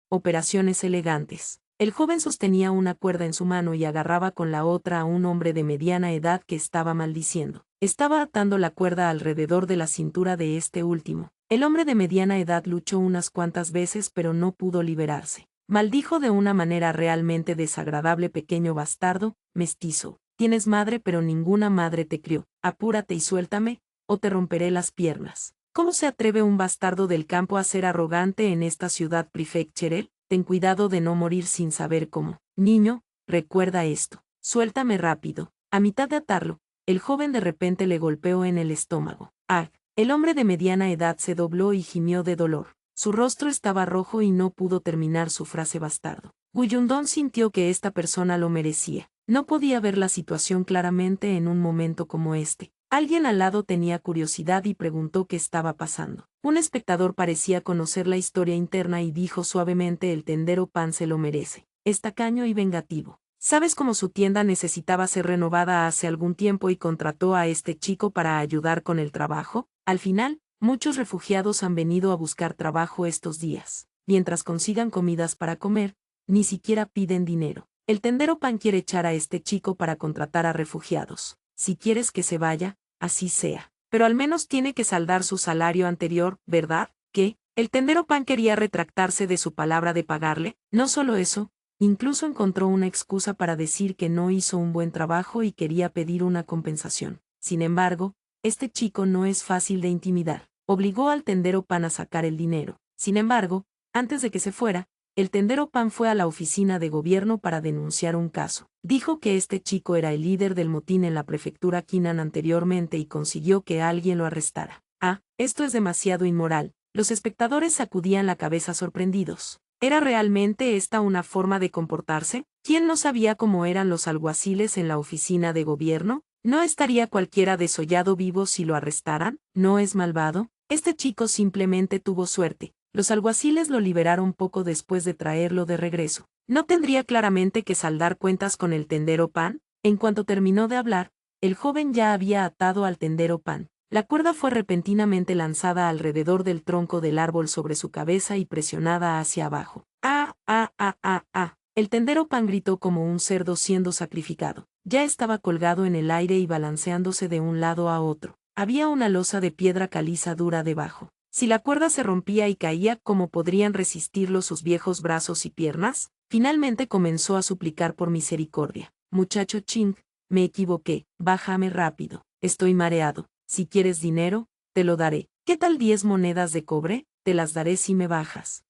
Operaciones elegantes. El joven sostenía una cuerda en su mano y agarraba con la otra a un hombre de mediana edad que estaba maldiciendo. Estaba atando la cuerda alrededor de la cintura de este último. El hombre de mediana edad luchó unas cuantas veces pero no pudo liberarse. Maldijo de una manera realmente desagradable: pequeño bastardo, mestizo. Tienes madre pero ninguna madre te crió. Apúrate y suéltame, o te romperé las piernas. ¿Cómo se atreve un bastardo del campo a ser arrogante en esta ciudad prefectural? Ten cuidado de no morir sin saber cómo. Niño, recuerda esto. Suéltame rápido. A mitad de atarlo, el joven de repente le golpeó en el estómago. ¡Ah! El hombre de mediana edad se dobló y gimió de dolor. Su rostro estaba rojo y no pudo terminar su frase bastardo. Gu Yundong sintió que esta persona lo merecía. No podía ver la situación claramente en un momento como este. Alguien al lado tenía curiosidad y preguntó qué estaba pasando. Un espectador parecía conocer la historia interna y dijo suavemente: el tendero Pan se lo merece. Es tacaño y vengativo. ¿Sabes cómo su tienda necesitaba ser renovada hace algún tiempo y contrató a este chico para ayudar con el trabajo? Al final, muchos refugiados han venido a buscar trabajo estos días. Mientras consigan comidas para comer, ni siquiera piden dinero. El tendero Pan quiere echar a este chico para contratar a refugiados. Si quieres que se vaya, así sea. Pero al menos tiene que saldar su salario anterior, ¿verdad? ¿Qué? El tendero Pan quería retractarse de su palabra de pagarle. No solo eso, incluso encontró una excusa para decir que no hizo un buen trabajo y quería pedir una compensación. Sin embargo, este chico no es fácil de intimidar. Obligó al tendero Pan a sacar el dinero. Sin embargo, antes de que se fuera, el tendero Pan fue a la oficina de gobierno para denunciar un caso. Dijo que este chico era el líder del motín en la prefectura Kinnan anteriormente y consiguió que alguien lo arrestara. Ah, esto es demasiado inmoral. Los espectadores sacudían la cabeza sorprendidos. ¿Era realmente esta una forma de comportarse? ¿Quién no sabía cómo eran los alguaciles en la oficina de gobierno? ¿No estaría cualquiera desollado vivo si lo arrestaran? ¿No es malvado? Este chico simplemente tuvo suerte. Los alguaciles lo liberaron poco después de traerlo de regreso. ¿No tendría claramente que saldar cuentas con el tendero Pan? En cuanto terminó de hablar, el joven ya había atado al tendero Pan. La cuerda fue repentinamente lanzada alrededor del tronco del árbol sobre su cabeza y presionada hacia abajo. ¡Ah, ah, ah, ah, ah! El tendero Pan gritó como un cerdo siendo sacrificado. Ya estaba colgado en el aire y balanceándose de un lado a otro. Había una losa de piedra caliza dura debajo. Si la cuerda se rompía y caía, ¿cómo podrían resistirlo sus viejos brazos y piernas? Finalmente comenzó a suplicar por misericordia. Muchacho Ching, me equivoqué, bájame rápido. Estoy mareado. Si quieres dinero, te lo daré. ¿Qué tal 10 monedas de cobre? Te las daré si me bajas.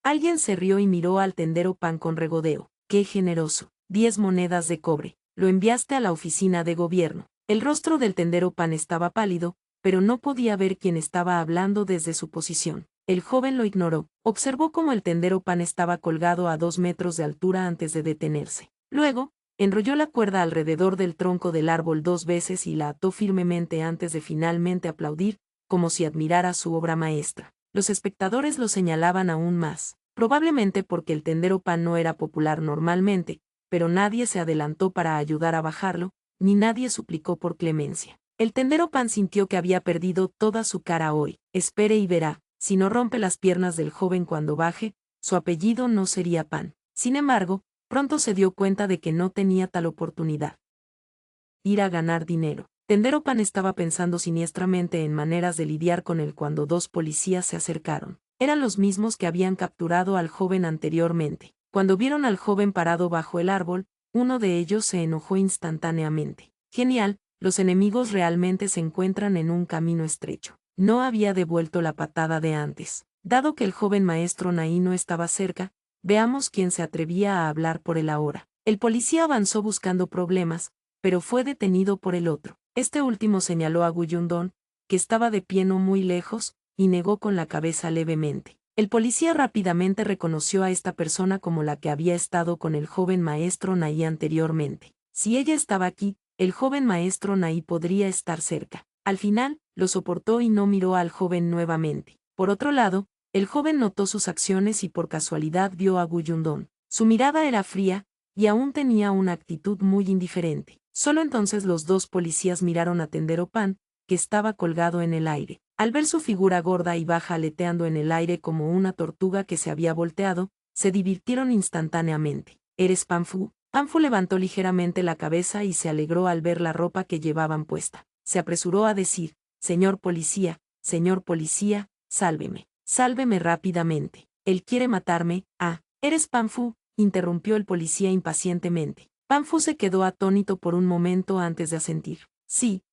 Alguien se rió y miró al tendero Pan con regodeo. ¡Qué generoso! 10 monedas de cobre. Lo enviaste a la oficina de gobierno. El rostro del tendero Pan estaba pálido, pero no podía ver quién estaba hablando desde su posición. El joven lo ignoró. Observó cómo el tendero Pan estaba colgado a 2 metros de altura antes de detenerse. Luego, enrolló la cuerda alrededor del tronco del árbol 2 veces y la ató firmemente antes de finalmente aplaudir, como si admirara su obra maestra. Los espectadores lo señalaban aún más, probablemente porque el tendero Pan no era popular normalmente, pero nadie se adelantó para ayudar a bajarlo, ni nadie suplicó por clemencia. El tendero Pan sintió que había perdido toda su cara hoy. Espere y verá, si no rompe las piernas del joven cuando baje, su apellido no sería Pan. Sin embargo, pronto se dio cuenta de que no tenía tal oportunidad. Ir a ganar dinero. Tenderopan estaba pensando siniestramente en maneras de lidiar con él cuando dos policías se acercaron. Eran los mismos que habían capturado al joven anteriormente. Cuando vieron al joven parado bajo el árbol, uno de ellos se enojó instantáneamente. Genial, los enemigos realmente se encuentran en un camino estrecho. No había devuelto la patada de antes. Dado que el joven maestro Nai no estaba cerca, veamos quién se atrevía a hablar por él ahora. El policía avanzó buscando problemas, pero fue detenido por el otro. Este último señaló a Guyundón, que estaba de pie no muy lejos, y negó con la cabeza levemente. El policía rápidamente reconoció a esta persona como la que había estado con el joven maestro Nai anteriormente. Si ella estaba aquí, el joven maestro Nai podría estar cerca. Al final, lo soportó y no miró al joven nuevamente. Por otro lado, el joven notó sus acciones y por casualidad vio a Guyundón. Su mirada era fría, y aún tenía una actitud muy indiferente. Solo entonces los dos policías miraron a Tenderopan, que estaba colgado en el aire. Al ver su figura gorda y baja aleteando en el aire como una tortuga que se había volteado, se divirtieron instantáneamente. ¿Eres Panfu? Panfu levantó ligeramente la cabeza y se alegró al ver la ropa que llevaban puesta. Se apresuró a decir: señor policía, sálveme. Sálveme rápidamente. Él quiere matarme. Ah, ¿eres Panfu?, interrumpió el policía impacientemente. Panfu se quedó atónito por un momento antes de asentir. Sí,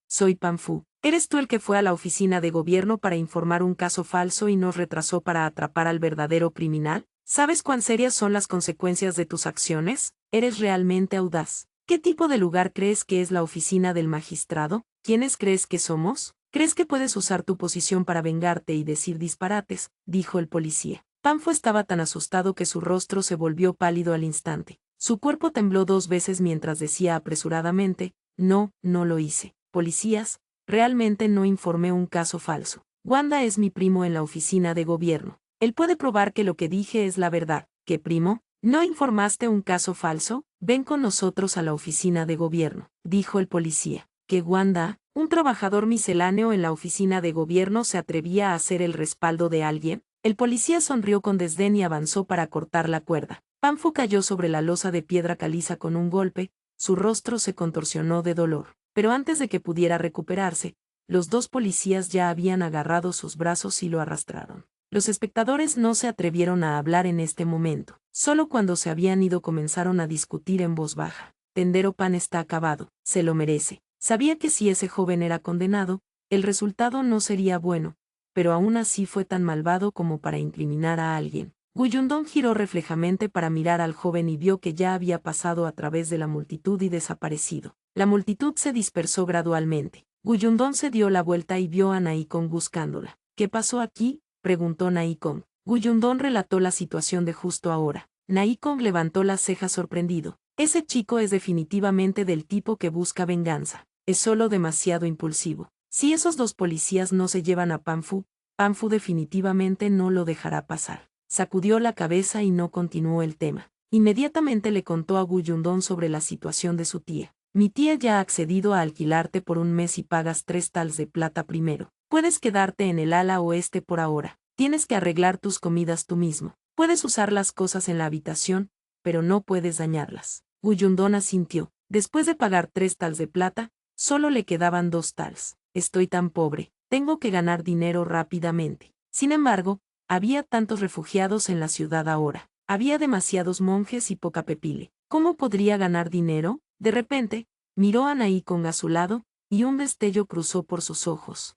soy Panfu. ¿Eres tú el que fue a la oficina de gobierno para informar un caso falso y nos retrasó para atrapar al verdadero criminal? ¿Sabes cuán serias son las consecuencias de tus acciones? Eres realmente audaz. ¿Qué tipo de lugar crees que es la oficina del magistrado? ¿Quiénes crees que somos? ¿Crees que puedes usar tu posición para vengarte y decir disparates?, dijo el policía. Panfu estaba tan asustado que su rostro se volvió pálido al instante. Su cuerpo tembló 2 veces mientras decía apresuradamente: no lo hice. Policías, realmente no informé un caso falso. Wanda es mi primo en la oficina de gobierno. Él puede probar que lo que dije es la verdad. ¿Qué primo? ¿No informaste un caso falso? Ven con nosotros a la oficina de gobierno, dijo el policía. ¿Que Wanda, un trabajador misceláneo en la oficina de gobierno, se atrevía a hacer el respaldo de alguien? El policía sonrió con desdén y avanzó para cortar la cuerda. Panfu cayó sobre la losa de piedra caliza con un golpe, su rostro se contorsionó de dolor. Pero antes de que pudiera recuperarse, los dos policías ya habían agarrado sus brazos y lo arrastraron. Los espectadores no se atrevieron a hablar en este momento. Solo cuando se habían ido comenzaron a discutir en voz baja. Tenderopan está acabado, se lo merece. Sabía que si ese joven era condenado, el resultado no sería bueno, pero aún así fue tan malvado como para incriminar a alguien. Guyundón giró reflejamente para mirar al joven y vio que ya había pasado a través de la multitud y desaparecido. La multitud se dispersó gradualmente. Guyundón se dio la vuelta y vio a Naikon buscándola. ¿Qué pasó aquí?, preguntó Naikon. Guyundón relató la situación de justo ahora. Naikon levantó las cejas sorprendido. Ese chico es definitivamente del tipo que busca venganza. Es solo demasiado impulsivo. Si esos dos policías no se llevan a Panfu, Panfu definitivamente no lo dejará pasar. Sacudió la cabeza y no continuó el tema. Inmediatamente le contó a Guyundón sobre la situación de su tía. Mi tía ya ha accedido a alquilarte por un mes y pagas 3 tals de plata primero. Puedes quedarte en el ala oeste por ahora. Tienes que arreglar tus comidas tú mismo. Puedes usar las cosas en la habitación, pero no puedes dañarlas. Guyundón asintió. Después de pagar 3 tals de plata, solo le quedaban 2 tals. Estoy tan pobre. Tengo que ganar dinero rápidamente. Sin embargo, había tantos refugiados en la ciudad ahora. Había demasiados monjes y poca pepile. ¿Cómo podría ganar dinero? De repente, miró a Naikon a su lado, y un destello cruzó por sus ojos.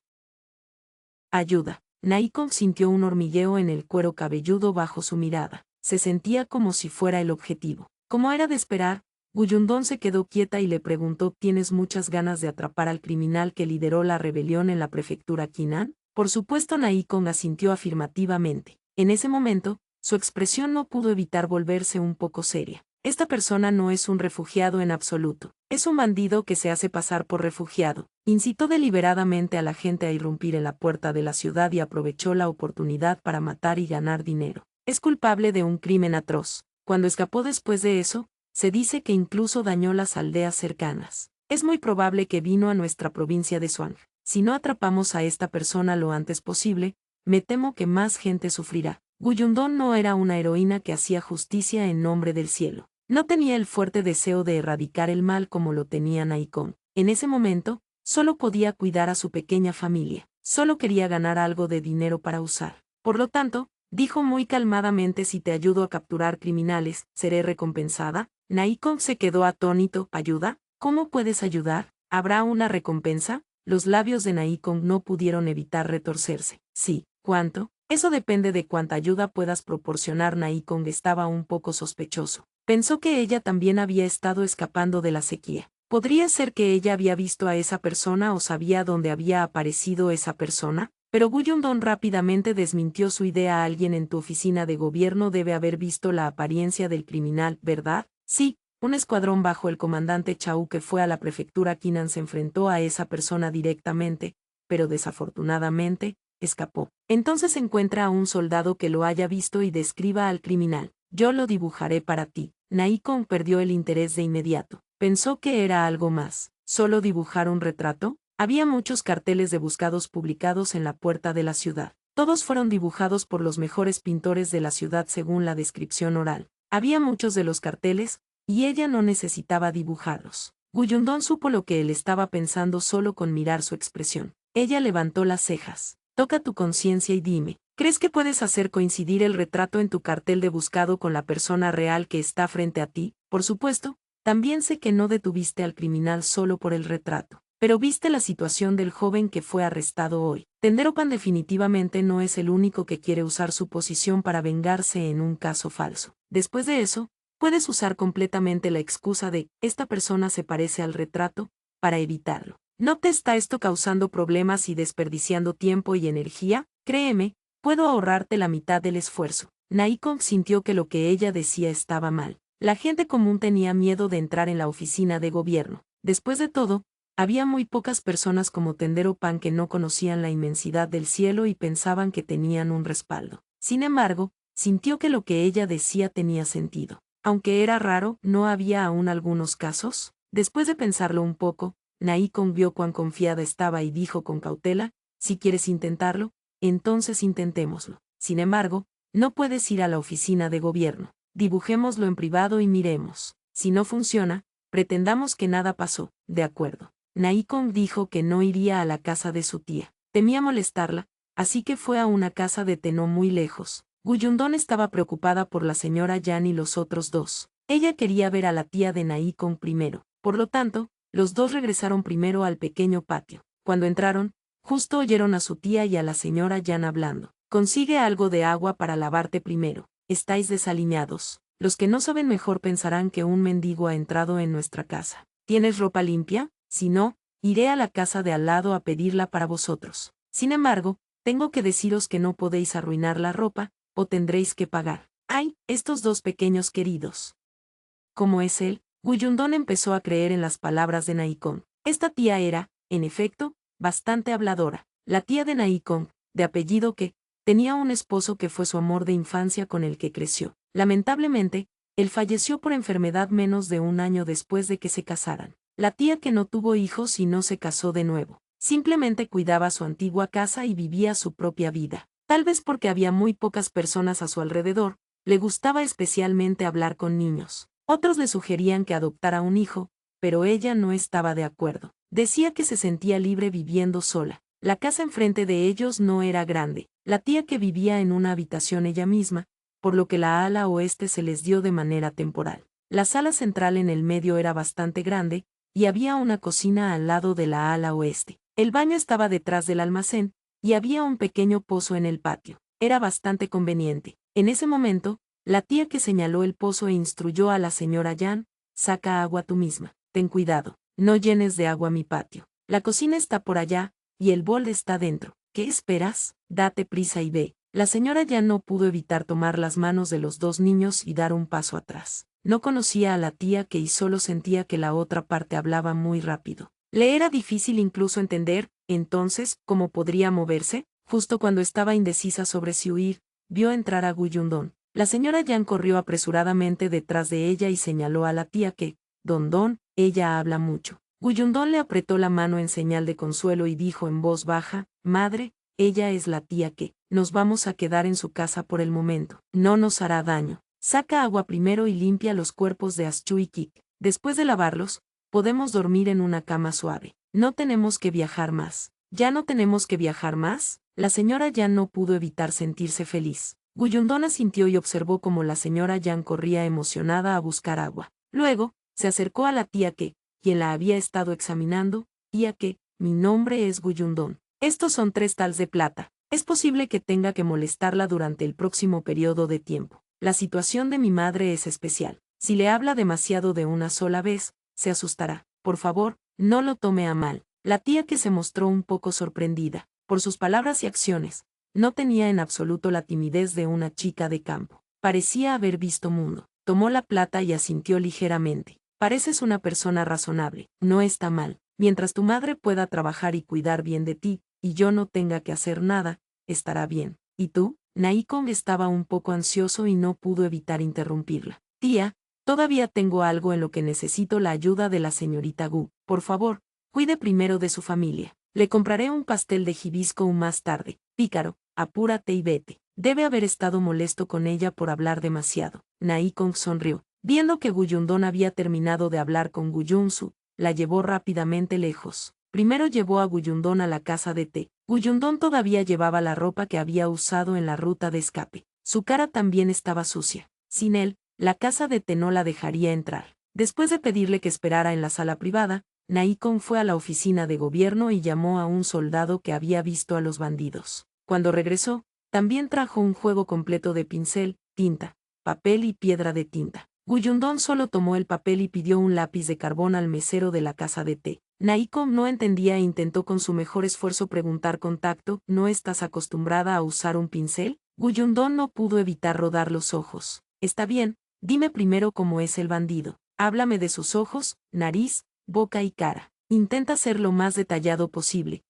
Ayuda. Naikon sintió un hormigueo en el cuero cabelludo bajo su mirada. Se sentía como si fuera el objetivo. Como era de esperar, Guyundón se quedó quieta y le preguntó: ¿Tienes muchas ganas de atrapar al criminal que lideró la rebelión en la prefectura Kinnan? Por supuesto. Naikon asintió afirmativamente. En ese momento, su expresión no pudo evitar volverse un poco seria. Esta persona no es un refugiado en absoluto. Es un bandido que se hace pasar por refugiado. Incitó deliberadamente a la gente a irrumpir en la puerta de la ciudad y aprovechó la oportunidad para matar y ganar dinero. Es culpable de un crimen atroz. Cuando escapó después de eso, se dice que incluso dañó las aldeas cercanas. Es muy probable que vino a nuestra provincia de Zhuang. Si no atrapamos a esta persona lo antes posible, me temo que más gente sufrirá. Guyundón no era una heroína que hacía justicia en nombre del cielo. No tenía el fuerte deseo de erradicar el mal como lo tenía Naikon. En ese momento, solo podía cuidar a su pequeña familia. Solo quería ganar algo de dinero para usar. Por lo tanto, dijo muy calmadamente: si te ayudo a capturar criminales, ¿seré recompensada? Naikon se quedó atónito. ¿Ayuda? ¿Cómo puedes ayudar? ¿Habrá una recompensa? Los labios de Naikon no pudieron evitar retorcerse. Sí. ¿Cuánto? Eso depende de cuánta ayuda puedas proporcionar. Naikon estaba un poco sospechoso. Pensó que ella también había estado escapando de la sequía. Podría ser que ella había visto a esa persona o sabía dónde había aparecido esa persona, pero Guyundon rápidamente desmintió su idea. Alguien en tu oficina de gobierno debe haber visto la apariencia del criminal, ¿verdad? Sí, un escuadrón bajo el comandante Chau que fue a la prefectura Kinan se enfrentó a esa persona directamente, pero desafortunadamente, escapó. Entonces encuentra a un soldado que lo haya visto y describa al criminal. Yo lo dibujaré para ti. Naikon perdió el interés de inmediato. Pensó que era algo más. ¿Solo dibujar un retrato? Había muchos carteles de buscados publicados en la puerta de la ciudad. Todos fueron dibujados por los mejores pintores de la ciudad según la descripción oral. Había muchos de los carteles, y ella no necesitaba dibujarlos. Guyundon supo lo que él estaba pensando solo con mirar su expresión. Ella levantó las cejas. Toca tu conciencia y dime, ¿crees que puedes hacer coincidir el retrato en tu cartel de buscado con la persona real que está frente a ti? Por supuesto, también sé que no detuviste al criminal solo por el retrato, pero viste la situación del joven que fue arrestado hoy. Tenderopan definitivamente no es el único que quiere usar su posición para vengarse en un caso falso. Después de eso, puedes usar completamente la excusa de «esta persona se parece al retrato» para evitarlo. ¿No te está esto causando problemas y desperdiciando tiempo y energía? Créeme, puedo ahorrarte la mitad del esfuerzo. Naikon sintió que lo que ella decía estaba mal. La gente común tenía miedo de entrar en la oficina de gobierno. Después de todo, había muy pocas personas como Tenderopan que no conocían la inmensidad del cielo y pensaban que tenían un respaldo. Sin embargo, sintió que lo que ella decía tenía sentido. Aunque era raro, ¿no había aún algunos casos? Después de pensarlo un poco, Naikon vio cuán confiada estaba y dijo con cautela: si quieres intentarlo, entonces intentémoslo. Sin embargo, no puedes ir a la oficina de gobierno. Dibujémoslo en privado y miremos. Si no funciona, pretendamos que nada pasó. De acuerdo. Naikon dijo que no iría a la casa de su tía. Temía molestarla, así que fue a una casa de té no muy lejos. Guyundon estaba preocupada por la señora Yan y los otros dos. Ella quería ver a la tía de Naikon primero. Por lo tanto, los dos regresaron primero al pequeño patio. Cuando entraron, justo oyeron a su tía y a la señora Yan hablando. Consigue algo de agua para lavarte primero. Estáis desaliñados. Los que no saben mejor pensarán que un mendigo ha entrado en nuestra casa. ¿Tienes ropa limpia? Si no, iré a la casa de al lado a pedirla para vosotros. Sin embargo, tengo que deciros que no podéis arruinar la ropa, o tendréis que pagar. ¡Ay, estos dos pequeños queridos! ¿Cómo es él? Guyundon empezó a creer en las palabras de Naikon. Esta tía era, en efecto, bastante habladora. La tía de Naikon, de apellido que, tenía un esposo que fue su amor de infancia con el que creció. Lamentablemente, él falleció por enfermedad menos de un año después de que se casaran. La tía que no tuvo hijos y no se casó de nuevo. Simplemente cuidaba su antigua casa y vivía su propia vida. Tal vez porque había muy pocas personas a su alrededor, le gustaba especialmente hablar con niños. Otros le sugerían que adoptara un hijo, pero ella no estaba de acuerdo. Decía que se sentía libre viviendo sola. La casa enfrente de ellos no era grande. La tía que vivía en una habitación ella misma, por lo que la ala oeste se les dio de manera temporal. La sala central en el medio era bastante grande, y había una cocina al lado de la ala oeste. El baño estaba detrás del almacén, y había un pequeño pozo en el patio. Era bastante conveniente. En ese momento, la tía que señaló el pozo e instruyó a la señora Yan: saca agua tú misma. Ten cuidado, no llenes de agua mi patio. La cocina está por allá, y el bol está dentro. ¿Qué esperas? Date prisa y ve. La señora Yan no pudo evitar tomar las manos de los dos niños y dar un paso atrás. No conocía a la tía que y solo sentía que la otra parte hablaba muy rápido. Le era difícil incluso entender, entonces, cómo podría moverse. Justo cuando estaba indecisa sobre si huir, vio entrar a Guyundon. La señora Yan corrió apresuradamente detrás de ella y señaló a la tía que, Don, ella habla mucho. Guyundon le apretó la mano en señal de consuelo y dijo en voz baja: madre, ella es la tía que, nos vamos a quedar en su casa por el momento. No nos hará daño. Saca agua primero y limpia los cuerpos de Aschu y Kik. Después de lavarlos, podemos dormir en una cama suave. No tenemos que viajar más. ¿Ya no tenemos que viajar más? La señora Yan no pudo evitar sentirse feliz. Guyundón asintió y observó cómo la señora Yan corría emocionada a buscar agua. Luego, se acercó a la tía que, quien la había estado examinando. Tía que, mi nombre es Guyundón. Estos son 3 tals de plata. Es posible que tenga que molestarla durante el próximo periodo de tiempo. La situación de mi madre es especial. Si le habla demasiado de una sola vez, se asustará. Por favor, no lo tome a mal. La tía que se mostró un poco sorprendida por sus palabras y acciones. No tenía en absoluto la timidez de una chica de campo. Parecía haber visto mundo. Tomó la plata y asintió ligeramente. Pareces una persona razonable. No está mal. Mientras tu madre pueda trabajar y cuidar bien de ti, y yo no tenga que hacer nada, estará bien. ¿Y tú? Naikon estaba un poco ansioso y no pudo evitar interrumpirla. Tía, todavía tengo algo en lo que necesito la ayuda de la señorita Gu. Por favor, cuide primero de su familia. Le compraré un pastel de hibisco más tarde. Pícaro, apúrate y vete. Debe haber estado molesto con ella por hablar demasiado. Naikon sonrió. Viendo que Guyundón había terminado de hablar con Guyunsu, la llevó rápidamente lejos. Primero llevó a Guyundón a la casa de té. Guyundón todavía llevaba la ropa que había usado en la ruta de escape. Su cara también estaba sucia. Sin él, la casa de té no la dejaría entrar. Después de pedirle que esperara en la sala privada, Naikon fue a la oficina de gobierno y llamó a un soldado que había visto a los bandidos. Cuando regresó, también trajo un juego completo de pincel, tinta, papel y piedra de tinta. Guyundón solo tomó el papel y pidió un lápiz de carbón al mesero de la casa de té. Naikon no entendía e intentó con su mejor esfuerzo preguntar con tacto, ¿no estás acostumbrada a usar un pincel? Guyundón no pudo evitar rodar los ojos. Está bien, dime primero cómo es el bandido. Háblame de sus ojos, nariz, boca y cara. Intenta ser lo más detallado posible.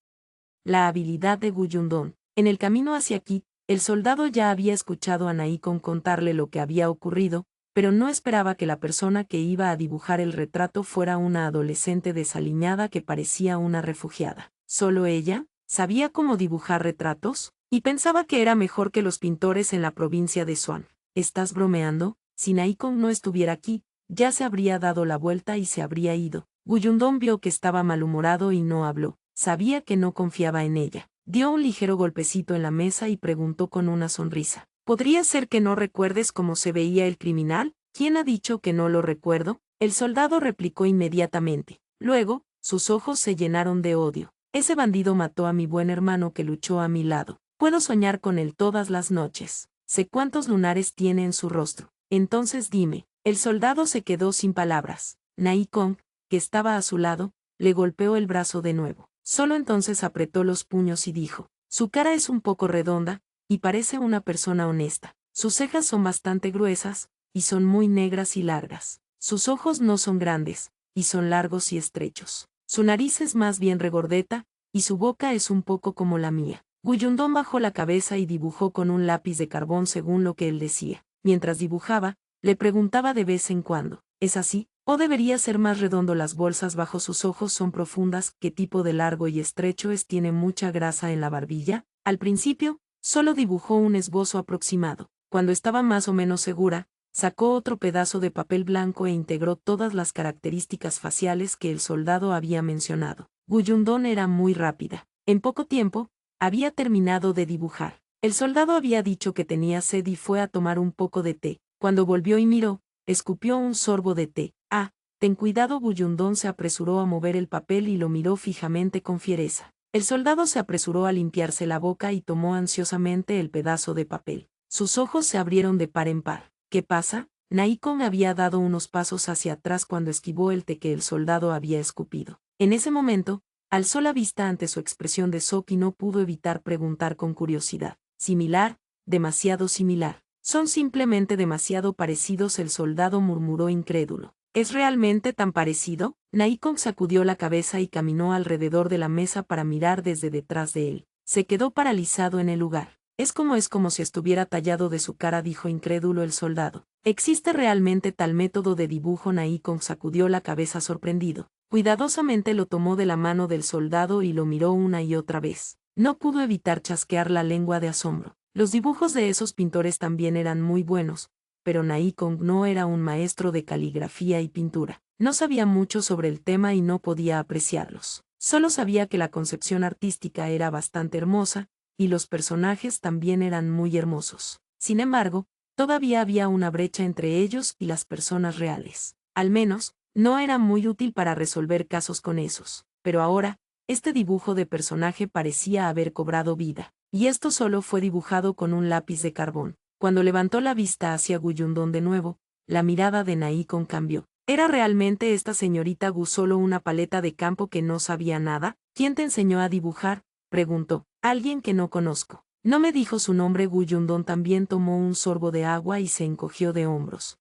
La habilidad de Guyundón. En el camino hacia aquí, el soldado ya había escuchado a Naikon contarle lo que había ocurrido, pero no esperaba que la persona que iba a dibujar el retrato fuera una adolescente desaliñada que parecía una refugiada. ¿Solo ella sabía cómo dibujar retratos? Y pensaba que era mejor que los pintores en la provincia de Swan. ¿Estás bromeando? Si Naikon no estuviera aquí, ya se habría dado la vuelta y se habría ido. Guyundón vio que estaba malhumorado y no habló. Sabía que no confiaba en ella. Dio un ligero golpecito en la mesa y preguntó con una sonrisa. ¿Podría ser que no recuerdes cómo se veía el criminal? ¿Quién ha dicho que no lo recuerdo? El soldado replicó inmediatamente. Luego, sus ojos se llenaron de odio. Ese bandido mató a mi buen hermano que luchó a mi lado. Puedo soñar con él todas las noches. Sé cuántos lunares tiene en su rostro. Entonces dime. El soldado se quedó sin palabras. Naikon, que estaba a su lado, le golpeó el brazo de nuevo. Solo entonces apretó los puños y dijo, su cara es un poco redonda, y parece una persona honesta. Sus cejas son bastante gruesas, y son muy negras y largas. Sus ojos no son grandes, y son largos y estrechos. Su nariz es más bien regordeta, y su boca es un poco como la mía. Guyundón bajó la cabeza y dibujó con un lápiz de carbón según lo que él decía. Mientras dibujaba, le preguntaba de vez en cuando, ¿es así? ¿O debería ser más redondo? Las bolsas bajo sus ojos son profundas. ¿Qué tipo de largo y estrecho es? ¿Tiene mucha grasa en la barbilla? Al principio, solo dibujó un esbozo aproximado. Cuando estaba más o menos segura, sacó otro pedazo de papel blanco e integró todas las características faciales que el soldado había mencionado. Guyundón era muy rápida. En poco tiempo, había terminado de dibujar. El soldado había dicho que tenía sed y fue a tomar un poco de té. Cuando volvió y miró, escupió un sorbo de té. Ah, ten cuidado. Guyundón se apresuró a mover el papel y lo miró fijamente con fiereza. El soldado se apresuró a limpiarse la boca y tomó ansiosamente el pedazo de papel. Sus ojos se abrieron de par en par. ¿Qué pasa? Naikon había dado unos pasos hacia atrás cuando esquivó el té que el soldado había escupido. En ese momento, alzó la vista ante su expresión de shock y no pudo evitar preguntar con curiosidad. ¿Similar? Demasiado similar. Son simplemente demasiado parecidos. El soldado murmuró incrédulo. ¿Es realmente tan parecido? Naikon sacudió la cabeza y caminó alrededor de la mesa para mirar desde detrás de él. Se quedó paralizado en el lugar. Es como si estuviera tallado de su cara, dijo incrédulo el soldado. ¿Existe realmente tal método de dibujo? Naikon sacudió la cabeza sorprendido. Cuidadosamente lo tomó de la mano del soldado y lo miró una y otra vez. No pudo evitar chasquear la lengua de asombro. Los dibujos de esos pintores también eran muy buenos, pero Naikon no era un maestro de caligrafía y pintura. No sabía mucho sobre el tema y no podía apreciarlos. Solo sabía que la concepción artística era bastante hermosa, y los personajes también eran muy hermosos. Sin embargo, todavía había una brecha entre ellos y las personas reales. Al menos, no era muy útil para resolver casos con esos. Pero ahora, este dibujo de personaje parecía haber cobrado vida. Y esto solo fue dibujado con un lápiz de carbón. Cuando levantó la vista hacia Guyundón de nuevo, la mirada de Naikon cambió. ¿Era realmente esta señorita Gu solo una paleta de campo que no sabía nada? ¿Quién te enseñó a dibujar?, preguntó. Alguien que no conozco. No me dijo su nombre. Guyundón también tomó un sorbo de agua y se encogió de hombros.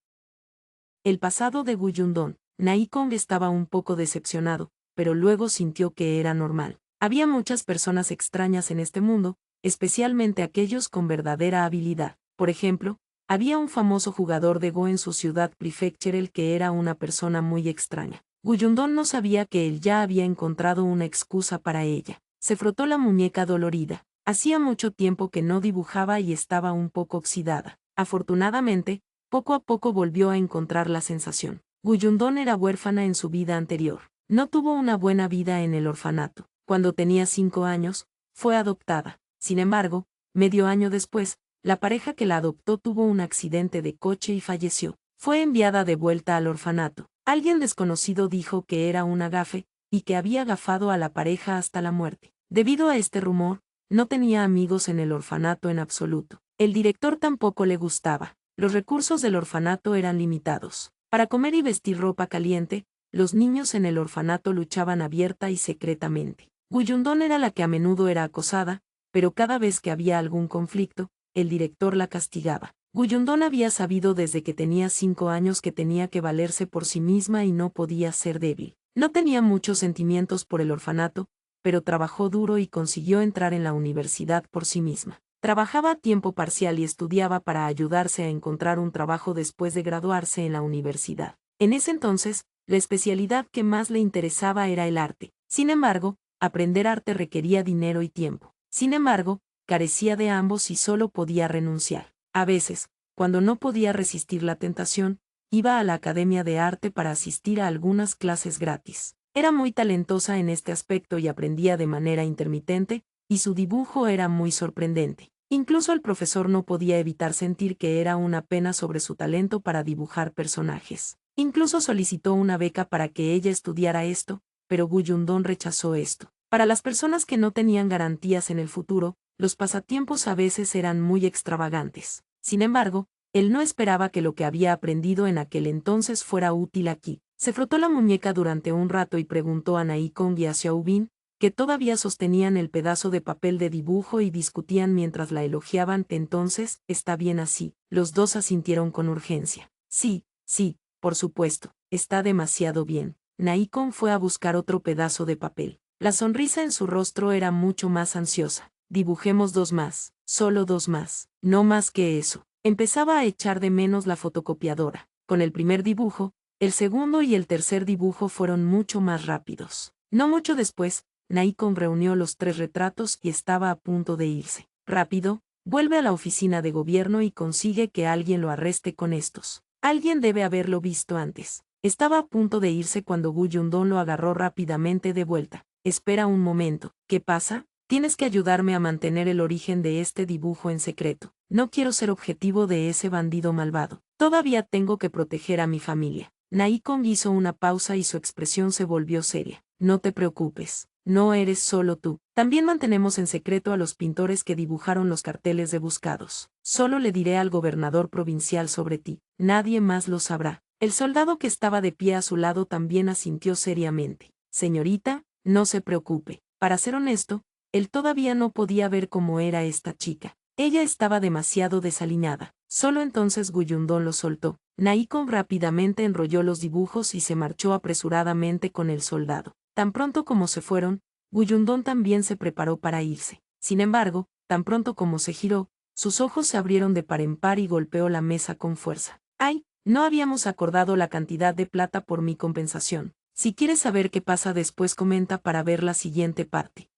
El pasado de Guyundón. Naikon estaba un poco decepcionado, pero luego sintió que era normal. Había muchas personas extrañas en este mundo, especialmente aquellos con verdadera habilidad. Por ejemplo, había un famoso jugador de Go en su ciudad Prefecture que era una persona muy extraña. Guyundón no sabía que él ya había encontrado una excusa para ella. Se frotó la muñeca dolorida. Hacía mucho tiempo que no dibujaba y estaba un poco oxidada. Afortunadamente, poco a poco volvió a encontrar la sensación. Guyundón era huérfana en su vida anterior. No tuvo una buena vida en el orfanato. Cuando tenía 5 años, fue adoptada. Sin embargo, medio año después, la pareja que la adoptó tuvo un accidente de coche y falleció. Fue enviada de vuelta al orfanato. Alguien desconocido dijo que era una gafe, y que había gafado a la pareja hasta la muerte. Debido a este rumor, no tenía amigos en el orfanato en absoluto. El director tampoco le gustaba. Los recursos del orfanato eran limitados. Para comer y vestir ropa caliente, los niños en el orfanato luchaban abierta y secretamente. Guyundón era la que a menudo era acosada, pero cada vez que había algún conflicto, el director la castigaba. Guyundón había sabido desde que tenía 5 años que tenía que valerse por sí misma y no podía ser débil. No tenía muchos sentimientos por el orfanato, pero trabajó duro y consiguió entrar en la universidad por sí misma. Trabajaba a tiempo parcial y estudiaba para ayudarse a encontrar un trabajo después de graduarse en la universidad. En ese entonces, la especialidad que más le interesaba era el arte. Sin embargo, aprender arte requería dinero y tiempo. Sin embargo, carecía de ambos y solo podía renunciar. A veces, cuando no podía resistir la tentación, iba a la academia de arte para asistir a algunas clases gratis. Era muy talentosa en este aspecto y aprendía de manera intermitente, y su dibujo era muy sorprendente. Incluso el profesor no podía evitar sentir que era una pena sobre su talento para dibujar personajes. Incluso solicitó una beca para que ella estudiara esto, pero Guyundón rechazó esto. Para las personas que no tenían garantías en el futuro, los pasatiempos a veces eran muy extravagantes. Sin embargo, él no esperaba que lo que había aprendido en aquel entonces fuera útil aquí. Se frotó la muñeca durante un rato y preguntó a Naikon y a Xiaobin, que todavía sostenían el pedazo de papel de dibujo y discutían mientras la elogiaban. Entonces, ¿está bien así? Los dos asintieron con urgencia. Sí, sí, por supuesto, está demasiado bien. Naikon fue a buscar otro pedazo de papel. La sonrisa en su rostro era mucho más ansiosa. Dibujemos 2 más, solo 2 más, no más que eso. Empezaba a echar de menos la fotocopiadora. Con el primer dibujo, el segundo y el tercer dibujo fueron mucho más rápidos. No mucho después, Naikon reunió los 3 retratos y estaba a punto de irse. Rápido, vuelve a la oficina de gobierno y consigue que alguien lo arreste con estos. Alguien debe haberlo visto antes. Estaba a punto de irse cuando Guyundón lo agarró rápidamente de vuelta. Espera un momento. ¿Qué pasa? Tienes que ayudarme a mantener el origen de este dibujo en secreto. No quiero ser objetivo de ese bandido malvado. Todavía tengo que proteger a mi familia. Naikon hizo una pausa y su expresión se volvió seria. No te preocupes. No eres solo tú. También mantenemos en secreto a los pintores que dibujaron los carteles de buscados. Solo le diré al gobernador provincial sobre ti. Nadie más lo sabrá. El soldado que estaba de pie a su lado también asintió seriamente. Señorita, no se preocupe. Para ser honesto, él todavía no podía ver cómo era esta chica. Ella estaba demasiado desaliñada. Solo entonces Guyundón lo soltó. Naikon rápidamente enrolló los dibujos y se marchó apresuradamente con el soldado. Tan pronto como se fueron, Guyundón también se preparó para irse. Sin embargo, tan pronto como se giró, sus ojos se abrieron de par en par y golpeó la mesa con fuerza. ¡Ay! No habíamos acordado la cantidad de plata por mi compensación. Si quieres saber qué pasa después, comenta para ver la siguiente parte.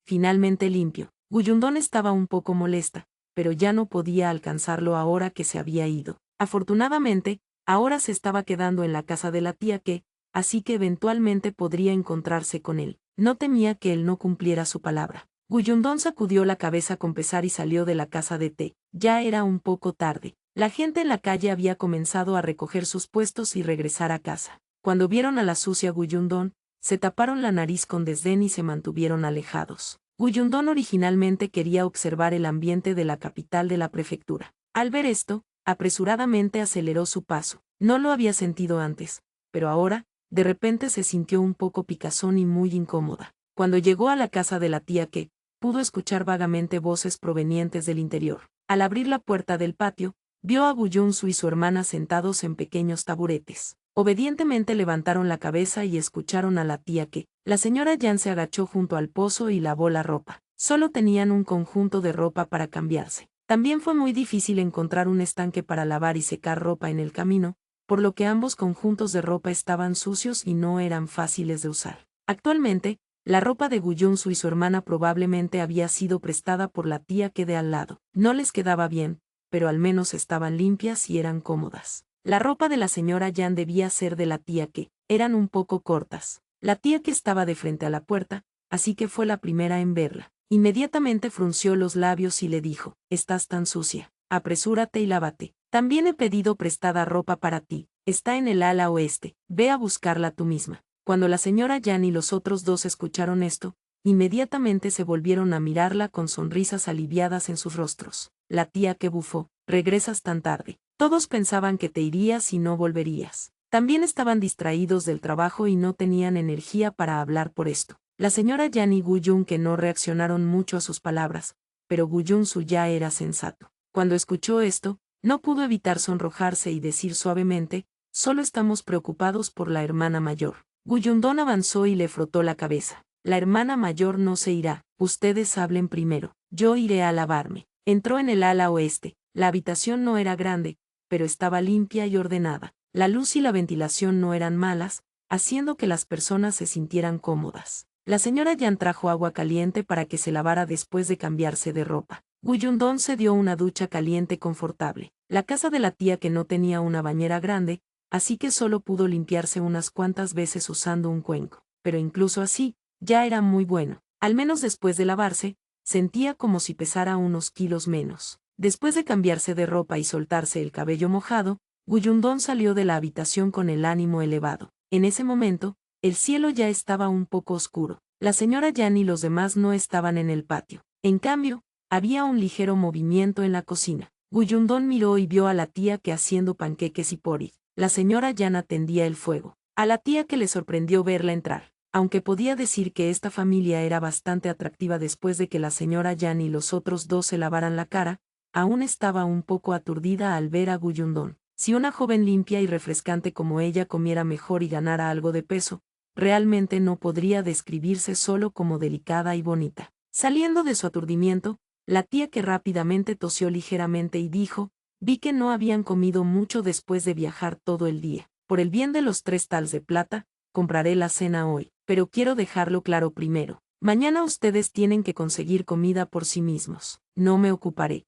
Finalmente limpio. Guyundón estaba un poco molesta, pero ya no podía alcanzarlo ahora que se había ido. Afortunadamente, ahora se estaba quedando en la casa de la tía que, así que eventualmente podría encontrarse con él. No temía que él no cumpliera su palabra. Guyundón sacudió la cabeza con pesar y salió de la casa de té. Ya era un poco tarde. La gente en la calle había comenzado a recoger sus puestos y regresar a casa. Cuando vieron a la sucia Guyundón, se taparon la nariz con desdén y se mantuvieron alejados. Guyundón originalmente quería observar el ambiente de la capital de la prefectura. Al ver esto, apresuradamente aceleró su paso. No lo había sentido antes, pero ahora, de repente se sintió un poco picazón y muy incómoda. Cuando llegó a la casa de la tía que, pudo escuchar vagamente voces provenientes del interior. Al abrir la puerta del patio, vio a Guyunsu y su hermana sentados en pequeños taburetes. Obedientemente levantaron la cabeza y escucharon a la tía que, la señora Yan se agachó junto al pozo y lavó la ropa. Solo tenían un conjunto de ropa para cambiarse. También fue muy difícil encontrar un estanque para lavar y secar ropa en el camino, por lo que ambos conjuntos de ropa estaban sucios y no eran fáciles de usar. Actualmente, la ropa de Guyunsu y su hermana probablemente había sido prestada por la tía que de al lado. No les quedaba bien, pero al menos estaban limpias y eran cómodas. La ropa de la señora Yan debía ser de la tía que, eran un poco cortas. La tía que estaba de frente a la puerta, así que fue la primera en verla. Inmediatamente frunció los labios y le dijo, «Estás tan sucia. Apresúrate y lávate. También he pedido prestada ropa para ti. Está en el ala oeste. Ve a buscarla tú misma». Cuando la señora Yan y los otros dos escucharon esto, inmediatamente se volvieron a mirarla con sonrisas aliviadas en sus rostros. La tía que bufó, «¿Regresas tan tarde? Todos pensaban que te irías y no volverías». También estaban distraídos del trabajo y no tenían energía para hablar por esto. La señora Yan y Guyun que no reaccionaron mucho a sus palabras, pero Guyunsu ya era sensato. Cuando escuchó esto, no pudo evitar sonrojarse y decir suavemente, «Solo estamos preocupados por la hermana mayor». Guyundón avanzó y le frotó la cabeza. «La hermana mayor no se irá, ustedes hablen primero, yo iré a lavarme». Entró en el ala oeste. La habitación no era grande, pero estaba limpia y ordenada. La luz y la ventilación no eran malas, haciendo que las personas se sintieran cómodas. La señora Yan trajo agua caliente para que se lavara después de cambiarse de ropa. Guyundón se dio una ducha caliente confortable. La casa de la tía que no tenía una bañera grande, así que solo pudo limpiarse unas cuantas veces usando un cuenco. Pero incluso así, ya era muy bueno. Al menos después de lavarse, sentía como si pesara unos kilos menos. Después de cambiarse de ropa y soltarse el cabello mojado, Guyundón salió de la habitación con el ánimo elevado. En ese momento, el cielo ya estaba un poco oscuro. La señora Yan y los demás no estaban en el patio. En cambio, había un ligero movimiento en la cocina. Guyundón miró y vio a la tía que haciendo panqueques y porridge. La señora Yan atendía el fuego. A la tía que le sorprendió verla entrar. Aunque podía decir que esta familia era bastante atractiva después de que la señora Yan y los otros dos se lavaran la cara, aún estaba un poco aturdida al ver a Guyundón. Si una joven limpia y refrescante como ella comiera mejor y ganara algo de peso, realmente no podría describirse solo como delicada y bonita. Saliendo de su aturdimiento, la tía que rápidamente tosió ligeramente y dijo, «Vi que no habían comido mucho después de viajar todo el día. Por el bien de los 3 tals de plata, compraré la cena hoy, pero quiero dejarlo claro primero. Mañana ustedes tienen que conseguir comida por sí mismos. No me ocuparé.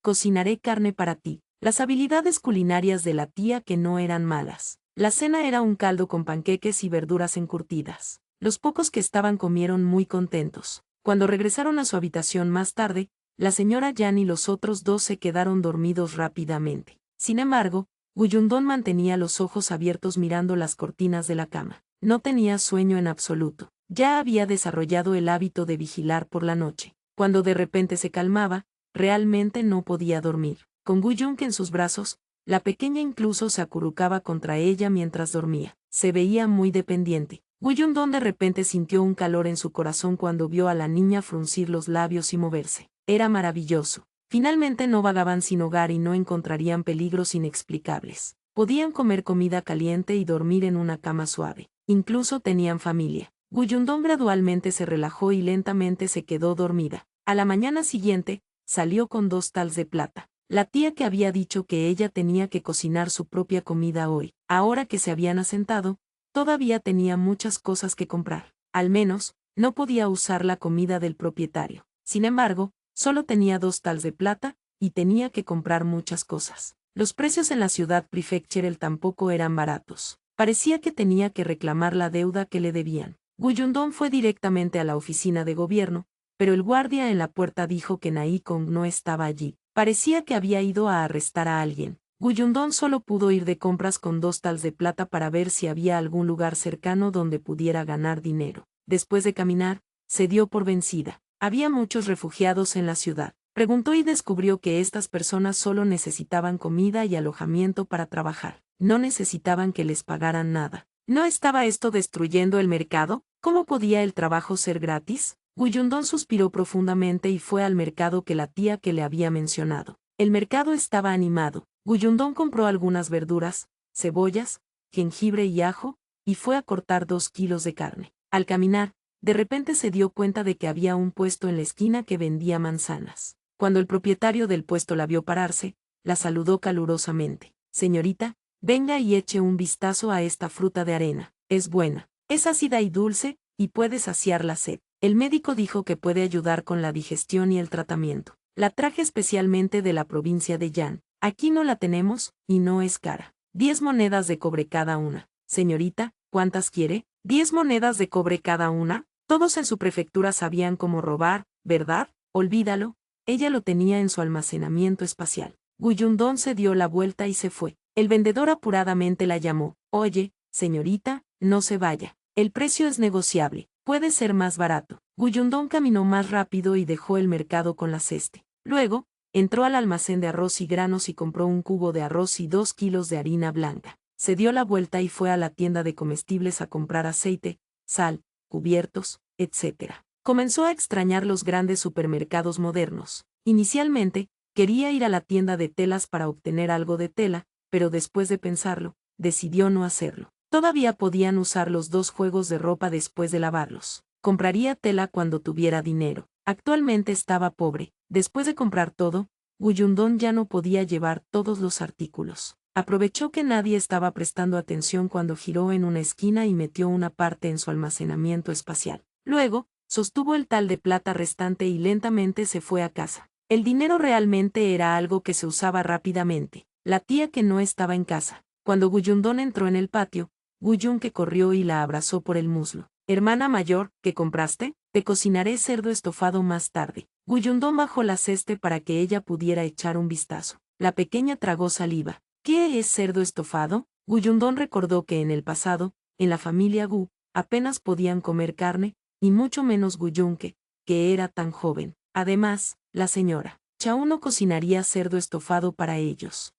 Cocinaré carne para ti». Las habilidades culinarias de la tía que no eran malas. La cena era un caldo con panqueques y verduras encurtidas. Los pocos que estaban comieron muy contentos. Cuando regresaron a su habitación más tarde, la señora Yan y los otros dos se quedaron dormidos rápidamente. Sin embargo, Guyundón mantenía los ojos abiertos mirando las cortinas de la cama. No tenía sueño en absoluto. Ya había desarrollado el hábito de vigilar por la noche. Cuando de repente se calmaba, realmente no podía dormir. Con Guyun en sus brazos, la pequeña incluso se acurrucaba contra ella mientras dormía. Se veía muy dependiente. Guyundón de repente sintió un calor en su corazón cuando vio a la niña fruncir los labios y moverse. Era maravilloso. Finalmente no vagaban sin hogar y no encontrarían peligros inexplicables. Podían comer comida caliente y dormir en una cama suave. Incluso tenían familia. Guyundón gradualmente se relajó y lentamente se quedó dormida. A la mañana siguiente, salió con 2 tals de plata. La tía que había dicho que ella tenía que cocinar su propia comida hoy, ahora que se habían asentado, todavía tenía muchas cosas que comprar. Al menos, no podía usar la comida del propietario. Sin embargo, solo tenía 2 tals de plata, y tenía que comprar muchas cosas. Los precios en la ciudad prefectural tampoco eran baratos. Parecía que tenía que reclamar la deuda que le debían. Guyundong fue directamente a la oficina de gobierno, pero el guardia en la puerta dijo que Nai Kong no estaba allí. Parecía que había ido a arrestar a alguien. Guyundong solo pudo ir de compras con 2 tals de plata para ver si había algún lugar cercano donde pudiera ganar dinero. Después de caminar, se dio por vencida. Había muchos refugiados en la ciudad. Preguntó y descubrió que estas personas solo necesitaban comida y alojamiento para trabajar. No necesitaban que les pagaran nada. ¿No estaba esto destruyendo el mercado? ¿Cómo podía el trabajo ser gratis? Guyundong suspiró profundamente y fue al mercado que la tía que le había mencionado. El mercado estaba animado. Guyundong compró algunas verduras, cebollas, jengibre y ajo, y fue a cortar 2 kilos de carne. Al caminar, de repente se dio cuenta de que había un puesto en la esquina que vendía manzanas. Cuando el propietario del puesto la vio pararse, la saludó calurosamente. Señorita, venga y eche un vistazo a esta fruta de arena. Es buena, es ácida y dulce, y puede saciar la sed. El médico dijo que puede ayudar con la digestión y el tratamiento. La traje especialmente de la provincia de Yan. Aquí no la tenemos, y no es cara. 10 monedas de cobre cada una. Señorita, ¿cuántas quiere? 10 monedas de cobre cada una. Todos en su prefectura sabían cómo robar, ¿verdad? Olvídalo. Ella lo tenía en su almacenamiento espacial. Guyundong se dio la vuelta y se fue. El vendedor apuradamente la llamó. Oye, señorita, no se vaya. El precio es negociable. Puede ser más barato. Guyundong caminó más rápido y dejó el mercado con la cesta. Luego, entró al almacén de arroz y granos y compró un cubo de arroz y 2 kilos de harina blanca. Se dio la vuelta y fue a la tienda de comestibles a comprar aceite, sal, cubiertos, etc. Comenzó a extrañar los grandes supermercados modernos. Inicialmente, quería ir a la tienda de telas para obtener algo de tela, pero después de pensarlo, decidió no hacerlo. Todavía podían usar los 2 juegos de ropa después de lavarlos. Compraría tela cuando tuviera dinero. Actualmente estaba pobre. Después de comprar todo, Guyundong ya no podía llevar todos los artículos. Aprovechó que nadie estaba prestando atención cuando giró en una esquina y metió una parte en su almacenamiento espacial. Luego, sostuvo el tal de plata restante y lentamente se fue a casa. El dinero realmente era algo que se usaba rápidamente. La tía que no estaba en casa. Cuando Guyundong entró en el patio, Guyun que corrió y la abrazó por el muslo. Hermana mayor, ¿qué compraste? Te cocinaré cerdo estofado más tarde. Guyundong bajó la cesta para que ella pudiera echar un vistazo. La pequeña tragó saliva. ¿Qué es cerdo estofado? Guyundong recordó que en el pasado, en la familia Gu, apenas podían comer carne, y mucho menos Guyun que era tan joven. Además, la señora Chao no cocinaría cerdo estofado para ellos.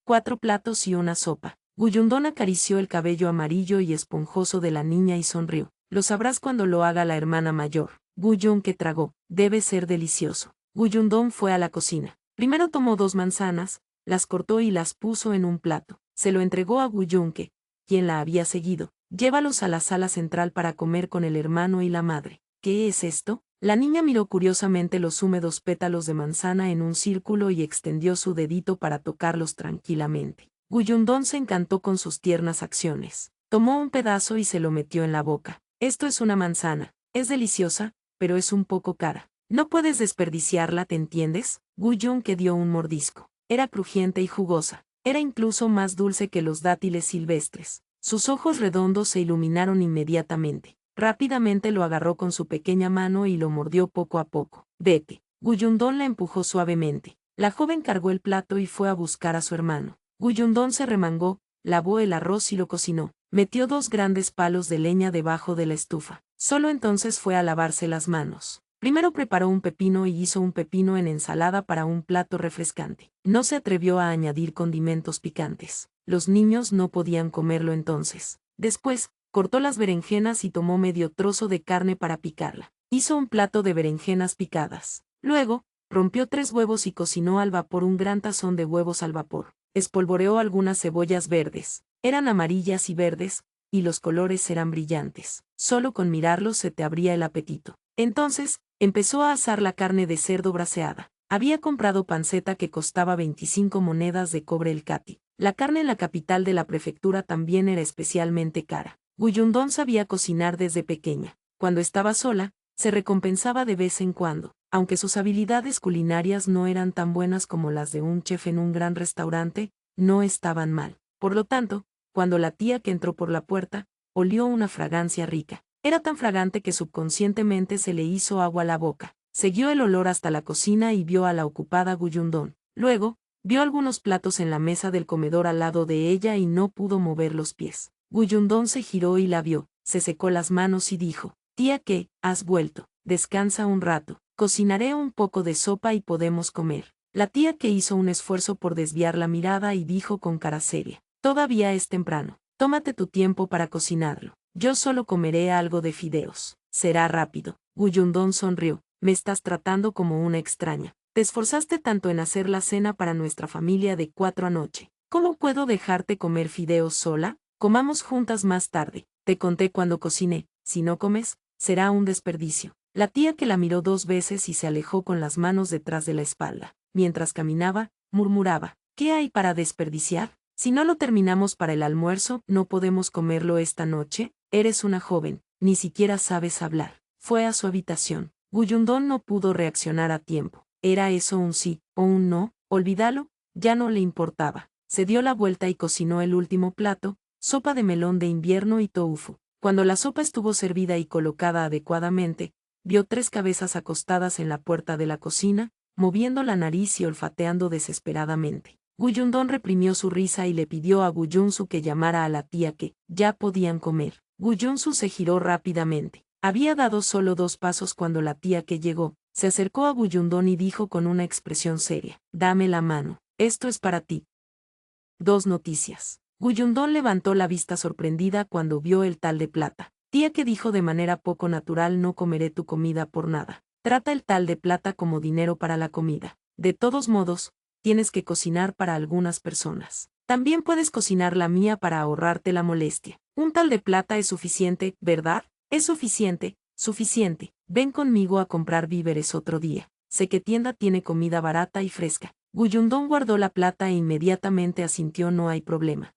4 platos y una sopa. Guyundong acarició el cabello amarillo y esponjoso de la niña y sonrió. Lo sabrás cuando lo haga la hermana mayor. Guyun que tragó. Debe ser delicioso. Guyundong fue a la cocina. Primero tomó 2 manzanas, las cortó y las puso en un plato. Se lo entregó a Guyun quien la había seguido. Llévalos a la sala central para comer con el hermano y la madre. ¿Qué es esto? La niña miró curiosamente los húmedos pétalos de manzana en un círculo y extendió su dedito para tocarlos tranquilamente. Guyundong se encantó con sus tiernas acciones. Tomó un pedazo y se lo metió en la boca. Esto es una manzana. Es deliciosa, pero es un poco cara. No puedes desperdiciarla, ¿te entiendes? Guyun que dio un mordisco. Era crujiente y jugosa. Era incluso más dulce que los dátiles silvestres. Sus ojos redondos se iluminaron inmediatamente. Rápidamente lo agarró con su pequeña mano y lo mordió poco a poco. Vete. Guyundong la empujó suavemente. La joven cargó el plato y fue a buscar a su hermano. Guyundong se remangó, lavó el arroz y lo cocinó. Metió 2 grandes palos de leña debajo de la estufa. Solo entonces fue a lavarse las manos. Primero preparó un pepino y hizo un pepino en ensalada para un plato refrescante. No se atrevió a añadir condimentos picantes. Los niños no podían comerlo entonces. Después, cortó las berenjenas y tomó medio trozo de carne para picarla. Hizo un plato de berenjenas picadas. Luego, rompió 3 huevos y cocinó al vapor un gran tazón de huevos al vapor. Espolvoreó algunas cebollas verdes. Eran amarillas y verdes, y los colores eran brillantes. Solo con mirarlos se te abría el apetito. Entonces, empezó a asar la carne de cerdo braseada. Había comprado panceta que costaba 25 monedas de cobre el cati. La carne en la capital de la prefectura también era especialmente cara. Guyundong sabía cocinar desde pequeña. Cuando estaba sola, se recompensaba de vez en cuando. Aunque sus habilidades culinarias no eran tan buenas como las de un chef en un gran restaurante, no estaban mal. Por lo tanto, cuando la tía que entró por la puerta, olió una fragancia rica. Era tan fragante que subconscientemente se le hizo agua a la boca. Siguió el olor hasta la cocina y vio a la ocupada Guyundón. Luego, vio algunos platos en la mesa del comedor al lado de ella y no pudo mover los pies. Guyundón se giró y la vio, se secó las manos y dijo: «Tía, ¿qué? Has vuelto. Descansa un rato. Cocinaré un poco de sopa y podemos comer». La tía que hizo un esfuerzo por desviar la mirada y dijo con cara seria: «Todavía es temprano. Tómate tu tiempo para cocinarlo. Yo solo comeré algo de fideos. Será rápido». Guyundón sonrió: «Me estás tratando como una extraña. Te esforzaste tanto en hacer la cena para nuestra familia de 4 anoche. ¿Cómo puedo dejarte comer fideos sola? Comamos juntas más tarde. Te conté cuando cociné. Si no comes, será un desperdicio». La tía que la miró 2 veces y se alejó con las manos detrás de la espalda. Mientras caminaba, murmuraba: «¿Qué hay para desperdiciar? Si no lo terminamos para el almuerzo, ¿no podemos comerlo esta noche? Eres una joven, ni siquiera sabes hablar». Fue a su habitación. Guyundón no pudo reaccionar a tiempo. ¿Era eso un sí o un no? Olvídalo, ya no le importaba. Se dio la vuelta y cocinó el último plato, sopa de melón de invierno y tofu. Cuando la sopa estuvo servida y colocada adecuadamente, vio 3 cabezas acostadas en la puerta de la cocina, moviendo la nariz y olfateando desesperadamente. Guyundón reprimió su risa y le pidió a Guyunsu que llamara a la tía que ya podían comer. Guyunsu se giró rápidamente. Había dado solo 2 pasos cuando la tía que llegó, se acercó a Guyundón y dijo con una expresión seria: «Dame la mano. Esto es para ti». 2 noticias. Guyundón levantó la vista sorprendida cuando vio el tal de plata. «Tía que», dijo de manera poco natural, «no comeré tu comida por nada. Trata el tal de plata como dinero para la comida. De todos modos, tienes que cocinar para algunas personas. También puedes cocinar la mía para ahorrarte la molestia. Un tal de plata es suficiente, ¿verdad? Es suficiente, suficiente. Ven conmigo a comprar víveres otro día. Sé que tienda tiene comida barata y fresca». Guyundón guardó la plata e inmediatamente asintió: «No hay problema».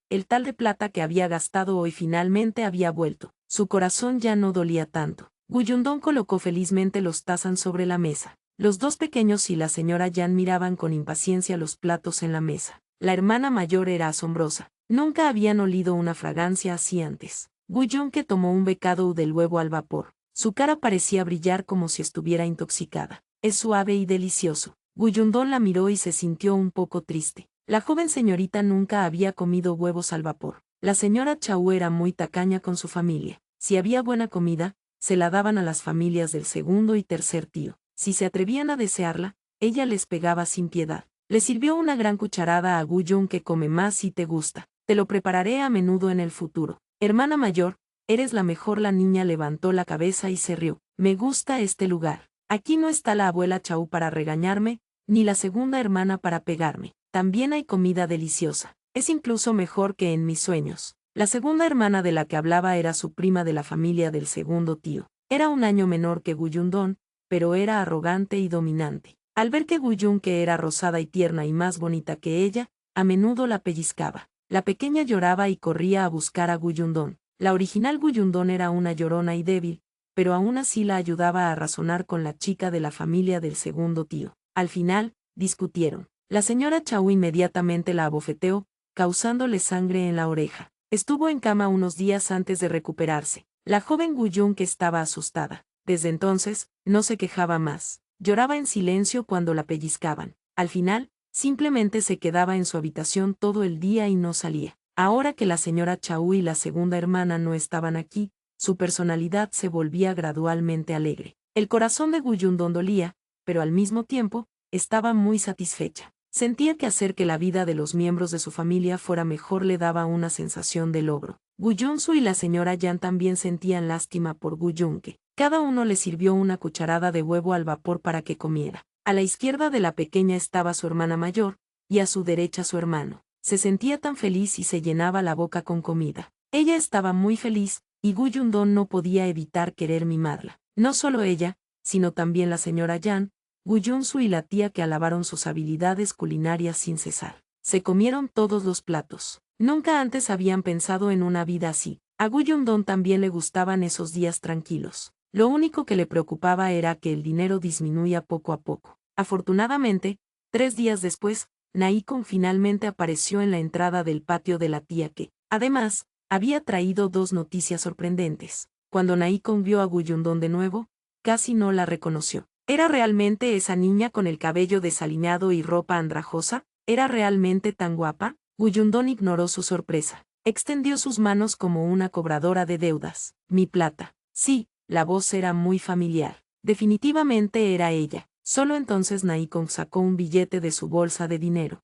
El tal de plata que había gastado hoy finalmente había vuelto. Su corazón ya no dolía tanto. Guyundón colocó felizmente los tazán sobre la mesa. Los 2 pequeños y la señora Yan miraban con impaciencia los platos en la mesa. La hermana mayor era asombrosa. Nunca habían olido una fragancia así antes. Guyun que tomó un bocado del huevo al vapor. Su cara parecía brillar como si estuviera intoxicada. «Es suave y delicioso». Guyundón la miró y se sintió un poco triste. La joven señorita nunca había comido huevos al vapor. La señora Chau era muy tacaña con su familia. Si había buena comida, se la daban a las familias del segundo y tercer tío. Si se atrevían a desearla, ella les pegaba sin piedad. Le sirvió una gran cucharada a Guyun que: «Come más si te gusta. Te lo prepararé a menudo en el futuro. Hermana mayor, eres la mejor». La niña levantó la cabeza y se rió. «Me gusta este lugar. Aquí no está la abuela Chau para regañarme, ni la segunda hermana para pegarme. También hay comida deliciosa. Es incluso mejor que en mis sueños». La segunda hermana de la que hablaba era su prima de la familia del segundo tío. Era un año menor que Guyundón, pero era arrogante y dominante. Al ver que Guyun, que era rosada y tierna y más bonita que ella, a menudo la pellizcaba. La pequeña lloraba y corría a buscar a Guyundón. La original Guyundón era una llorona y débil, pero aún así la ayudaba a razonar con la chica de la familia del segundo tío. Al final, discutieron. La señora Chau inmediatamente la abofeteó, causándole sangre en la oreja. Estuvo en cama unos días antes de recuperarse. La joven Guyun que estaba asustada. Desde entonces, no se quejaba más. Lloraba en silencio cuando la pellizcaban. Al final, simplemente se quedaba en su habitación todo el día y no salía. Ahora que la señora Chau y la segunda hermana no estaban aquí, su personalidad se volvía gradualmente alegre. El corazón de Guyundón dolía, pero al mismo tiempo, estaba muy satisfecha. Sentía que hacer que la vida de los miembros de su familia fuera mejor le daba una sensación de logro. Guyunsu y la señora Yan también sentían lástima por Guyunke. Cada uno le sirvió una cucharada de huevo al vapor para que comiera. A la izquierda de la pequeña estaba su hermana mayor, y a su derecha su hermano. Se sentía tan feliz y se llenaba la boca con comida. Ella estaba muy feliz, y Guyundón no podía evitar querer mimarla. No solo ella, sino también la señora Yan, Guyunsu y la tía que alabaron sus habilidades culinarias sin cesar. Se comieron todos los platos. Nunca antes habían pensado en una vida así. A Guyundón también le gustaban esos días tranquilos. Lo único que le preocupaba era que el dinero disminuía poco a poco. Afortunadamente, 3 días después, Naikon finalmente apareció en la entrada del patio de la tía que, además, había traído 2 noticias sorprendentes. Cuando Naikon vio a Guyundón de nuevo, casi no la reconoció. ¿Era realmente esa niña con el cabello desaliñado y ropa andrajosa? ¿Era realmente tan guapa? Guyundón ignoró su sorpresa. Extendió sus manos como una cobradora de deudas. Mi plata. Sí, la voz era muy familiar. Definitivamente era ella. Solo entonces Naikon sacó un billete de su bolsa de dinero.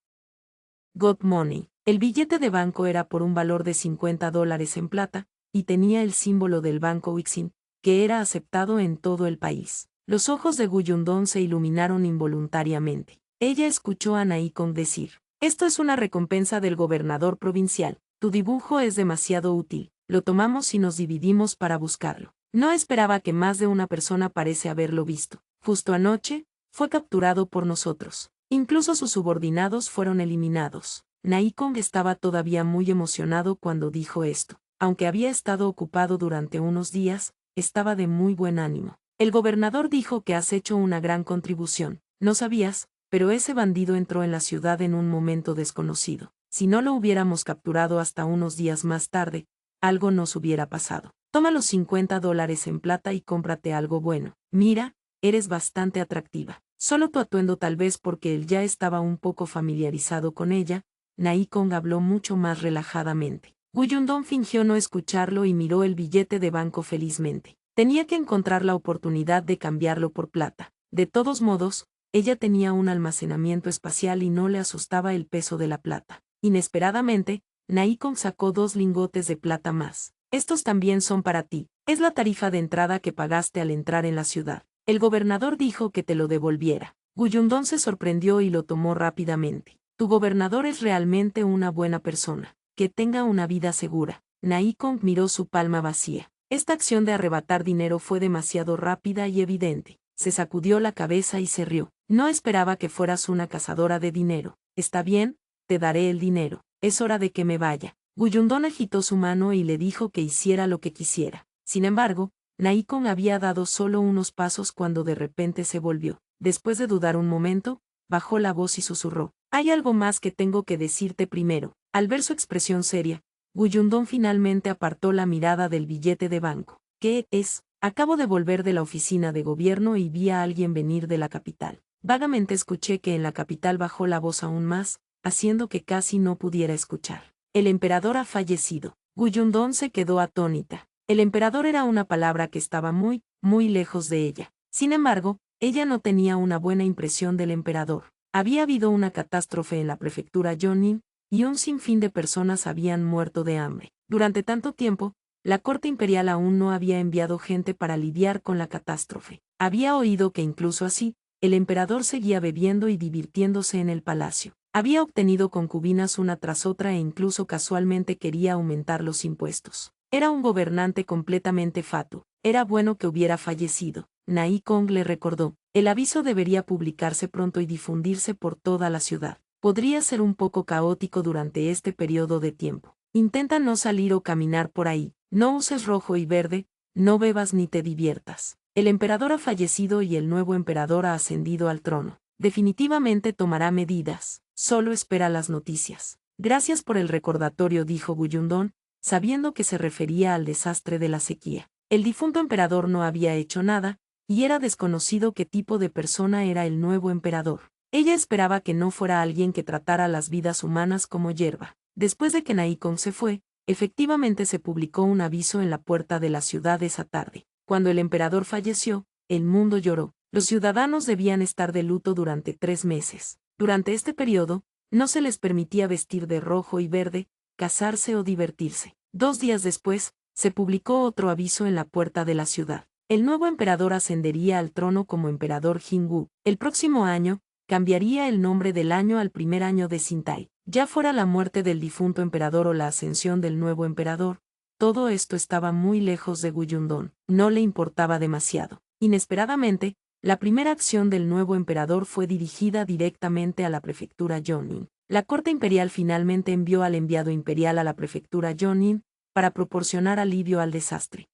Got money. El billete de banco era por un valor de $50 en plata, y tenía el símbolo del banco Wixin, que era aceptado en todo el país. Los ojos de Guyundón se iluminaron involuntariamente. Ella escuchó a Naikon decir: esto es una recompensa del gobernador provincial. Tu dibujo es demasiado útil. Lo tomamos y nos dividimos para buscarlo. No esperaba que más de una persona parece haberlo visto. Justo anoche, fue capturado por nosotros. Incluso sus subordinados fueron eliminados. Naikon estaba todavía muy emocionado cuando dijo esto. Aunque había estado ocupado durante unos días, estaba de muy buen ánimo. El gobernador dijo que has hecho una gran contribución. No sabías, pero ese bandido entró en la ciudad en un momento desconocido. Si no lo hubiéramos capturado hasta unos días más tarde, algo nos hubiera pasado. Toma los $50 en plata y cómprate algo bueno. Mira, eres bastante atractiva. Solo tu atuendo, tal vez porque él ya estaba un poco familiarizado con ella. Naikon habló mucho más relajadamente. Guyundón fingió no escucharlo y miró el billete de banco felizmente. Tenía que encontrar la oportunidad de cambiarlo por plata. De todos modos, ella tenía un almacenamiento espacial y no le asustaba el peso de la plata. Inesperadamente, Naikon sacó 2 lingotes de plata más. Estos también son para ti. Es la tarifa de entrada que pagaste al entrar en la ciudad. El gobernador dijo que te lo devolviera. Guyundón se sorprendió y lo tomó rápidamente. Tu gobernador es realmente una buena persona. Que tenga una vida segura. Naikon miró su palma vacía. Esta acción de arrebatar dinero fue demasiado rápida y evidente. Se sacudió la cabeza y se rió. No esperaba que fueras una cazadora de dinero. Está bien, te daré el dinero. Es hora de que me vaya. Guyundón agitó su mano y le dijo que hiciera lo que quisiera. Sin embargo, Naikon había dado solo unos pasos cuando de repente se volvió. Después de dudar un momento, bajó la voz y susurró: hay algo más que tengo que decirte primero. Al ver su expresión seria, Guyundón finalmente apartó la mirada del billete de banco. ¿Qué es? Acabo de volver de la oficina de gobierno y vi a alguien venir de la capital. Vagamente escuché que en la capital bajó la voz aún más, haciendo que casi no pudiera escuchar. El emperador ha fallecido. Guyundón se quedó atónita. El emperador era una palabra que estaba muy, muy lejos de ella. Sin embargo, ella no tenía una buena impresión del emperador. Había habido una catástrofe en la prefectura Yōnin, y un sinfín de personas habían muerto de hambre. Durante tanto tiempo, la corte imperial aún no había enviado gente para lidiar con la catástrofe. Había oído que incluso así, el emperador seguía bebiendo y divirtiéndose en el palacio. Había obtenido concubinas una tras otra e incluso casualmente quería aumentar los impuestos. Era un gobernante completamente fatuo. Era bueno que hubiera fallecido. Naikon le recordó. El aviso debería publicarse pronto y difundirse por toda la ciudad. Podría ser un poco caótico durante este periodo de tiempo. Intenta no salir o caminar por ahí. No uses rojo y verde, no bebas ni te diviertas. El emperador ha fallecido y el nuevo emperador ha ascendido al trono. Definitivamente tomará medidas. Solo espera las noticias. Gracias por el recordatorio, dijo Guyundón, sabiendo que se refería al desastre de la sequía. El difunto emperador no había hecho nada, y era desconocido qué tipo de persona era el nuevo emperador. Ella esperaba que no fuera alguien que tratara las vidas humanas como hierba. Después de que Naikon se fue, efectivamente se publicó un aviso en la puerta de la ciudad esa tarde. Cuando el emperador falleció, el mundo lloró. Los ciudadanos debían estar de luto durante 3 meses. Durante este periodo, no se les permitía vestir de rojo y verde, casarse o divertirse. 2 días después, se publicó otro aviso en la puerta de la ciudad. El nuevo emperador ascendería al trono como emperador Jingu. El próximo año, cambiaría el nombre del año al primer año de Sintai. Ya fuera la muerte del difunto emperador o la ascensión del nuevo emperador, todo esto estaba muy lejos de Guyundón. No le importaba demasiado. Inesperadamente, la primera acción del nuevo emperador fue dirigida directamente a la prefectura Yōnin. La corte imperial finalmente envió al enviado imperial a la prefectura Yōnin para proporcionar alivio al desastre.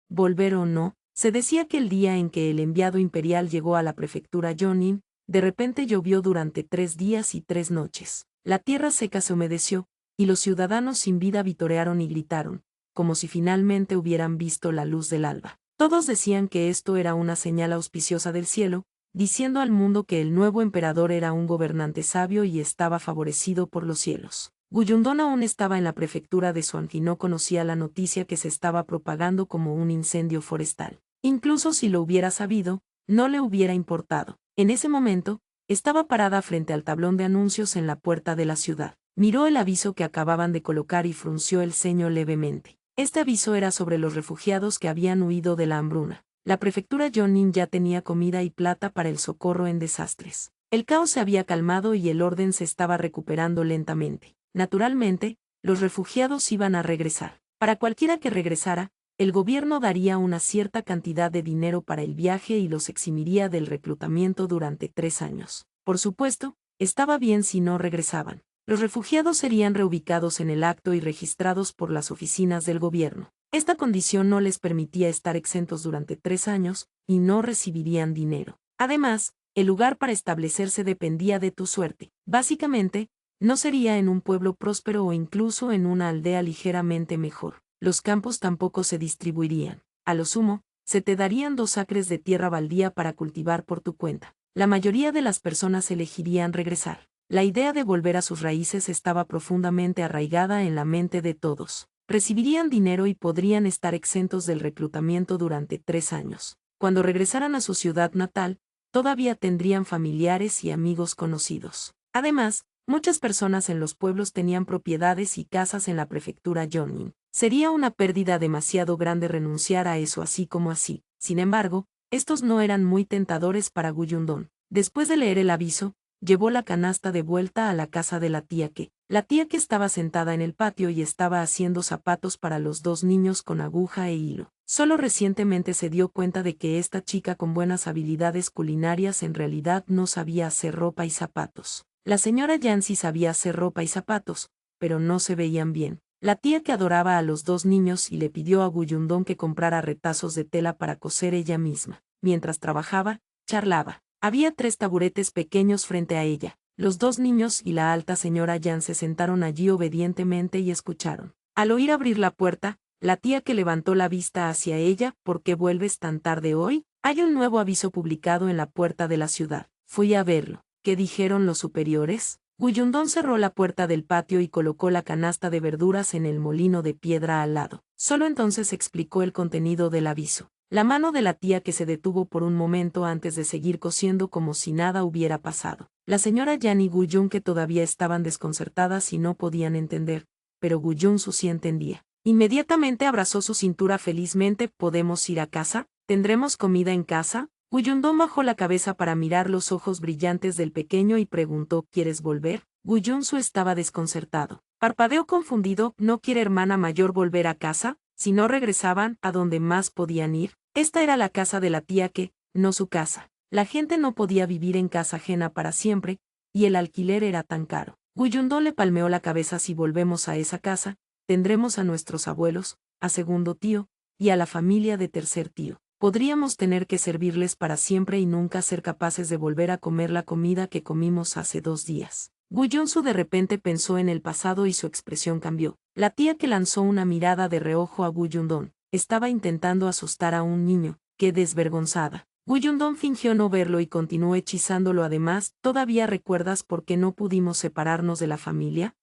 Volver o no, Se decía que el día en que el enviado imperial llegó a la prefectura Yōnin, de repente llovió durante 3 días y 3 noches. La tierra seca se humedeció, y los ciudadanos sin vida vitorearon y gritaron, como si finalmente hubieran visto la luz del alba. Todos decían que esto era una señal auspiciosa del cielo, diciendo al mundo que el nuevo emperador era un gobernante sabio y estaba favorecido por los cielos. Guyundón aún estaba en la prefectura de Suan y no conocía la noticia que se estaba propagando como un incendio forestal. Incluso si lo hubiera sabido, no le hubiera importado. En ese momento, estaba parada frente al tablón de anuncios en la puerta de la ciudad. Miró el aviso que acababan de colocar y frunció el ceño levemente. Este aviso era sobre los refugiados que habían huido de la hambruna. La prefectura Yōnin ya tenía comida y plata para el socorro en desastres. El caos se había calmado y el orden se estaba recuperando lentamente. Naturalmente, los refugiados iban a regresar. Para cualquiera que regresara, el gobierno daría una cierta cantidad de dinero para el viaje y los eximiría del reclutamiento durante 3 años. Por supuesto, estaba bien si no regresaban. Los refugiados serían reubicados en el acto y registrados por las oficinas del gobierno. Esta condición no les permitía estar exentos durante 3 años, y no recibirían dinero. Además, el lugar para establecerse dependía de tu suerte. Básicamente, no sería en un pueblo próspero o incluso en una aldea ligeramente mejor. Los campos tampoco se distribuirían. A lo sumo, se te darían 2 acres de tierra baldía para cultivar por tu cuenta. La mayoría de las personas elegirían regresar. La idea de volver a sus raíces estaba profundamente arraigada en la mente de todos. Recibirían dinero y podrían estar exentos del reclutamiento durante 3 años. Cuando regresaran a su ciudad natal, todavía tendrían familiares y amigos conocidos. Además, muchas personas en los pueblos tenían propiedades y casas en la prefectura Yōnin. Sería una pérdida demasiado grande renunciar a eso así como así. Sin embargo, estos no eran muy tentadores para Guyundón. Después de leer el aviso, llevó la canasta de vuelta a la casa de la tía que. La tía que estaba sentada en el patio y estaba haciendo zapatos para los 2 niños con aguja e hilo. Solo recientemente se dio cuenta de que esta chica con buenas habilidades culinarias en realidad no sabía hacer ropa y zapatos. La señora Yancy sabía hacer ropa y zapatos, pero no se veían bien. La tía que adoraba a los 2 niños y le pidió a Guyundón que comprara retazos de tela para coser ella misma. Mientras trabajaba, charlaba. Había 3 taburetes pequeños frente a ella. Los 2 niños y la alta señora Yan se sentaron allí obedientemente y escucharon. Al oír abrir la puerta, la tía que levantó la vista hacia ella, ¿por qué vuelves tan tarde hoy? Hay un nuevo aviso publicado en la puerta de la ciudad. Fui a verlo. ¿Qué dijeron los superiores? Guyundón cerró la puerta del patio y colocó la canasta de verduras en el molino de piedra al lado. Solo entonces explicó el contenido del aviso. La mano de la tía que se detuvo por un momento antes de seguir cosiendo como si nada hubiera pasado. La señora Yan y Guyun que todavía estaban desconcertadas y no podían entender, pero Guyun sí entendía. Inmediatamente abrazó su cintura felizmente. ¿Podemos ir a casa? ¿Tendremos comida en casa? Guyundón bajó la cabeza para mirar los ojos brillantes del pequeño y preguntó, ¿quieres volver? Guyunsu estaba desconcertado. Parpadeó confundido, ¿no quiere hermana mayor volver a casa? Si no regresaban, ¿a dónde más podían ir? Esta era la casa de la tía que, no su casa. La gente no podía vivir en casa ajena para siempre, y el alquiler era tan caro. Guyundón le palmeó la cabeza. Si volvemos a esa casa, tendremos a nuestros abuelos, a segundo tío, y a la familia de tercer tío. Podríamos tener que servirles para siempre y nunca ser capaces de volver a comer la comida que comimos hace 2 días. Guyunsu de repente pensó en el pasado y su expresión cambió. La tía que lanzó una mirada de reojo a Guyundón. Estaba intentando asustar a un niño. ¡Qué desvergonzada! Guyundón fingió no verlo y continuó hechizándolo. Además, ¿todavía recuerdas por qué no pudimos separarnos de la familia?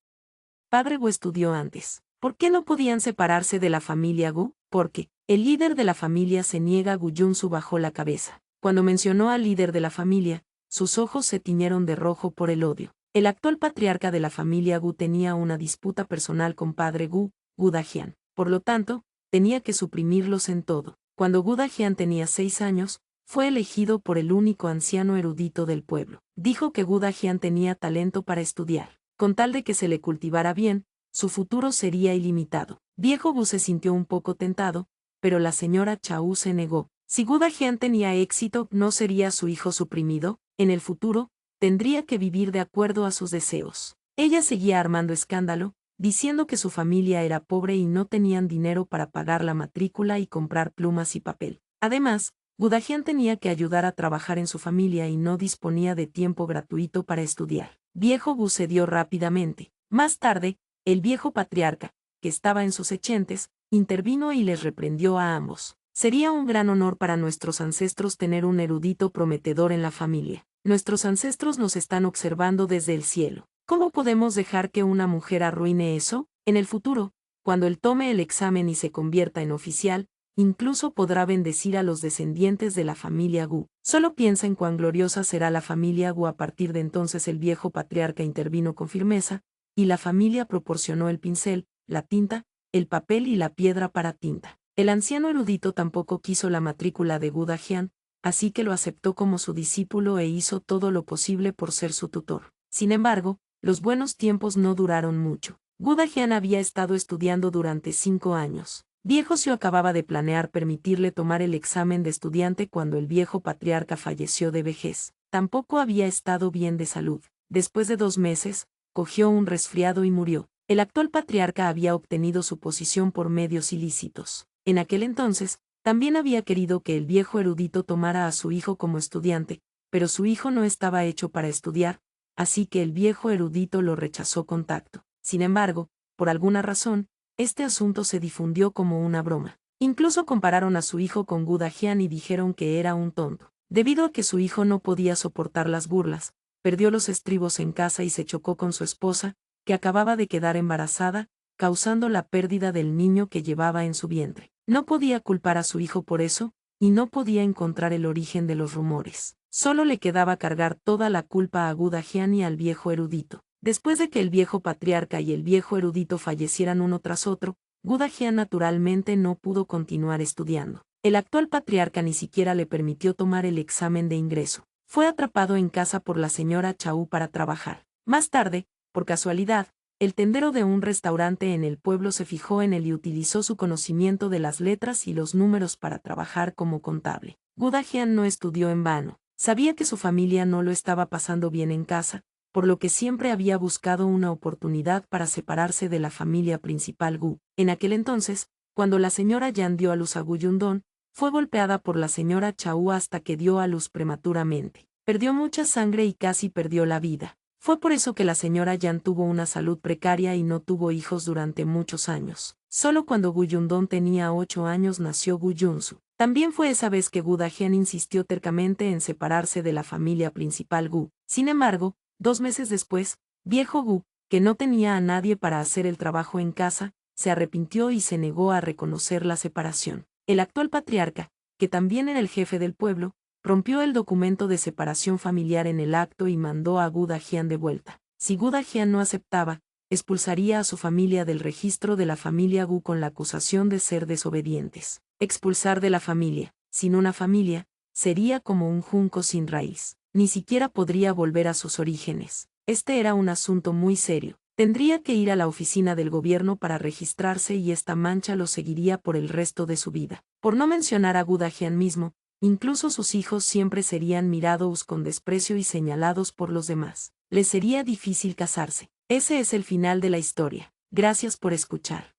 Padre Gu estudió antes. ¿Por qué no podían separarse de la familia Gu? Porque el líder de la familia se niega. Guyunsu bajó la cabeza. Cuando mencionó al líder de la familia, sus ojos se tiñeron de rojo por el odio. El actual patriarca de la familia Gu tenía una disputa personal con padre Gu, Gu Dajian. Por lo tanto, tenía que suprimirlos en todo. Cuando Gu Dajian tenía 6 años, fue elegido por el único anciano erudito del pueblo. Dijo que Gu Dajian tenía talento para estudiar. Con tal de que se le cultivara bien, su futuro sería ilimitado. Viejo Gu se sintió un poco tentado, pero la señora Chau se negó. Si Gu Dajian tenía éxito, ¿no sería su hijo suprimido? En el futuro, tendría que vivir de acuerdo a sus deseos. Ella seguía armando escándalo, diciendo que su familia era pobre y no tenían dinero para pagar la matrícula y comprar plumas y papel. Además, Gudajian tenía que ayudar a trabajar en su familia y no disponía de tiempo gratuito para estudiar. Viejo Gu cedió rápidamente. Más tarde, el viejo patriarca, que estaba en sus ochentes, intervino y les reprendió a ambos. Sería un gran honor para nuestros ancestros tener un erudito prometedor en la familia. Nuestros ancestros nos están observando desde el cielo. ¿Cómo podemos dejar que una mujer arruine eso? En el futuro, cuando él tome el examen y se convierta en oficial, incluso podrá bendecir a los descendientes de la familia Gu. Solo piensa en cuán gloriosa será la familia Gu. A partir de entonces el viejo patriarca intervino con firmeza, y la familia proporcionó el pincel, la tinta, el papel y la piedra para tinta. El anciano erudito tampoco quiso la matrícula de Gudajian, así que lo aceptó como su discípulo e hizo todo lo posible por ser su tutor. Sin embargo, los buenos tiempos no duraron mucho. Gudajian había estado estudiando durante 5 años. Viejo Xiu acababa de planear permitirle tomar el examen de estudiante cuando el viejo patriarca falleció de vejez. Tampoco había estado bien de salud. Después de 2 meses, cogió un resfriado y murió. El actual patriarca había obtenido su posición por medios ilícitos. En aquel entonces, también había querido que el viejo erudito tomara a su hijo como estudiante, pero su hijo no estaba hecho para estudiar, así que el viejo erudito lo rechazó con tacto. Sin embargo, por alguna razón, este asunto se difundió como una broma. Incluso compararon a su hijo con Gudajian y dijeron que era un tonto. Debido a que su hijo no podía soportar las burlas, perdió los estribos en casa y se chocó con su esposa, que acababa de quedar embarazada, causando la pérdida del niño que llevaba en su vientre. No podía culpar a su hijo por eso, y no podía encontrar el origen de los rumores. Solo le quedaba cargar toda la culpa a Gudajian y al viejo erudito. Después de que el viejo patriarca y el viejo erudito fallecieran uno tras otro, Gudajian naturalmente no pudo continuar estudiando. El actual patriarca ni siquiera le permitió tomar el examen de ingreso. Fue atrapado en casa por la señora Chau para trabajar. Más tarde, por casualidad, el tendero de un restaurante en el pueblo se fijó en él y utilizó su conocimiento de las letras y los números para trabajar como contable. Gudajian no estudió en vano. Sabía que su familia no lo estaba pasando bien en casa, por lo que siempre había buscado una oportunidad para separarse de la familia principal Gu. En aquel entonces, cuando la señora Yan dio a luz a Gu Yundong, fue golpeada por la señora Chau hasta que dio a luz prematuramente. Perdió mucha sangre y casi perdió la vida. Fue por eso que la señora Yan tuvo una salud precaria y no tuvo hijos durante muchos años. Solo cuando Gu Yundong tenía 8 años nació Gu Yunsu. También fue esa vez que Gudajian insistió tercamente en separarse de la familia principal Gu. Sin embargo, 2 meses después, viejo Gu, que no tenía a nadie para hacer el trabajo en casa, se arrepintió y se negó a reconocer la separación. El actual patriarca, que también era el jefe del pueblo, rompió el documento de separación familiar en el acto y mandó a Gudajian de vuelta. Si Gudajian no aceptaba, expulsaría a su familia del registro de la familia Gu con la acusación de ser desobedientes. Expulsar de la familia, sin una familia, sería como un junco sin raíz. Ni siquiera podría volver a sus orígenes. Este era un asunto muy serio. Tendría que ir a la oficina del gobierno para registrarse y esta mancha lo seguiría por el resto de su vida. Por no mencionar a Gudajian mismo, incluso sus hijos siempre serían mirados con desprecio y señalados por los demás. Les sería difícil casarse. Ese es el final de la historia. Gracias por escuchar.